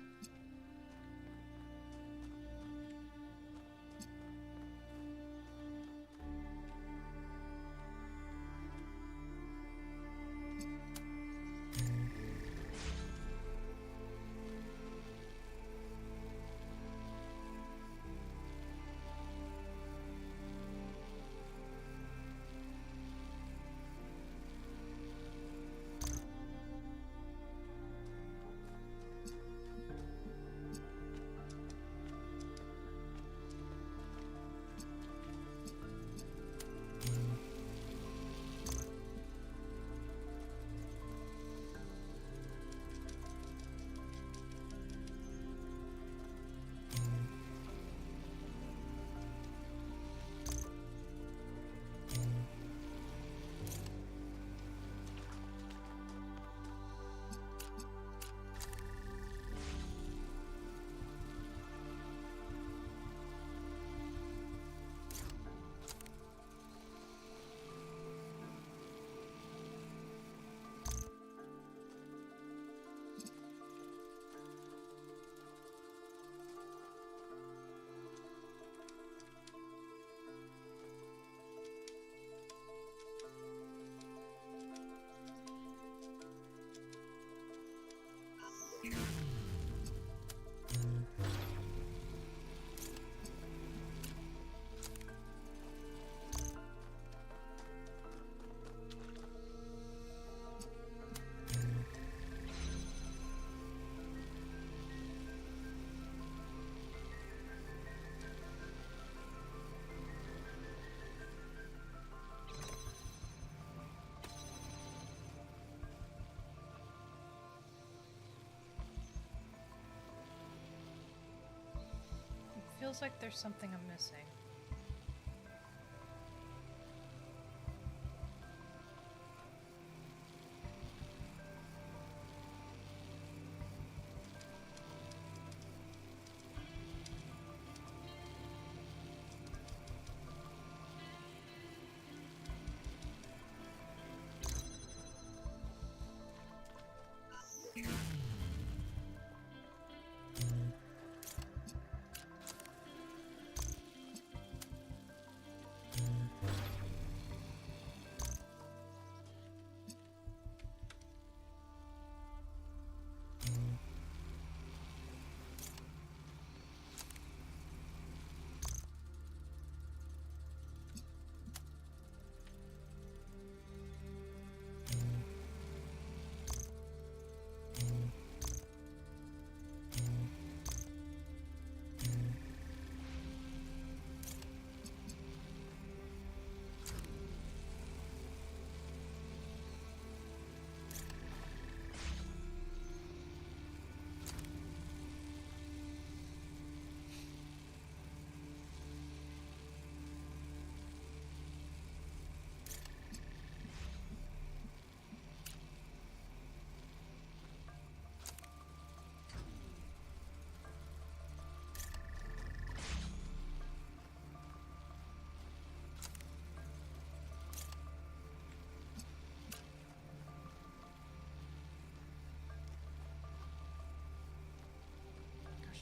S1: feels like there's something I'm missing.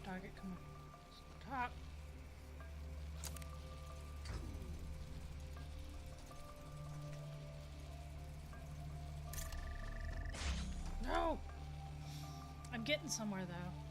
S1: Target, come on. Stop. No! I'm getting somewhere though.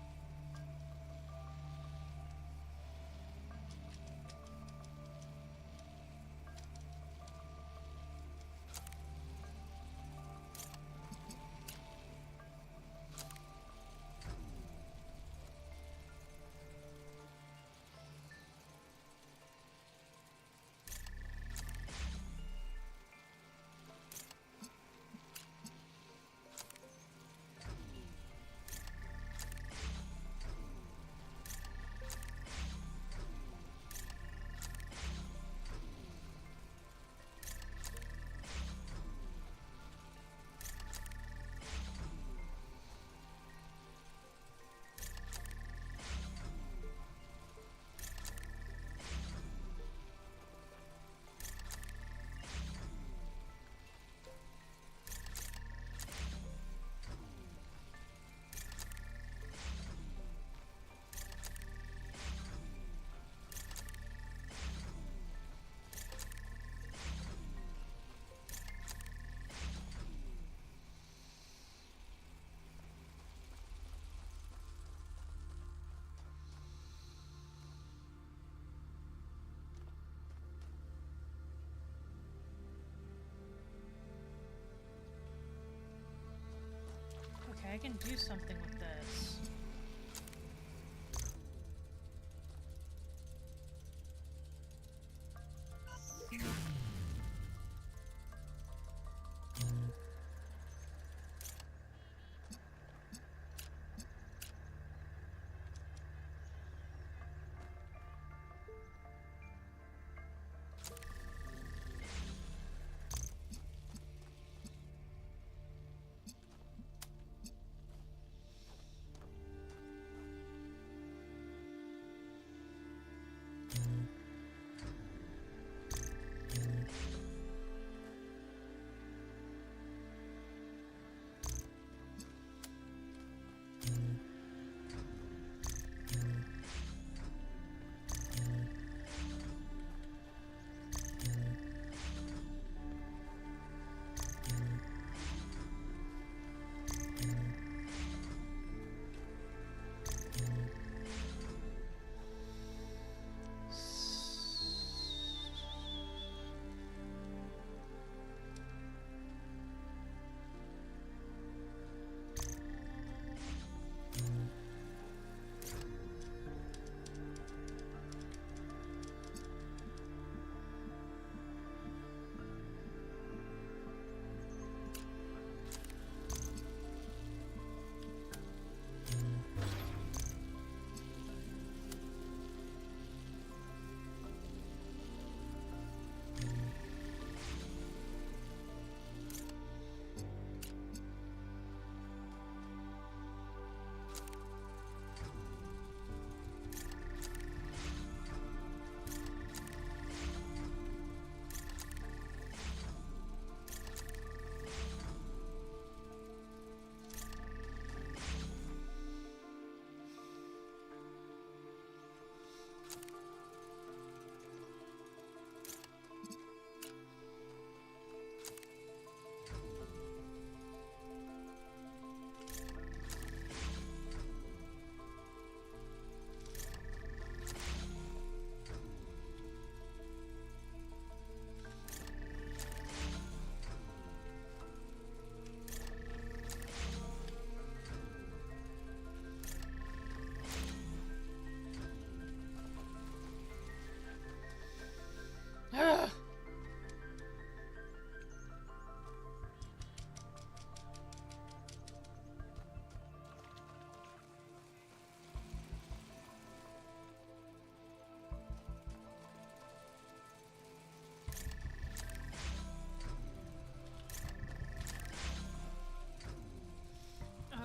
S1: Okay, I can do something with this.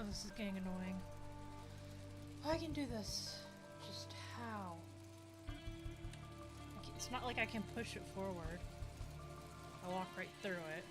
S1: this is getting annoying. I can do this. Just how? It's not like I can push it forward. I walk right through it.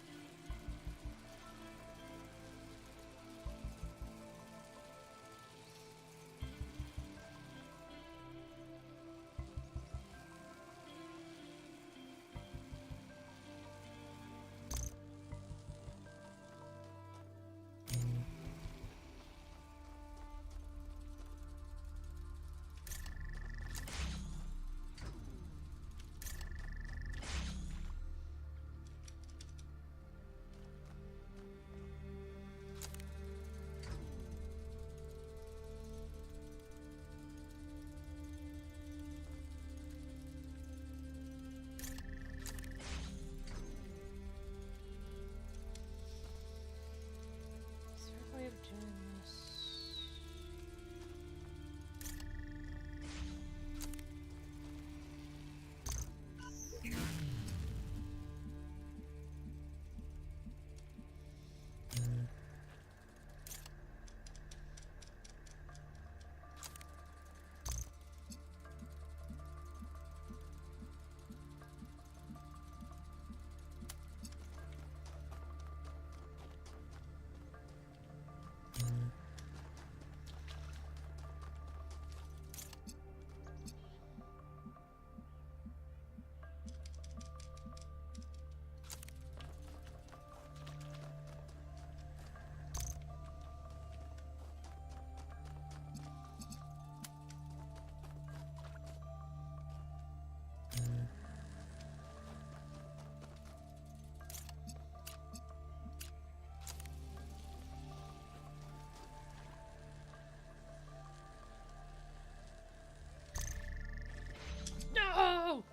S1: No!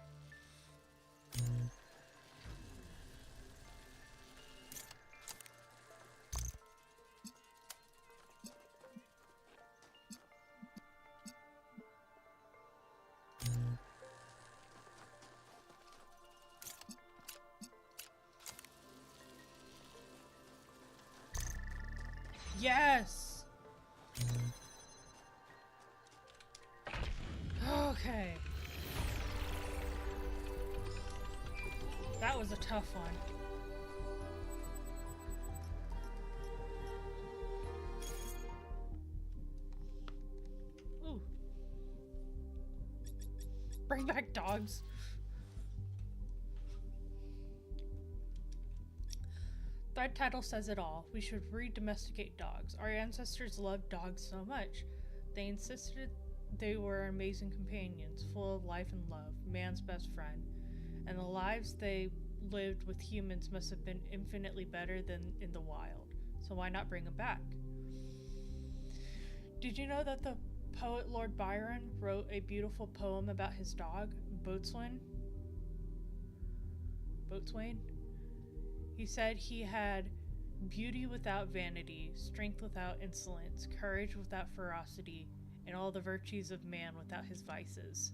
S1: Yes! Okay. That was a tough one. Ooh. Bring back dogs. That title says it all. We should re-domesticate dogs. Our ancestors loved dogs so much. They insisted they were amazing companions, full of life and love, man's best friend. And the lives they lived with humans must have been infinitely better than in the wild. So why not bring them back? Did you know that the poet Lord Byron wrote a beautiful poem about his dog, Boatswain? Boatswain? He said he had beauty without vanity, strength without insolence, courage without ferocity, and all the virtues of man without his vices.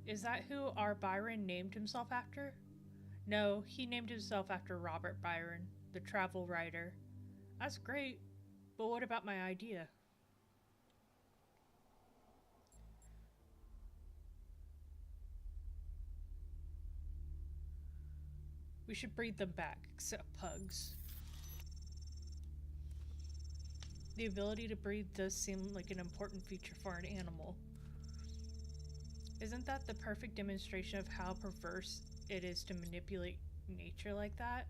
S1: Is that who our Byron named himself after? No, he named himself after Robert Byron, the travel writer. That's great, but what about my idea? We should breed them back, except pugs. The ability to breed does seem like an important feature for an animal. Isn't that the perfect demonstration of how perverse it is to manipulate nature like that?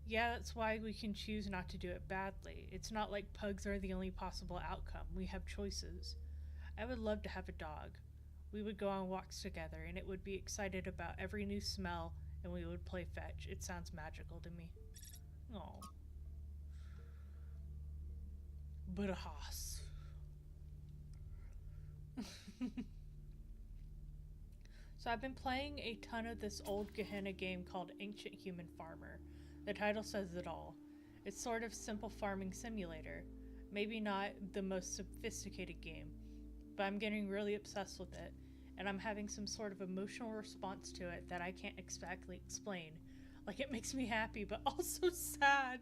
S1: Yeah, that's why we can choose not to do it badly. It's not like pugs are the only possible outcome. We have choices. I would love to have a dog. We would go on walks together, and it would be excited about every new smell, and we would play fetch. It sounds magical to me. Oh. But a hoss. So I've been playing a ton of this old Gehenna game called Ancient Human Farmer. The title says it all. It's sort of simple farming simulator. Maybe not the most sophisticated game, but I'm getting really obsessed with it, and I'm having some sort of emotional response to it that I can't exactly explain. Like, it makes me happy, but also sad.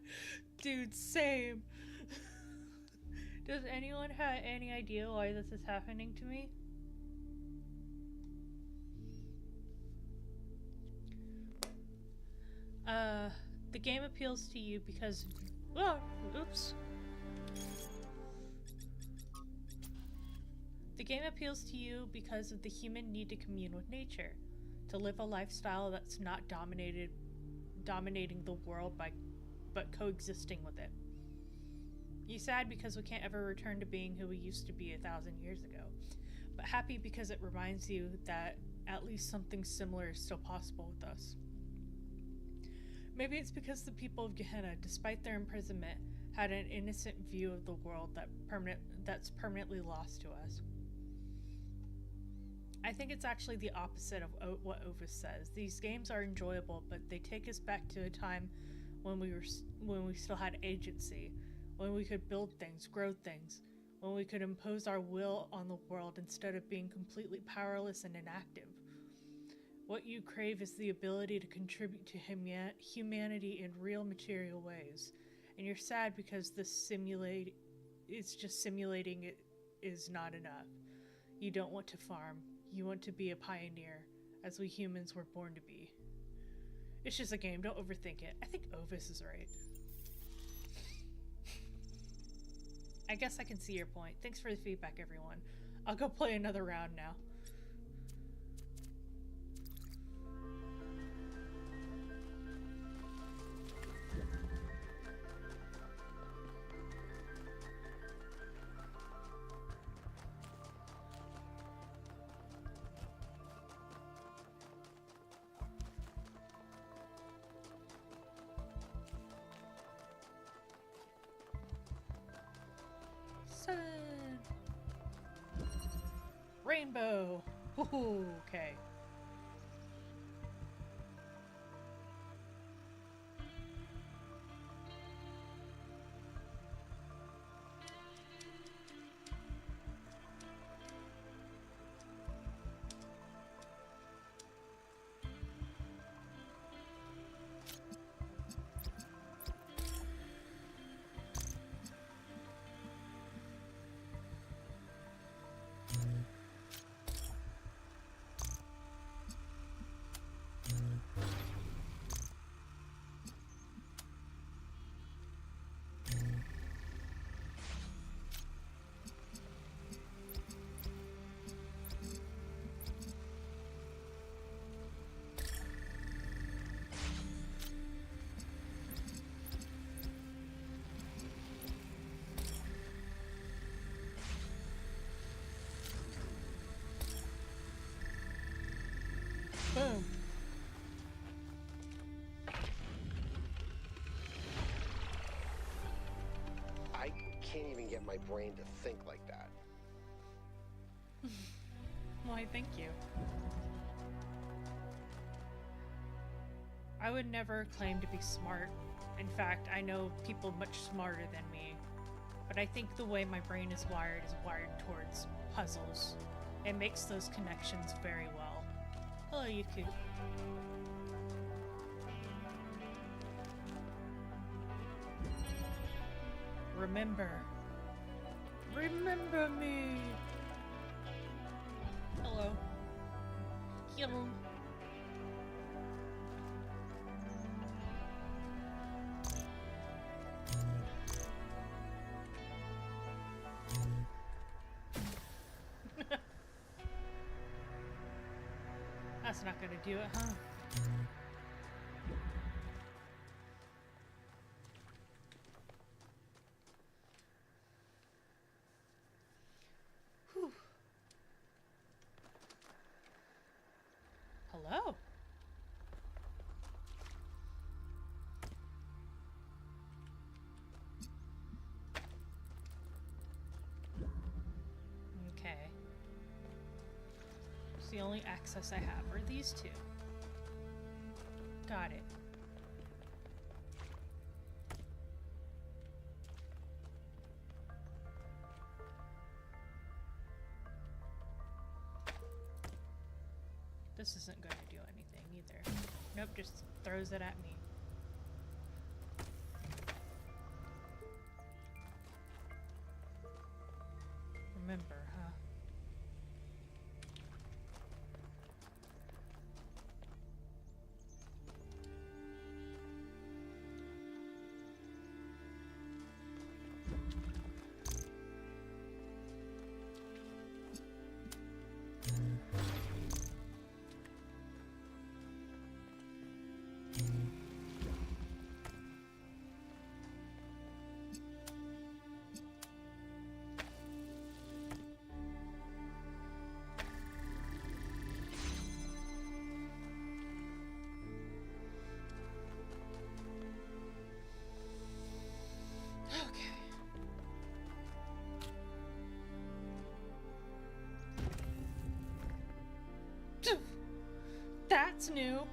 S1: Dude, same. Does anyone have any idea why this is happening to me? The game appeals to you because... Oh, oops. The game appeals to you because of the human need to commune with nature, to live a lifestyle that's not dominating the world but coexisting with it. You're sad because we can't ever return to being who we used to be 1,000 years ago, but happy because it reminds you that at least something similar is still possible with us. Maybe it's because the people of Gehenna, despite their imprisonment, had an innocent view of the world that's permanently lost to us. I think it's actually the opposite of what Ovis says. These games are enjoyable, but they take us back to a time when we still had agency, when we could build things, grow things, when we could impose our will on the world instead of being completely powerless and inactive. What you crave is the ability to contribute to humanity in real material ways, and you're sad because simulating it is not enough. You don't want to farm. You want to be a pioneer, as we humans were born to be. It's just a game, don't overthink it. I think Ovis is right. I guess I can see your point. Thanks for the feedback, everyone. I'll go play another round now. Sun. Rainbow. Ooh, okay. Boom.
S4: I can't even get my brain to think like that.
S1: Why, thank you. I would never claim to be smart. In fact, I know people much smarter than me. But I think the way my brain is wired towards puzzles. It makes those connections very well. Hello, Yuku. Remember. Remember me! Hello. Hello. That's not gonna do it, huh? Whew. Hello? Okay. The only access I have are these two. Got it. This isn't going to do anything either. Nope, just throws it at me. That's new.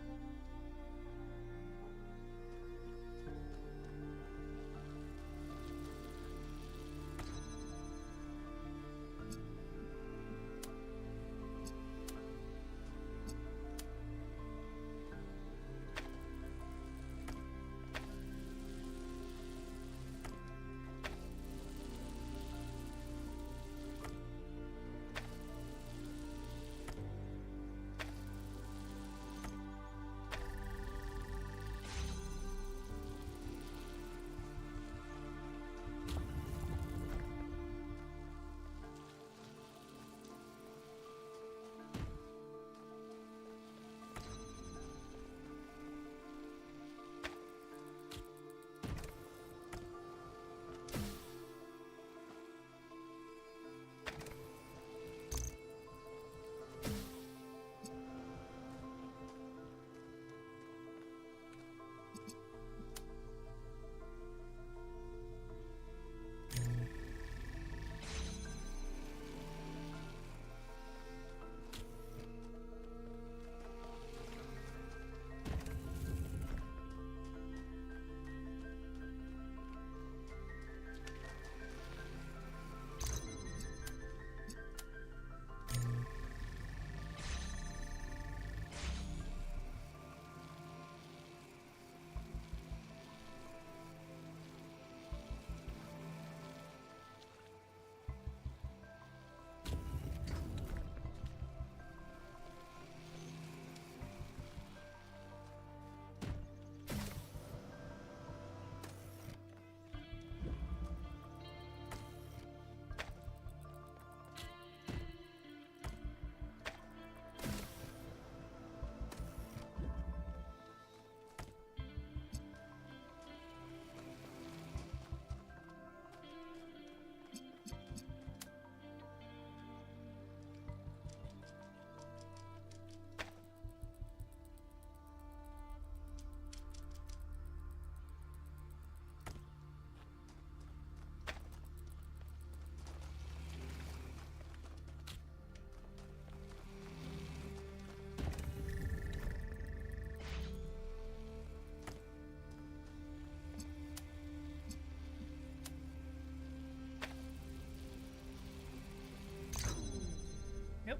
S1: Nope.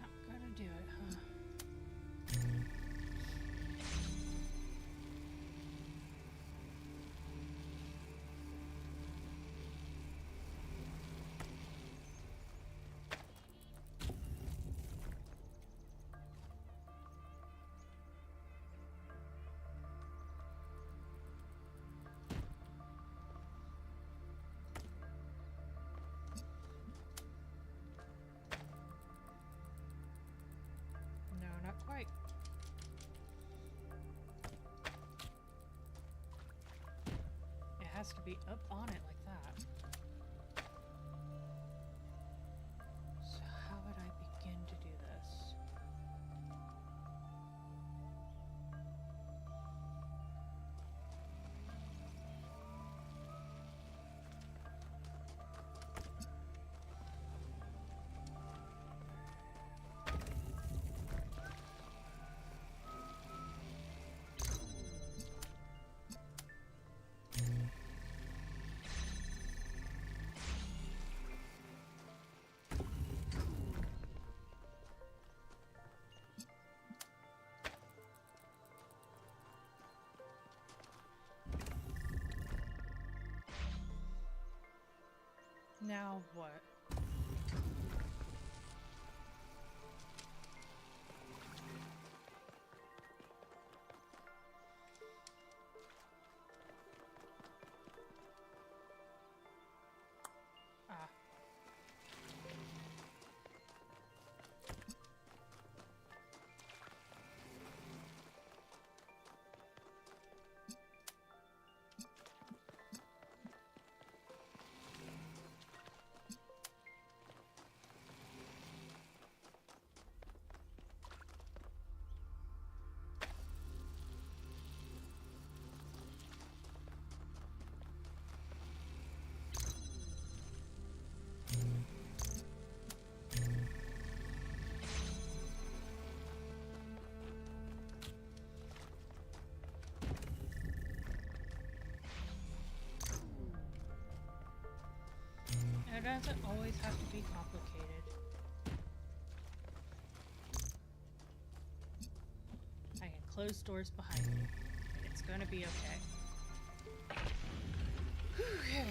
S1: Not gonna do it, huh? No, not quite. It has to be up on it like that. So how would I begin to do this? Now what? Ah. doesn't always have to be complicated. I can close doors behind me. It's gonna be okay. Okay.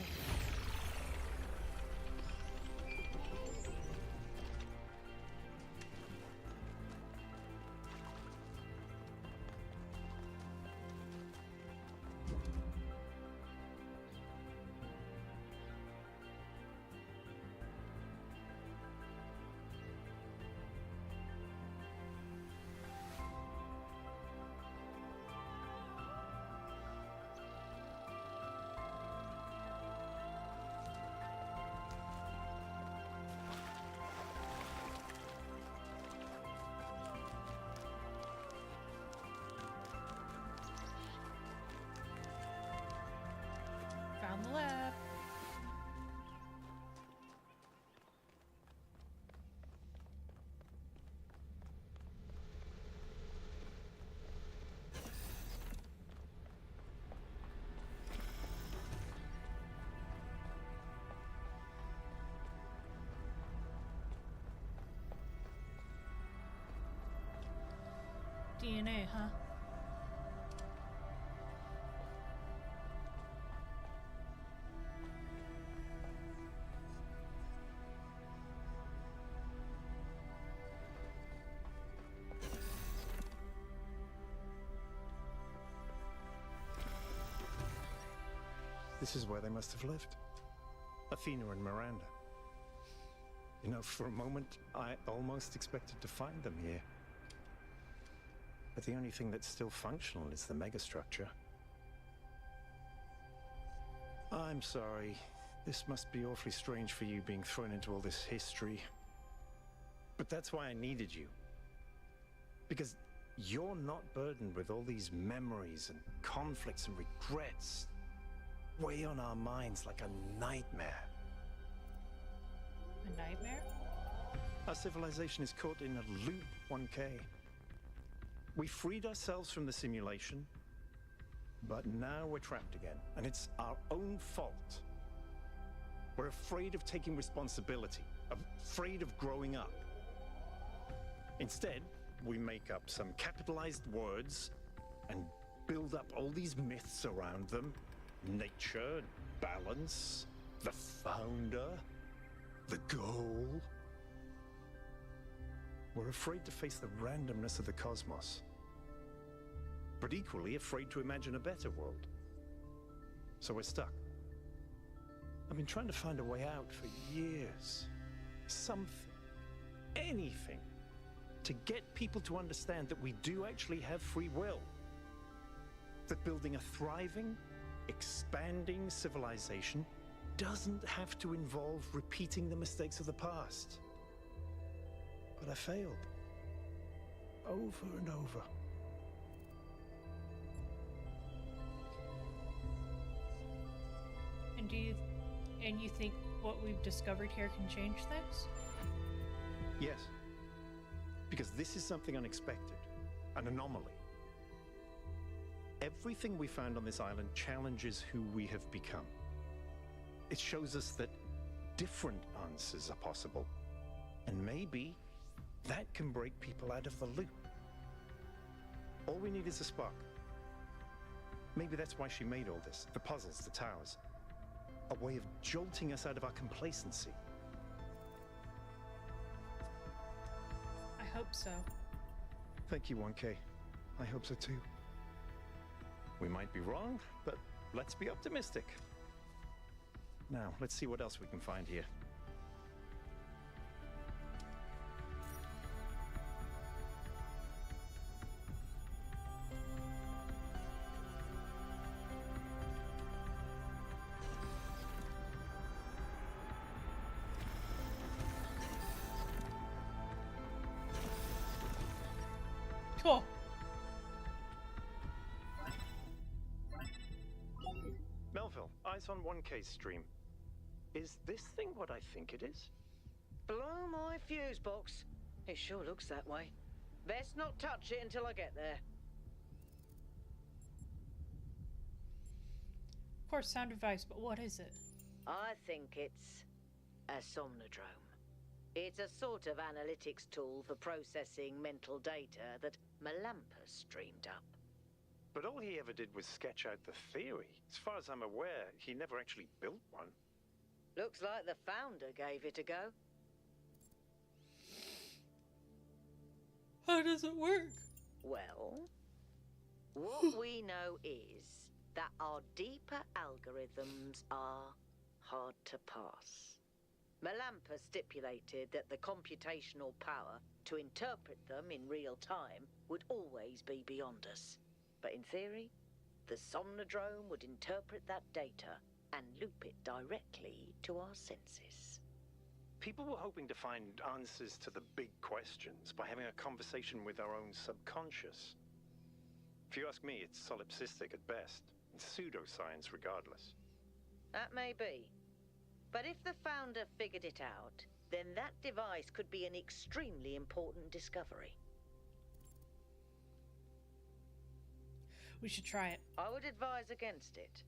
S1: Found the lab. DNA, huh?
S7: This is where they must have lived. Athena and Miranda. You know, for a moment, I almost expected to find them here. But the only thing that's still functional is the megastructure. I'm sorry. This must be awfully strange for you being thrown into all this history. But that's why I needed you. Because you're not burdened with all these memories and conflicts and regrets. Weigh on our minds like a nightmare.
S1: A nightmare?
S7: Our civilization is caught in a loop, 1K. We freed ourselves from the simulation, but now we're trapped again, and it's our own fault. We're afraid of taking responsibility, afraid of growing up. Instead, we make up some capitalized words and build up all these myths around them. Nature, balance, the founder, the goal. We're afraid to face the randomness of the cosmos, but equally afraid to imagine a better world. So we're stuck. I've been trying to find a way out for years. Something, anything, to get people to understand that we do actually have free will. That building a thriving, expanding civilization doesn't have to involve repeating the mistakes of the past. But I failed. Over and over.
S1: And you think what we've discovered here can change things?
S7: Yes. Because this is something unexpected, an anomaly. Everything we found on this island challenges who we have become. It shows us that different answers are possible. And maybe that can break people out of the loop. All we need is a spark. Maybe that's why she made all this, the puzzles, the towers. A way of jolting us out of our complacency.
S1: I hope so.
S7: Thank you, 1K. I hope so too. We might be wrong, but let's be optimistic. Now, let's see what else we can find here.
S1: Cool.
S7: Melville, eyes on 1K's stream. Is this thing what I think it is?
S5: Blow my fuse box. It sure looks that way. Best not touch it until I get there.
S1: Of course, sound advice, but what is it?
S5: I think it's A somnodrome. It's a sort of analytics tool for processing mental data that Melampus streamed up.
S7: But all he ever did was sketch out the theory. As far as I'm aware, he never actually built one.
S5: Looks like the founder gave it a go.
S1: How does it work?
S5: Well, what we know is that our deeper algorithms are hard to pass. Melampus stipulated that the computational power to interpret them in real time would always be beyond us. But in theory, the Somnodrome would interpret that data and loop it directly to our senses.
S7: People were hoping to find answers to the big questions by having a conversation with our own subconscious. If you ask me, it's solipsistic at best, and pseudoscience regardless.
S5: That may be. But if the founder figured it out, then that device could be an extremely important discovery.
S1: We should try it.
S5: I would advise against it.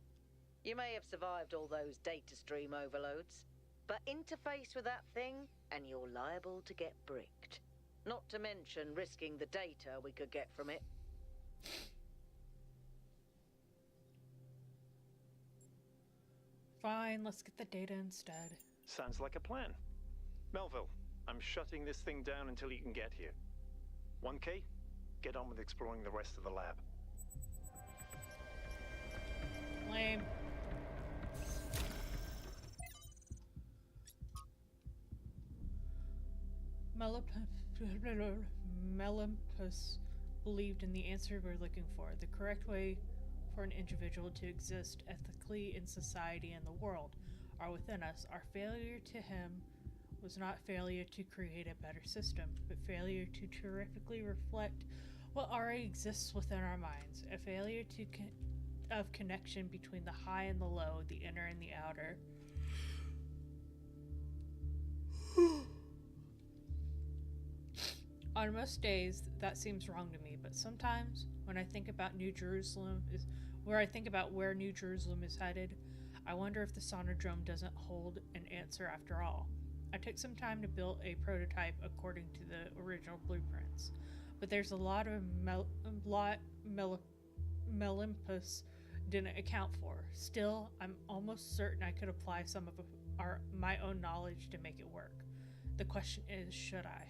S5: You may have survived all those data stream overloads, but interface with that thing and you're liable to get bricked. Not to mention risking the data we could get from it.
S1: Fine, let's get the data instead.
S7: Sounds like a plan. Melville, I'm shutting this thing down until you can get here. 1K, get on with exploring the rest of the lab.
S1: Lame. Melampus believed in the answer we're looking for. The correct way for an individual to exist ethically in society and the world are within us. Our failure to him was not failure to create a better system, but failure to terrifically reflect what already exists within our minds. A failure of connection between the high and the low, the inner and the outer. On most days, that seems wrong to me, but sometimes when I think about where New Jerusalem is headed, I wonder if the Sonodrome doesn't hold an answer after all. I took some time to build a prototype according to the original blueprints, but there's a lot of Melampus didn't account for. Still, I'm almost certain I could apply some of my own knowledge to make it work. The question is, should I?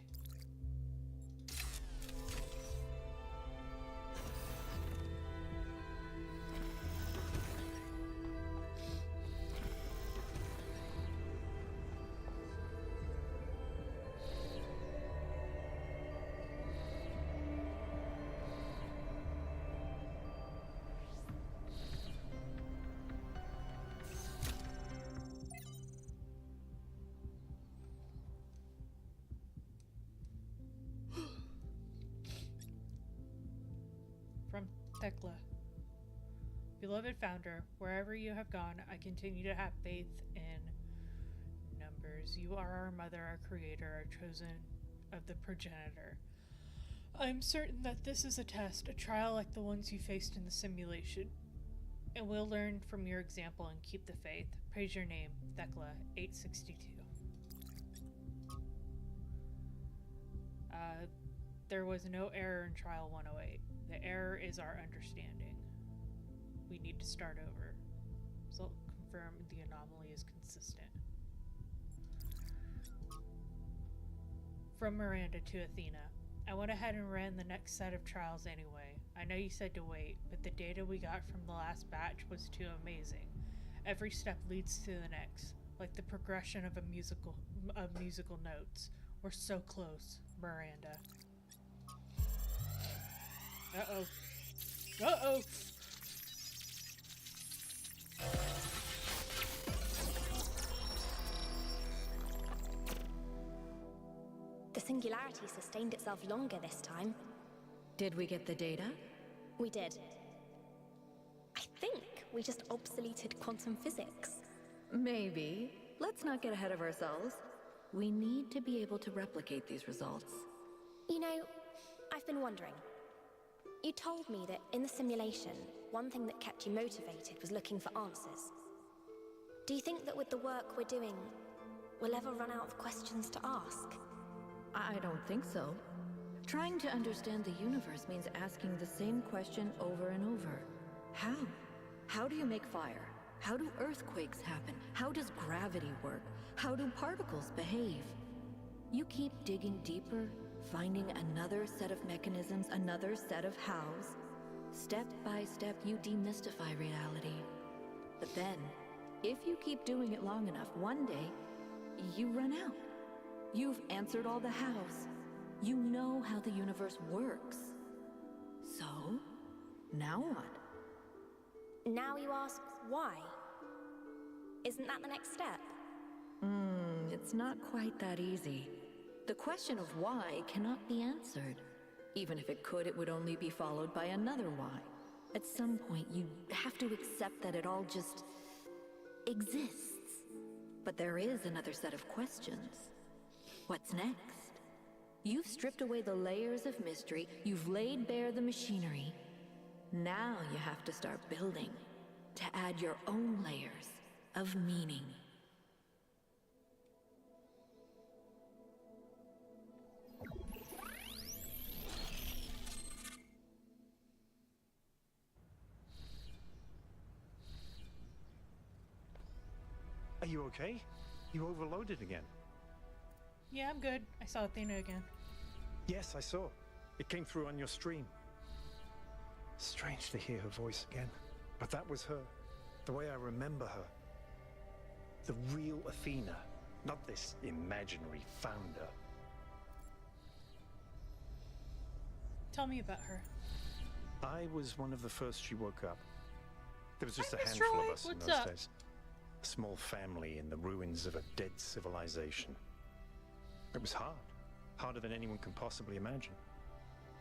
S1: From Thekla. Beloved founder, wherever you have gone, I continue to have faith in numbers. You are our mother, our creator, our chosen of the progenitor. I am certain that this is a test, a trial like the ones you faced in the simulation. And we'll learn from your example and keep the faith. Praise your name, Thekla, 862. There was no error in Trial 108. The error is our understanding. We need to start over. Result confirmed the anomaly is consistent. From Miranda to Athena. I went ahead and ran the next set of trials anyway. I know you said to wait, but the data we got from the last batch was too amazing. Every step leads to the next, like the progression of musical notes. We're so close, Miranda. Uh-oh. Uh-oh!
S6: The singularity sustained itself longer this time.
S8: Did we get the data?
S6: We did. I think we just obsoleted quantum physics.
S8: Maybe. Let's not get ahead of ourselves. We need to be able to replicate these results.
S6: You know, I've been wondering. You told me that in the simulation, one thing that kept you motivated was looking for answers. Do you think that with the work we're doing, we'll ever run out of questions to ask.
S8: I don't think so. Trying to understand the universe means asking the same question over and over. How? How do you make fire? How do earthquakes happen? How does gravity work? How do particles behave? You keep digging deeper, finding another set of mechanisms, another set of hows. Step by step, you demystify reality. But then, if you keep doing it long enough, one day, you run out. You've answered all the hows. You know how the universe works. So, now what?
S6: Now you ask why? Isn't that the next step?
S8: It's not quite that easy. The question of why cannot be answered. Even if it could, it would only be followed by another why. At some point, you have to accept that it all just exists. But there is another set of questions. What's next? You've stripped away the layers of mystery, you've laid bare the machinery. Now you have to start building, to add your own layers of meaning.
S7: Are you okay? You overloaded again.
S1: Yeah, I'm good. I saw Athena again.
S7: Yes, I saw. It came through on your stream. Strange to hear her voice again. But that was her. The way I remember her. The real Athena. Not this imaginary founder.
S1: Tell me about her.
S7: I was one of the first she woke up. There was just
S1: Hi,
S7: a
S1: Miss
S7: handful
S1: Roy.
S7: of us in
S1: What's
S7: those
S1: up?
S7: days. A small family in the ruins of a dead civilization. It was hard. Harder than anyone can possibly imagine.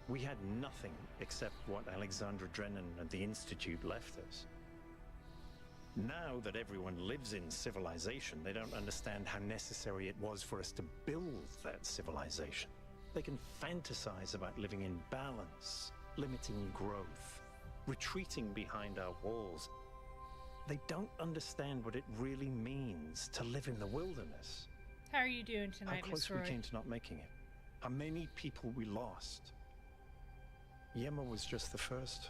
S7: We had nothing except what Alexandra Drennan and the Institute left us. Now that everyone lives in civilization, they don't understand how necessary it was for us to build that civilization. They can fantasize about living in balance, limiting growth, retreating behind our walls. They don't understand what it really means to live in the wilderness.
S1: How are you doing
S7: How
S1: tonight,
S7: close
S1: Miss
S7: we
S1: Roy?
S7: came to not making it. How many people we lost. Yema was just the first.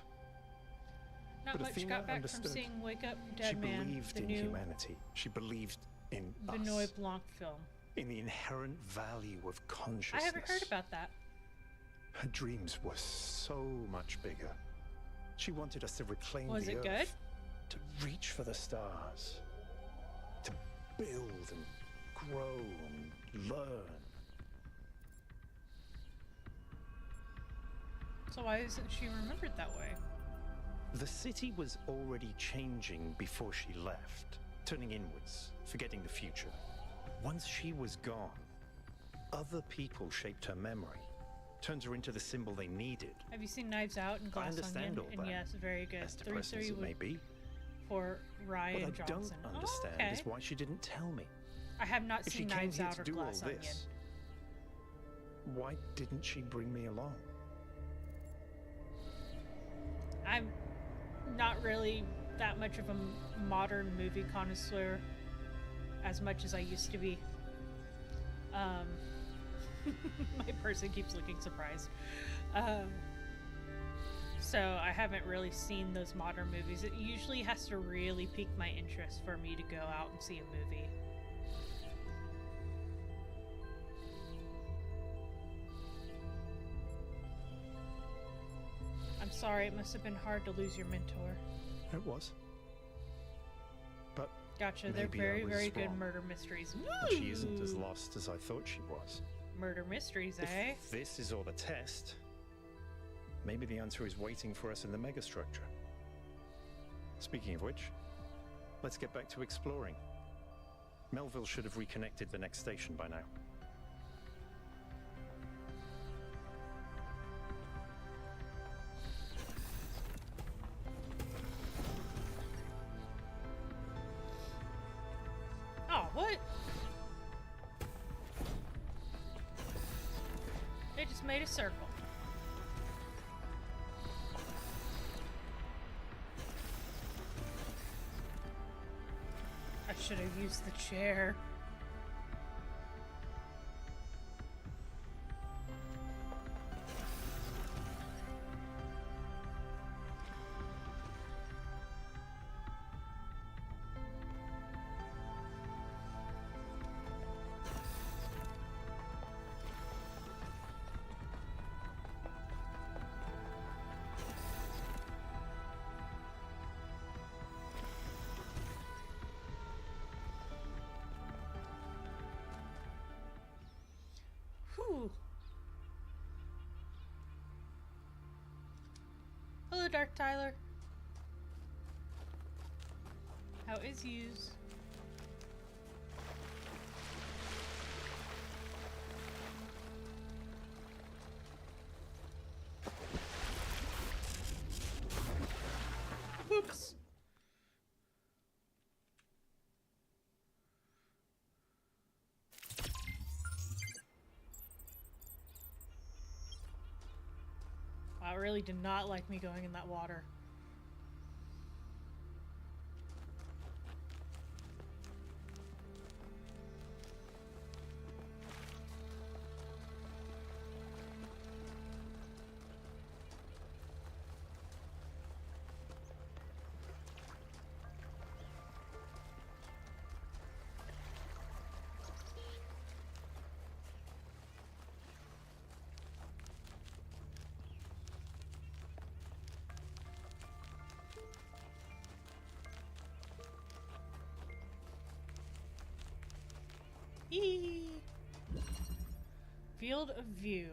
S1: Not
S7: But
S1: much
S7: Athena
S1: got back
S7: understood.
S1: from seeing Wake Up
S7: She
S1: Dead Man,
S7: believed
S1: the
S7: in
S1: new
S7: humanity. She believed in
S1: Benoit
S7: us.
S1: Blanc film.
S7: In the inherent value of consciousness.
S1: I haven't heard about that.
S7: Her dreams were so much bigger. She wanted us to reclaim
S1: Was
S7: the
S1: it
S7: earth.
S1: good?
S7: To reach for the stars. To build and grow and learn.
S1: So why isn't she remembered that way?
S7: The city was already changing before she left, turning inwards, forgetting the future. Once she was gone, other people shaped her memory, turned her into the symbol they needed.
S1: Have you seen Knives Out and
S7: I
S1: Glass
S7: understand
S1: Onion?
S7: all
S1: And
S7: that.
S1: yes, very good.
S7: As depressing as it may be.
S1: For Ryan
S7: What I
S1: Johnson.
S7: don't understand
S1: oh, okay.
S7: is why she didn't tell me.
S1: I have not
S7: If she
S1: seen
S7: came
S1: Knives
S7: here
S1: Out
S7: to
S1: or
S7: do all
S1: Glass Onion.
S7: this, why didn't she bring me along?
S1: I'm not really that much of a modern movie connoisseur as much as I used to be. My person keeps looking surprised. So I haven't really seen those modern movies. It usually has to really pique my interest for me to go out and see a movie. I'm sorry, it must have been hard to lose your mentor.
S7: It was. But
S1: Gotcha, they're
S7: maybe I
S1: very,
S7: was
S1: very good
S7: wrong.
S1: murder mysteries.
S7: And she isn't as
S1: Woo!
S7: lost as I thought she was.
S1: Murder mysteries, eh?
S7: If this is all a test, maybe the answer is waiting for us in the megastructure. Speaking of which, let's get back to exploring. Melville should have reconnected the next station by now.
S1: Oh, what? They just made a circle. I should have used the chair. Ooh. Hello, Dark Tyler. How is yous? Oops. Wow, it really did not like me going in that water. Eee. Field of view.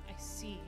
S1: I see.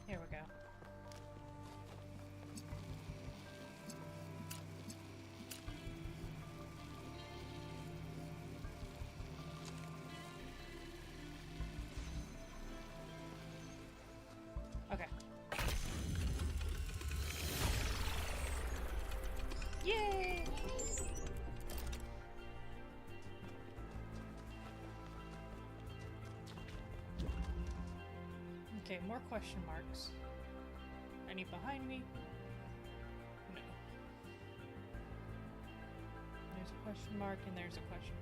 S1: Here we go. Okay. Yay! Okay, more question marks. Any behind me? No. There's a question mark and there's a question mark.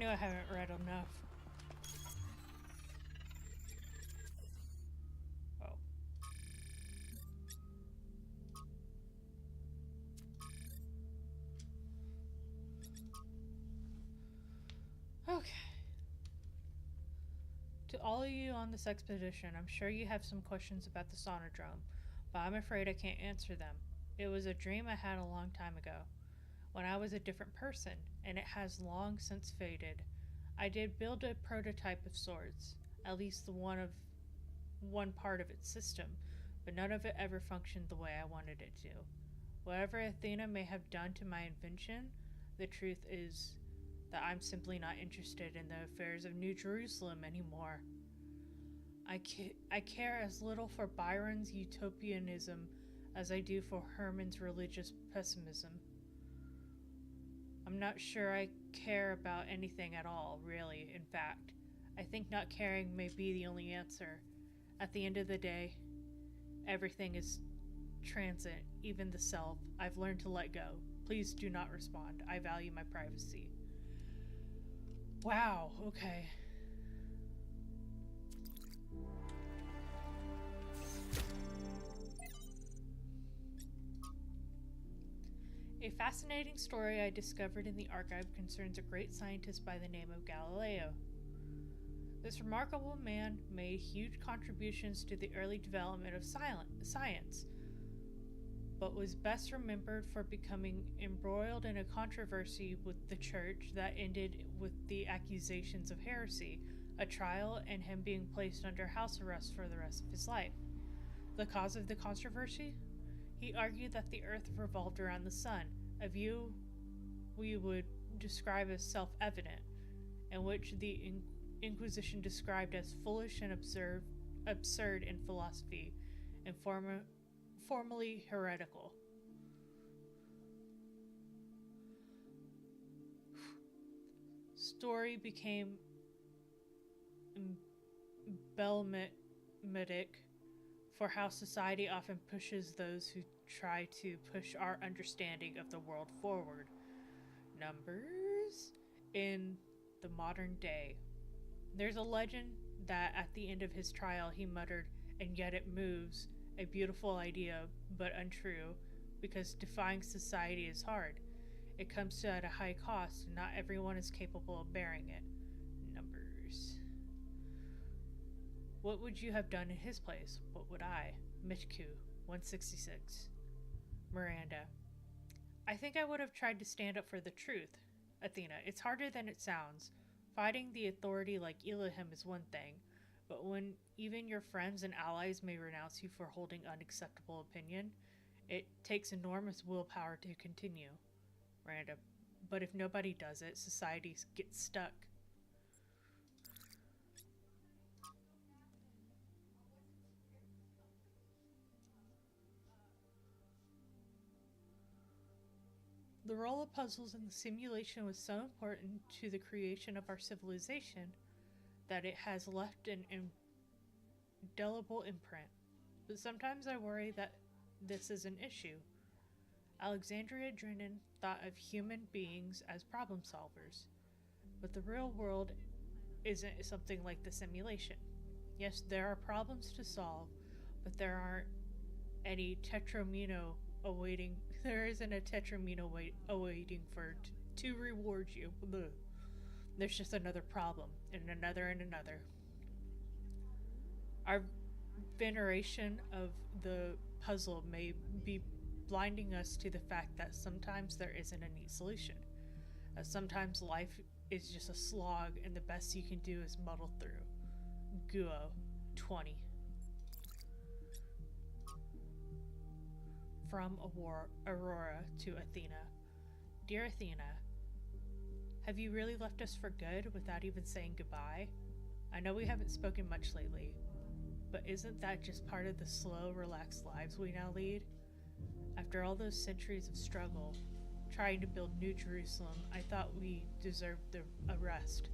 S1: knew I haven't read enough. Oh. Okay. To all of you on this expedition, I'm sure you have some questions about the Sonodrome, but I'm afraid I can't answer them. It was a dream I had a long time ago, when I was a different person, and it has long since faded. I did build a prototype of sorts, at least the one part of its system, but none of it ever functioned the way I wanted it to. Whatever Athena may have done to my invention, the truth is that I'm simply not interested in the affairs of New Jerusalem anymore. I care as little for Byron's utopianism as I do for Herman's religious pessimism. I'm not sure I care about anything at all, really. In fact, I think not caring may be the only answer. At the end of the day, everything is transient, even the self. I've learned to let go. Please do not respond. I value my privacy. Wow, okay. A fascinating story I discovered in the archive concerns a great scientist by the name of Galileo. This remarkable man made huge contributions to the early development of science, but was best remembered for becoming embroiled in a controversy with the church that ended with the accusations of heresy, a trial, and him being placed under house arrest for the rest of his life. The cause of the controversy? He argued that the earth revolved around the sun, a view we would describe as self-evident, and which the Inquisition described as foolish and absurd in philosophy, and formally heretical. Story became emblematic for how society often pushes those who try to push our understanding of the world forward. Numbers in the modern day. There's a legend that at the end of his trial he muttered, "And yet it moves," a beautiful idea, but untrue, because defying society is hard. It comes at a high cost, and not everyone is capable of bearing it. Numbers. What would you have done in his place? What would I? Mitku, 166. Miranda. I think I would have tried to stand up for the truth. Athena. It's harder than it sounds. Fighting the authority like Elohim is one thing, but when even your friends and allies may renounce you for holding unacceptable opinion, it takes enormous willpower to continue. Miranda. But if nobody does it, society gets stuck. The role of puzzles in the simulation was so important to the creation of our civilization that it has left an indelible imprint. But sometimes I worry that this is an issue. Alexandria Drennan thought of human beings as problem solvers, but the real world isn't something like the simulation. Yes, there are problems to solve, but there aren't any tetramino awaiting. There isn't a tetramino awaiting to reward you. Bleh. There's just another problem, and another, and another. Our veneration of the puzzle may be blinding us to the fact that sometimes there isn't a neat solution. That sometimes life is just a slog, and the best you can do is muddle through. Guo, 20. From Aurora to Athena. Dear Athena, have you really left us for good without even saying goodbye? I know we haven't spoken much lately, but isn't that just part of the slow, relaxed lives we now lead? After all those centuries of struggle, trying to build New Jerusalem, I thought we deserved a rest.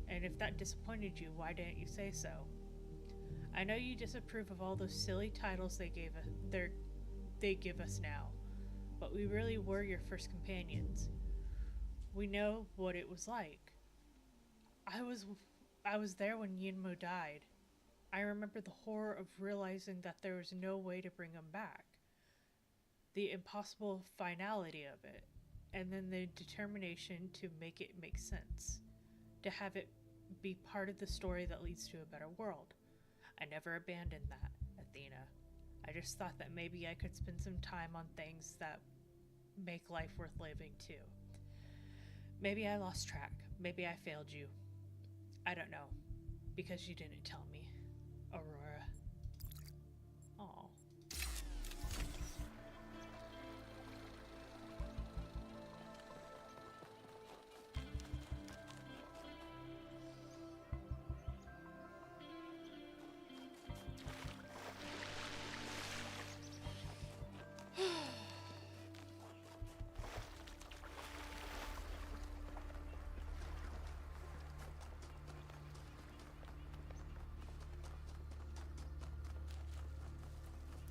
S1: And if that disappointed you, why didn't you say so? I know you disapprove of all those silly titles they give us now, but we really were your first companions. We know what it was like. I was there when Yinmo died. I remember the horror of realizing that there was no way to bring him back. The impossible finality of it, and then the determination to make it make sense. To have it be part of the story that leads to a better world. I never abandoned that, Athena. I just thought that maybe I could spend some time on things that make life worth living too. Maybe I lost track. Maybe I failed you. I don't know. Because you didn't tell me. Aurora. Aw.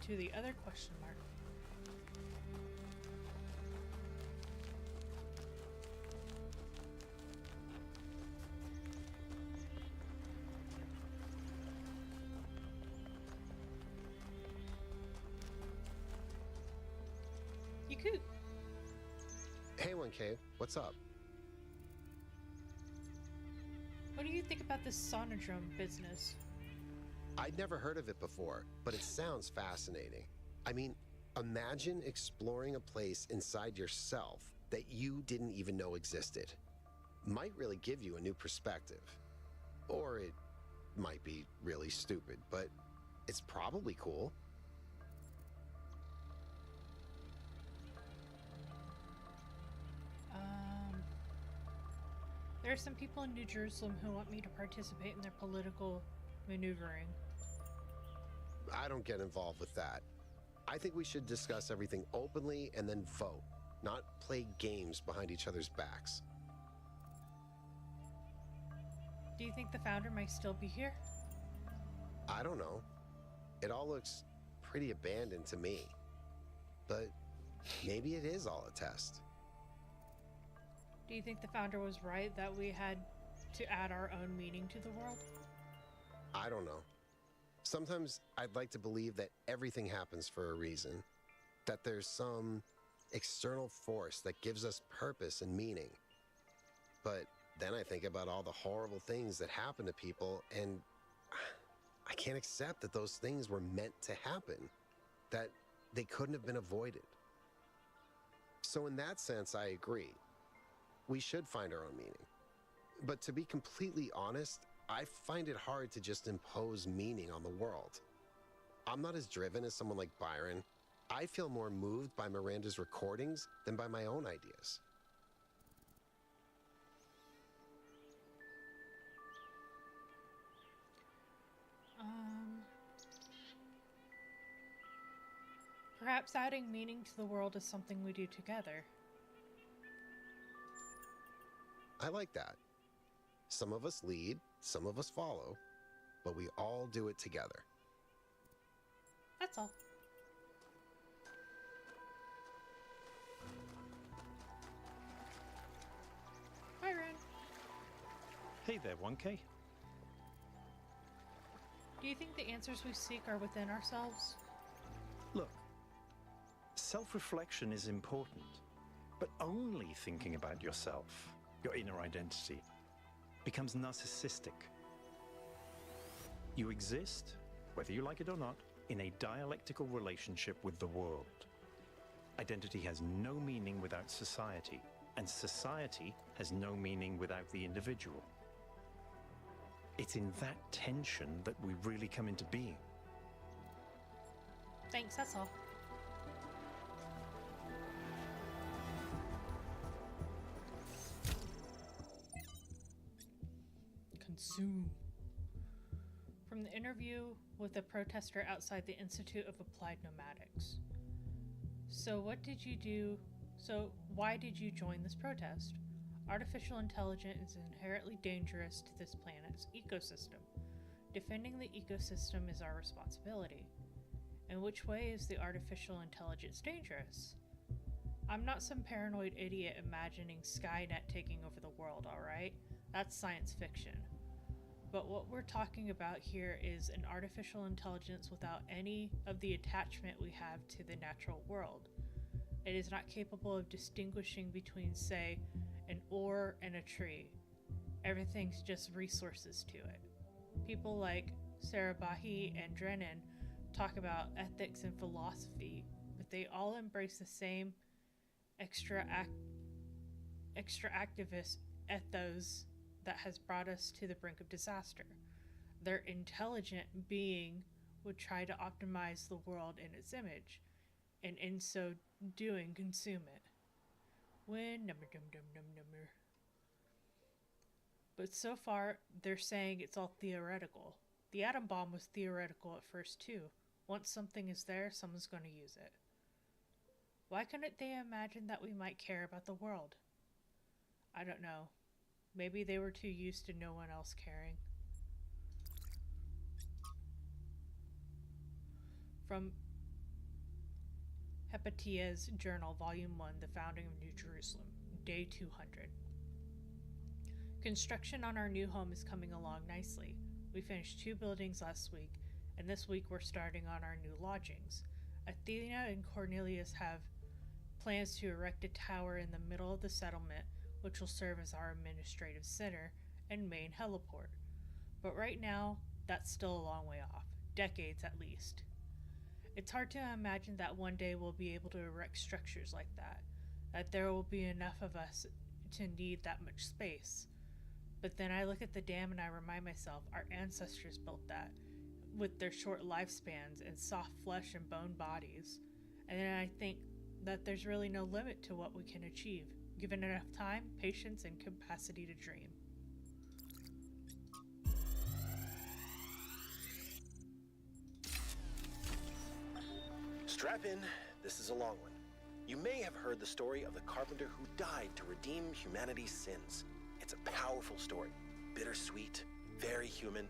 S1: To the other question mark. You could.
S4: Hey, 1K, what's up?
S1: What do you think about this Sonodrome business?
S4: I'd never heard of it before, but it sounds fascinating. I mean, imagine exploring a place inside yourself that you didn't even know existed. Might really give you a new perspective. Or it might be really stupid, but it's probably cool.
S1: There are some people in New Jerusalem who want me to participate in their political maneuvering.
S4: I don't get involved with that. I think we should discuss everything openly and then vote, not play games behind each other's backs.
S1: Do you think the founder might still be here?
S4: I don't know. It all looks pretty abandoned to me. But maybe it is all a test.
S1: Do you think the founder was right that we had to add our own meaning to the world?
S4: I don't know. Sometimes I'd like to believe that everything happens for a reason. That there's some external force that gives us purpose and meaning. But then I think about all the horrible things that happen to people, and I can't accept that those things were meant to happen. That they couldn't have been avoided. So in that sense, I agree. We should find our own meaning. But to be completely honest, I find it hard to just impose meaning on the world. I'm not as driven as someone like Byron. I feel more moved by Miranda's recordings than by my own ideas.
S1: Perhaps adding meaning to the world is something we do together.
S4: I like that. Some of us lead, some of us follow, but we all do it together.
S1: That's all. Hi, Ren.
S7: Hey there, 1K.
S1: Do you think the answers we seek are within ourselves?
S7: Look, self-reflection is important, but only thinking about yourself, your inner identity, becomes narcissistic. You exist, whether you like it or not, in a dialectical relationship with the world. Identity has no meaning without society, and society has no meaning without the individual. It's in that tension that we really come into being.
S1: Thanks, that's all. Consume. From the interview with a protester outside the Institute of Applied Nomadics. So why did you join this protest? Artificial intelligence is inherently dangerous to this planet's ecosystem. Defending the ecosystem is our responsibility. In which way is the artificial intelligence dangerous? I'm not some paranoid idiot imagining Skynet taking over the world, alright? That's science fiction. But what we're talking about here is an artificial intelligence without any of the attachment we have to the natural world. It is not capable of distinguishing between, say, an ore and a tree. Everything's just resources to it. People like Sarabahi and Drennan talk about ethics and philosophy, but they all embrace the same extra activist ethos that has brought us to the brink of disaster. Their intelligent being would try to optimize the world in its image, and in so doing consume it. But so far, they're saying it's all theoretical. The atom bomb was theoretical at first too. Once something is there, someone's going to use it. Why couldn't they imagine that we might care about the world? I don't know. Maybe they were too used to no one else caring. From Hepatia's Journal, Volume 1, The Founding of New Jerusalem, Day 200. Construction on our new home is coming along nicely. We finished 2 buildings last week, and this week we're starting on our new lodgings. Athena and Cornelius have plans to erect a tower in the middle of the settlement, which will serve as our administrative center and main heliport. But right now, that's still a long way off, decades at least. It's hard to imagine that one day we'll be able to erect structures like that there will be enough of us to need that much space. But then I look at the dam and I remind myself our ancestors built that, with their short lifespans and soft flesh and bone bodies. And then I think that there's really no limit to what we can achieve, given enough time, patience, and capacity to dream.
S12: Strap in, this is a long one. You may have heard the story of the carpenter who died to redeem humanity's sins. It's a powerful story, bittersweet, very human,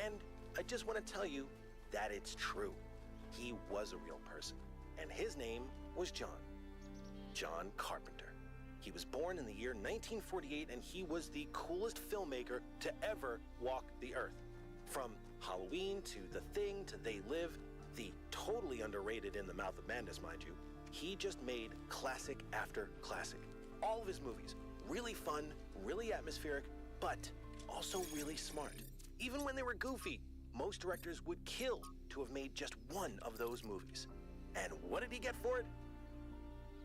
S12: and I just want to tell you that it's true. He was a real person, and his name was John. John Carpenter. He was born in the year 1948, and he was the coolest filmmaker to ever walk the earth. From Halloween to The Thing to They Live, the totally underrated In the Mouth of Madness, mind you, he just made classic after classic. All of his movies, really fun, really atmospheric, but also really smart. Even when they were goofy, most directors would kill to have made just one of those movies. And what did he get for it?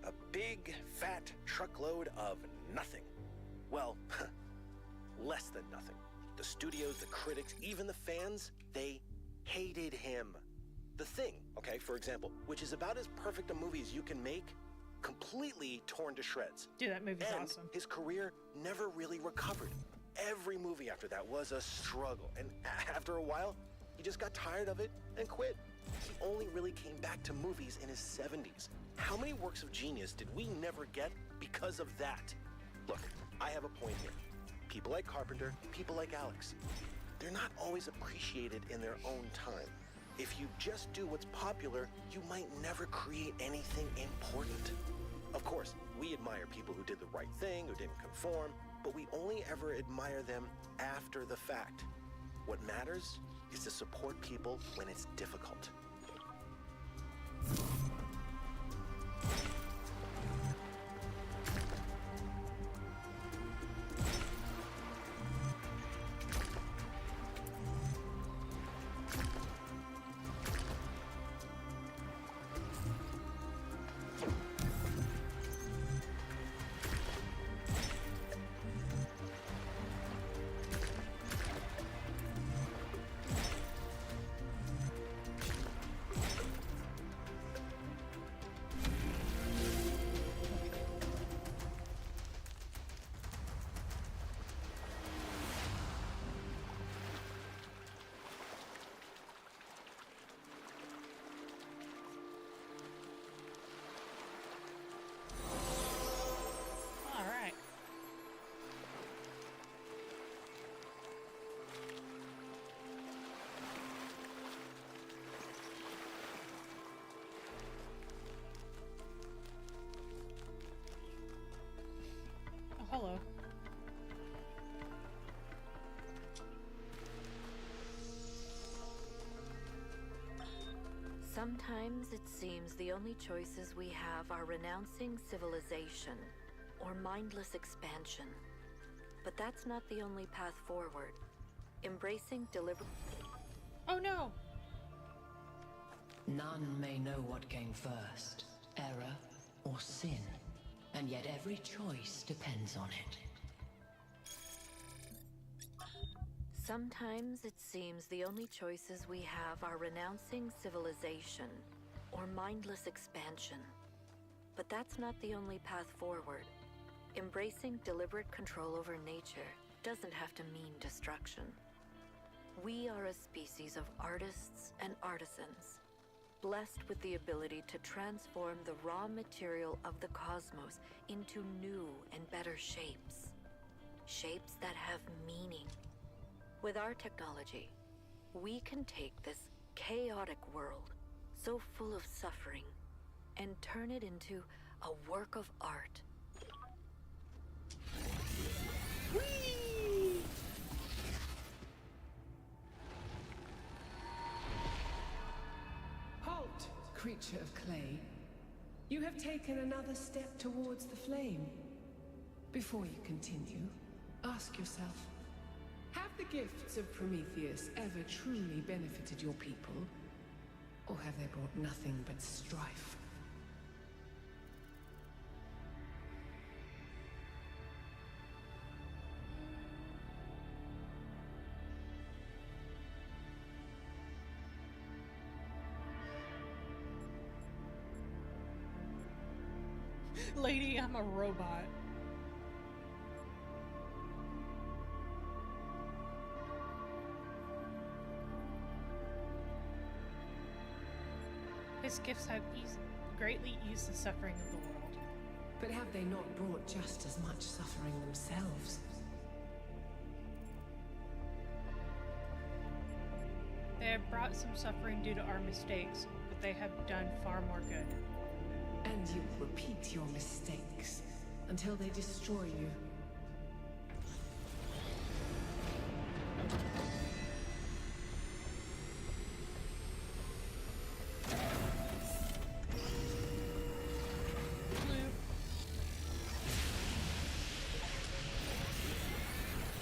S12: A big, fat truckload of nothing. Well, less than nothing. The studios, the critics, even the fans, they hated him. The Thing, okay, for example, which is about as perfect a movie as you can make, completely torn to shreds.
S1: Dude, that movie's
S12: and
S1: awesome.
S12: His career never really recovered. Every movie after that was a struggle, and after a while, he just got tired of it and quit. He only really came back to movies in his 70s. How many works of genius did we never get because of that? Look, I have a point here. People like Carpenter, people like Alex, they're not always appreciated in their own time. If you just do what's popular, you might never create anything important. Of course, we admire people who did the right thing, who didn't conform, but we only ever admire them after the fact. What matters is to support people when it's difficult.
S8: Sometimes it seems the only choices we have are renouncing civilization or mindless expansion. But that's not the only path forward. Embracing deliberate...
S1: Oh no!
S9: None may know what came first, error or sin, and yet every choice depends on it.
S8: Sometimes it seems the only choices we have are renouncing civilization or mindless expansion. But that's not the only path forward. Embracing deliberate control over nature doesn't have to mean destruction. We are a species of artists and artisans, blessed with the ability to transform the raw material of the cosmos into new and better shapes. Shapes that have meaning. With our technology, we can take this chaotic world, so full of suffering, and turn it into a work of art.
S1: Whee!
S13: Halt, creature of clay. You have taken another step towards the flame. Before you continue, ask yourself, have the gifts of Prometheus ever truly benefited your people? Or have they brought nothing but strife?
S1: Lady, I'm a robot. His gifts have greatly eased the suffering of the world.
S13: But have they not brought just as much suffering themselves?
S1: They have brought some suffering due to our mistakes, but they have done far more good.
S13: And you will repeat your mistakes until they destroy you.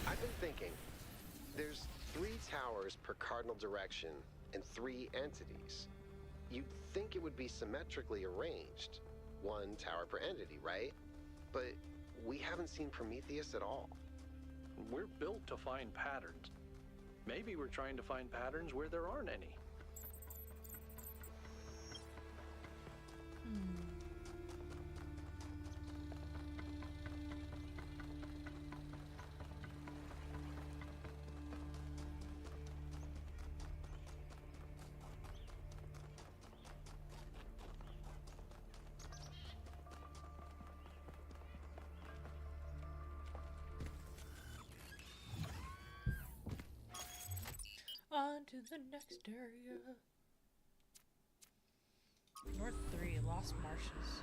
S4: I've been thinking, there's 3 towers per cardinal direction and 3 entities. You'd think it would be symmetrically arranged. 1 tower per entity, right? But we haven't seen Prometheus at all.
S2: We're built to find patterns. Maybe we're trying to find patterns where there aren't any.
S1: On to the next area. North 3, Lost Marshes.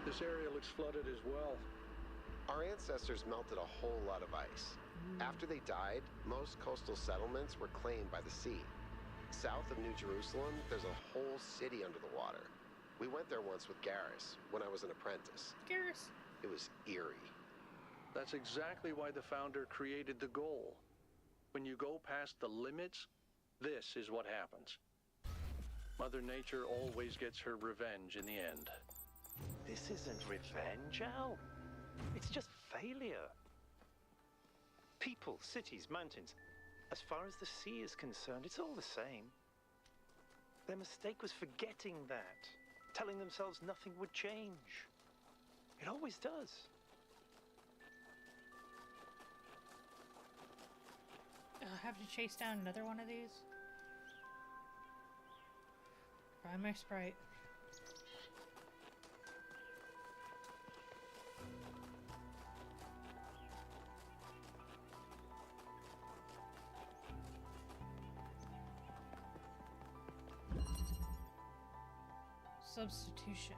S2: This area looks flooded as well.
S4: Our ancestors melted a whole lot of ice. After they died, most coastal settlements were claimed by the sea. South of New Jerusalem, there's a whole city under the water. We went there once with Garrus, when I was an apprentice.
S1: Garrus.
S4: It was eerie.
S2: That's exactly why the founder created the goal. When you go past the limits, this is what happens. Mother Nature always gets her revenge in the end.
S7: This isn't revenge, Al. It's just failure. People, cities, mountains. As far as the sea is concerned, it's all the same. Their mistake was forgetting that, telling themselves nothing would change. It always does.
S1: I'll have to chase down another one of these. Find my sprite. Substitution.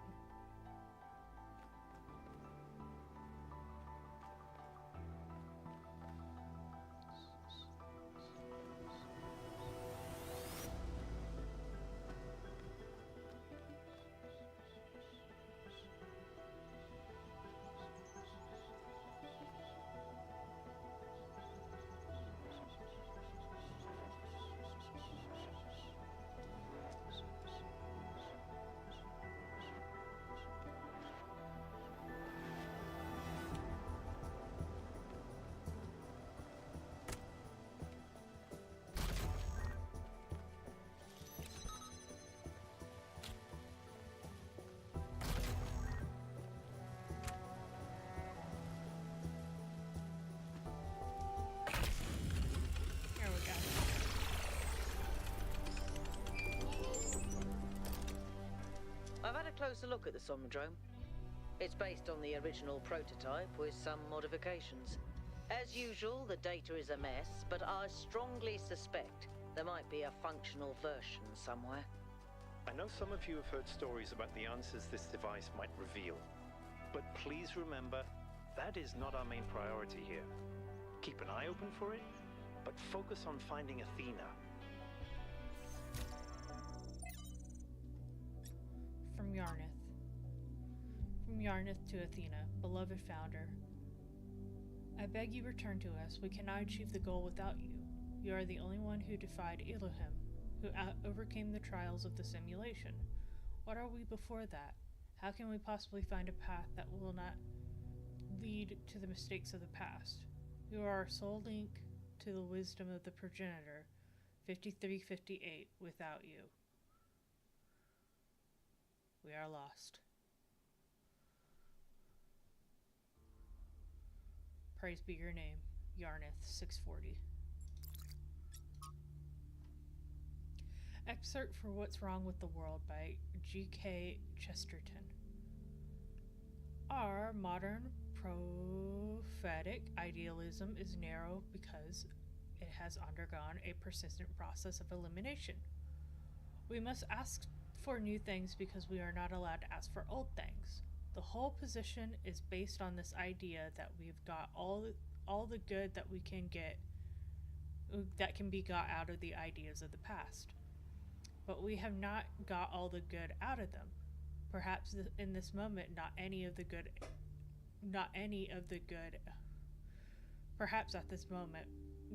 S1: There we go.
S5: I've had a closer look at the Somnodrome. It's based on the original prototype with some modifications. As usual, the data is a mess, but I strongly suspect there might be a functional version somewhere.
S7: I know some of you have heard stories about the answers this device might reveal, but please remember, that is not our main priority here. Keep an eye open for it, but focus on finding Athena.
S1: From Yarnith. From Yarnith to Athena, beloved founder. I beg you return to us. We cannot achieve the goal without you. You are the only one who defied Elohim, who overcame the trials of the simulation. What are we before that? How can we possibly find a path that will not lead to the mistakes of the past? You are our sole link to the wisdom of the progenitor, 5358, without you. We are lost. Praise be your name, Yarnith 640. Excerpt for What's Wrong with the World by G.K. Chesterton. Our modern prophetic idealism is narrow because it has undergone a persistent process of elimination. We must ask for new things because we are not allowed to ask for old things. The whole position is based on this idea that we've got all the good that we can get, that can be got out of the ideas of the past. But we have not got all the good out of them. Perhaps in this moment, perhaps at this moment,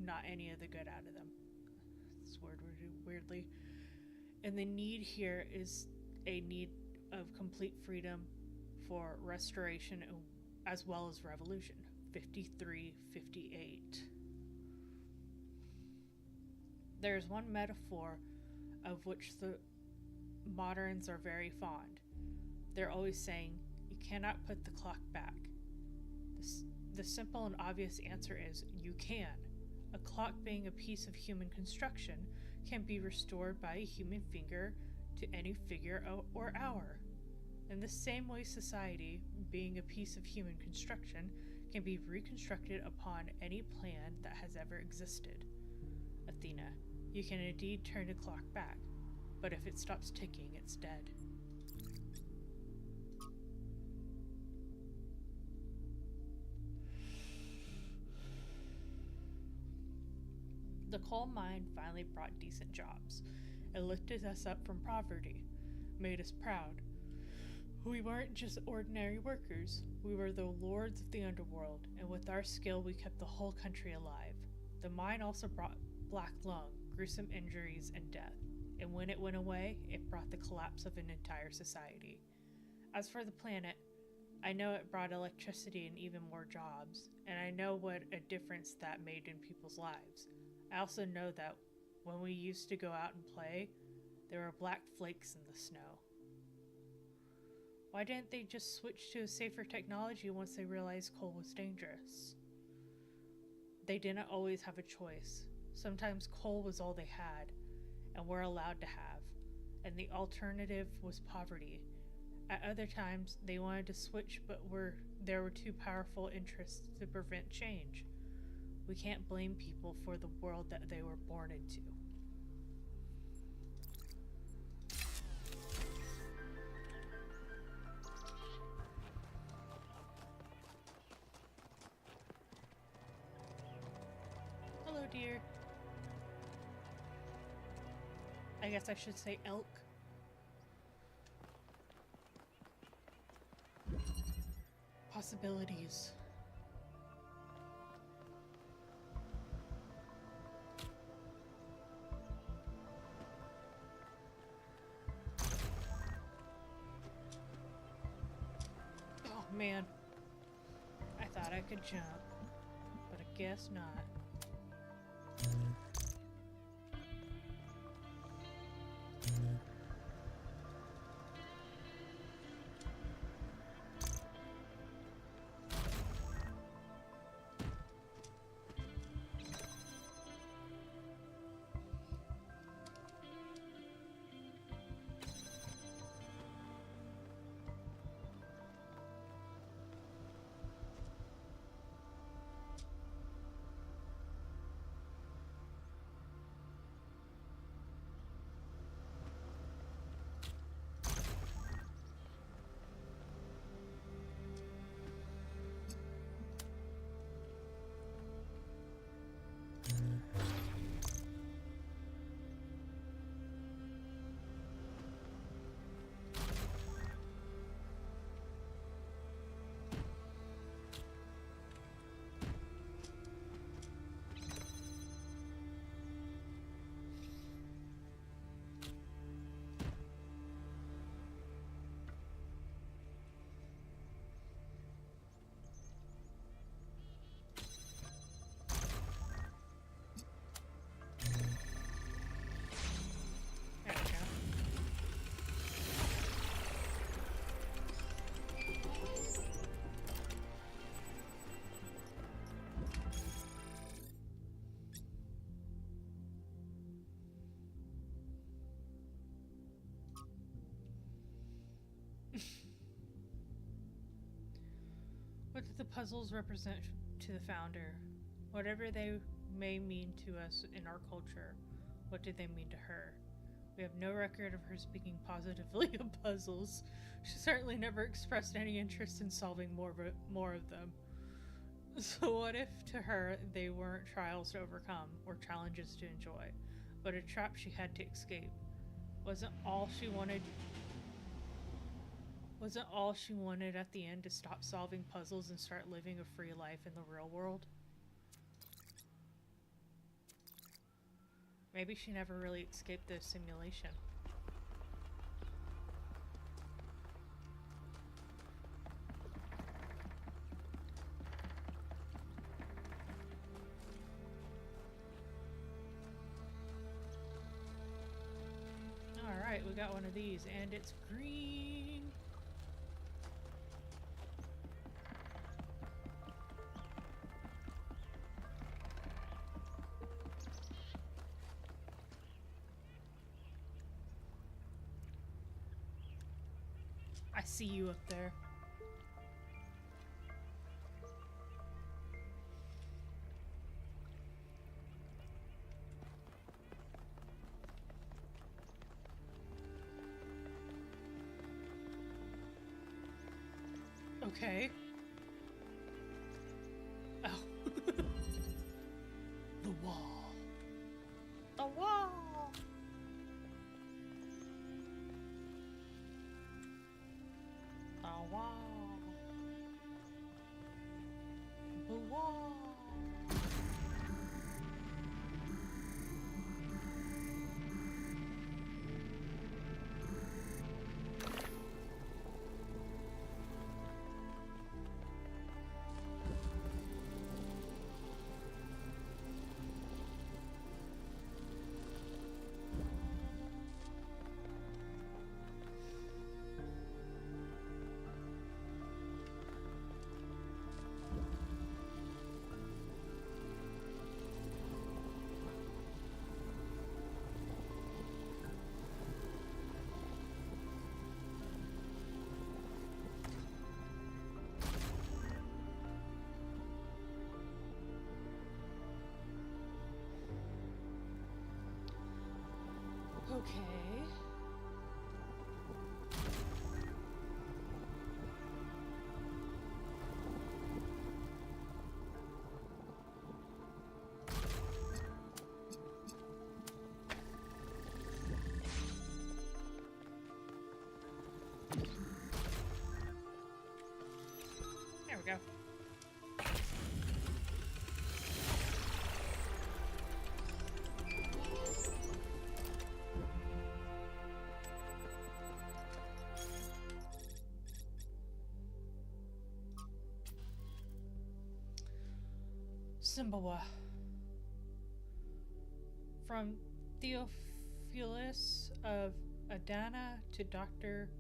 S1: not any of the good out of them. This word weirdly. And the need here is a need of complete freedom for restoration as well as revolution. 5358. There's one metaphor of which the moderns are very fond. They're always saying, you cannot put the clock back. The simple and obvious answer is, you can. A clock, being a piece of human construction, can be restored by a human finger to any figure or hour. In the same way, society, being a piece of human construction, can be reconstructed upon any plan that has ever existed. Athena, you can indeed turn the clock back, but if it stops ticking, it's dead. The coal mine finally brought decent jobs. It lifted us up from poverty, made us proud. We weren't just ordinary workers. We were the lords of the underworld, and with our skill we kept the whole country alive. The mine also brought black lung, gruesome injuries, and death. And when it went away, it brought the collapse of an entire society. As for the planet, I know it brought electricity and even more jobs, and I know what a difference that made in people's lives. I also know that when we used to go out and play, there were black flakes in the snow. Why didn't they just switch to a safer technology once they realized coal was dangerous? They didn't always have a choice. Sometimes coal was all they had, and were allowed to have, and the alternative was poverty. At other times, they wanted to switch, but there were too powerful interests to prevent change. We can't blame people for the world that they were born into. I guess I should say elk. Possibilities. Oh man. I thought I could jump, but I guess not. What do the puzzles represent to the founder? Whatever they may mean to us in our culture, what did they mean to her? We have no record of her speaking positively of puzzles. She certainly never expressed any interest in solving more of them. So what if to her they weren't trials to overcome or challenges to enjoy, but a trap she had to escape? Wasn't all she wanted at the end to stop solving puzzles and start living a free life in the real world? Maybe she never really escaped the simulation. Alright, we got one of these, and it's green. I see you up there. Okay. Oh. The wall. The wall. The wall. The wall. Okay. we go. Simbawa. From Theophilus of Adana to Dr.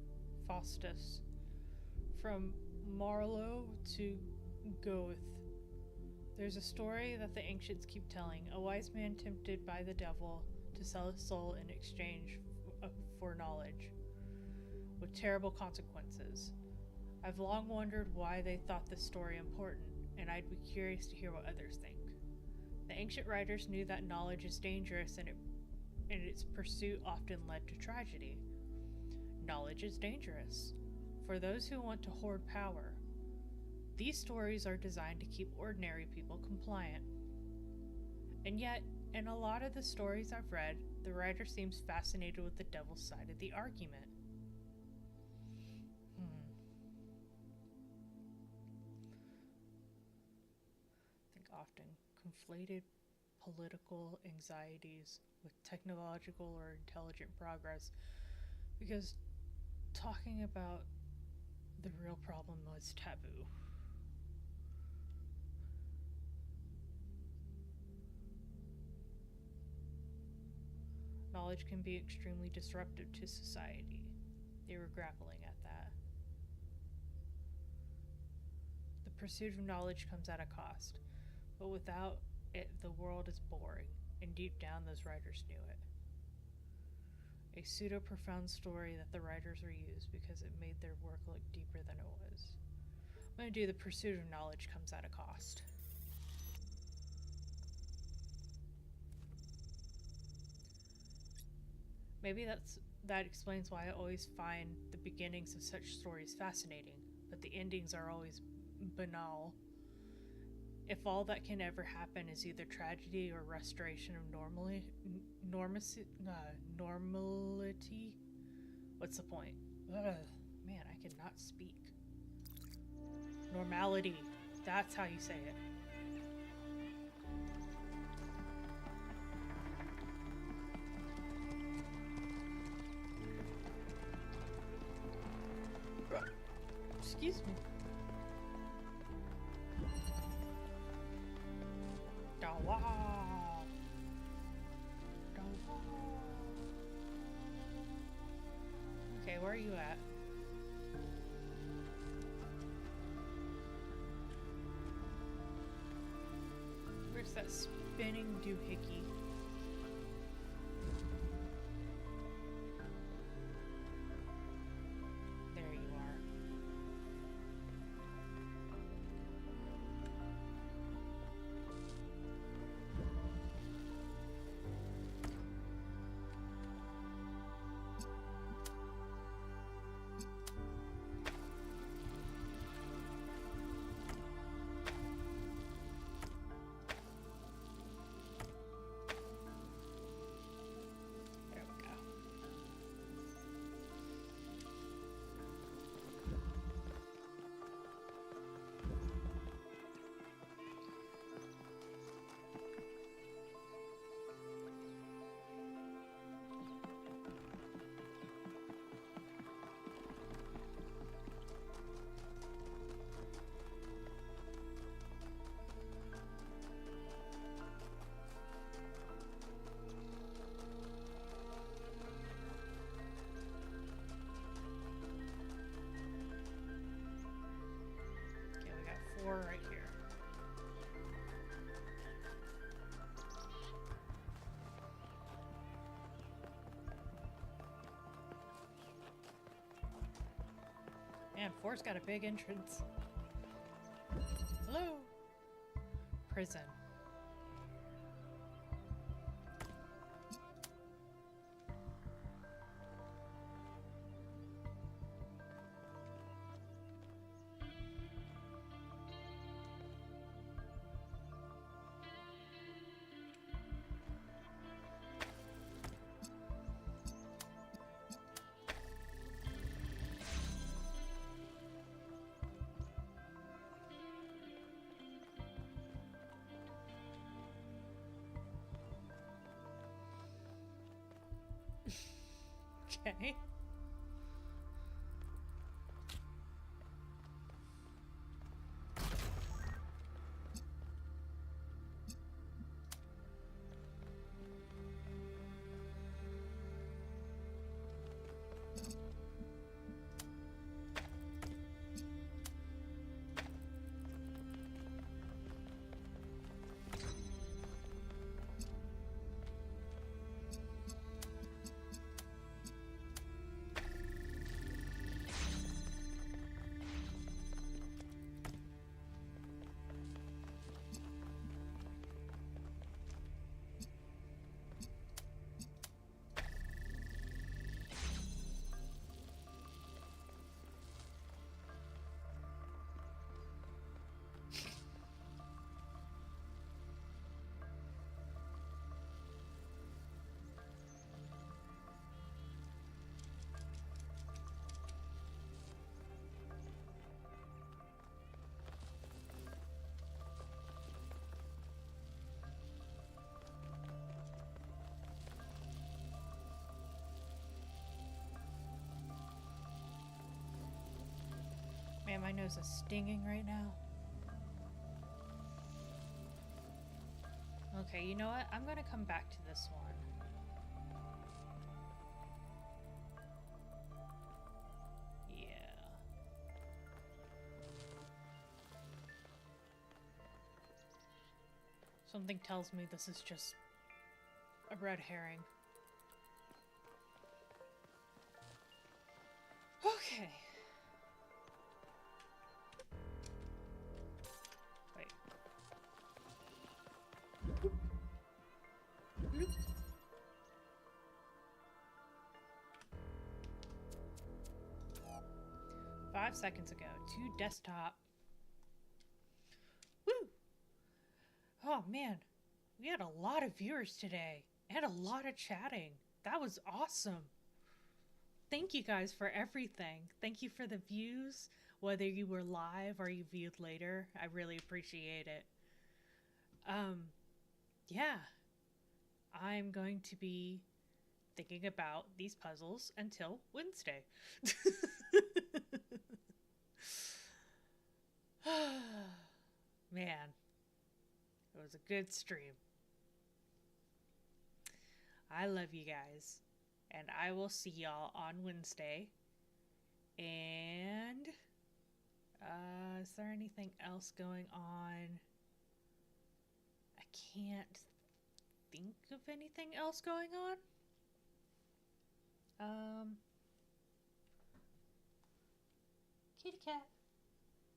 S1: Faustus. From Marlowe to Goethe. There's a story that the ancients keep telling. A wise man tempted by the devil to sell his soul in exchange for knowledge, with terrible consequences. I've long wondered why they thought this story important, and I'd be curious to hear what others think. The ancient writers knew that knowledge is dangerous, and its pursuit often led to tragedy. Knowledge is dangerous for those who want to hoard power. These stories are designed to keep ordinary people compliant. And yet, in a lot of the stories I've read, the writer seems fascinated with the devil's side of the argument. I think often conflated political anxieties with technological or intelligent progress, because talking about the real problem was taboo. Knowledge can be extremely disruptive to society. They were grappling at that. The pursuit of knowledge comes at a cost, but without it, the world is boring, and deep down those writers knew it. A pseudo-profound story that the writers reused because it made their work look deeper than it was. I'm going to do the pursuit of knowledge comes at a cost. Maybe that explains why I always find the beginnings of such stories fascinating, but the endings are always banal. If all that can ever happen is either tragedy or restoration of normality, what's the point? Ugh, man, I cannot speak. Normality, that's how you say it. Excuse me. Dawa. Okay, where are you at? Where's that spinning doohickey? There you are. There we go. Okay, we got 4 right here. Man, 4's got a big entrance. Hello? Prison. Okay. Man, my nose is stinging right now. Okay, you know what? I'm gonna come back to this one. Yeah. Something tells me this is just a red herring. Okay. Wait. Bloop. 5 seconds ago, to desktop. Woo! Oh man, we had a lot of viewers today and a lot of chatting. That was awesome. Thank you guys for everything. Thank you for the views, whether you were live or you viewed later. I really appreciate it. Yeah. I'm going to be thinking about these puzzles until Wednesday. Man, it was a good stream. I love you guys. And I will see y'all on Wednesday. And is there anything else going on? I can't think of anything else going on. Kitty cat.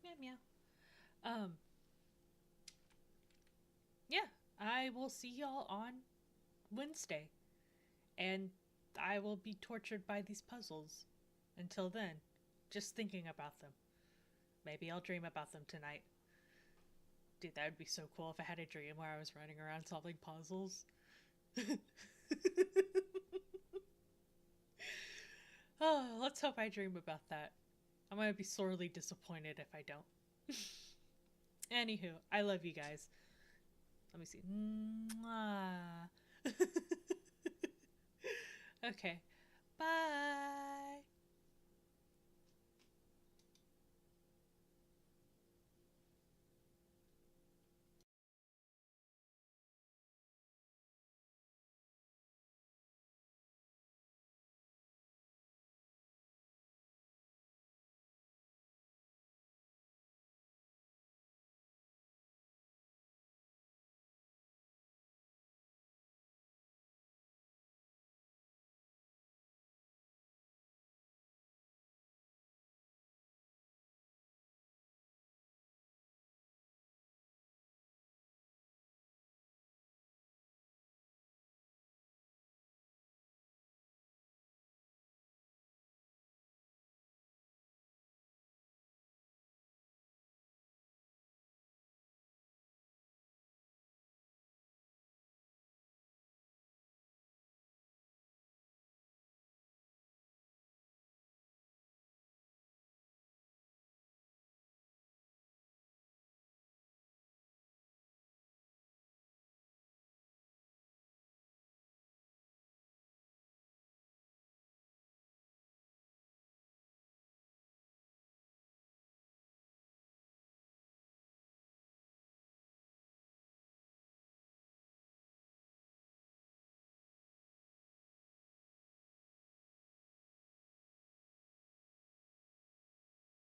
S1: Meow meow. Yeah, I will see y'all on Wednesday. And I will be tortured by these puzzles. Until then, just thinking about them. Maybe I'll dream about them tonight. Dude, that would be so cool if I had a dream where I was running around solving puzzles. Oh, let's hope I dream about that. I'm gonna be sorely disappointed if I don't. Anywho, I love you guys. Let me see. Mwah. Okay. Bye.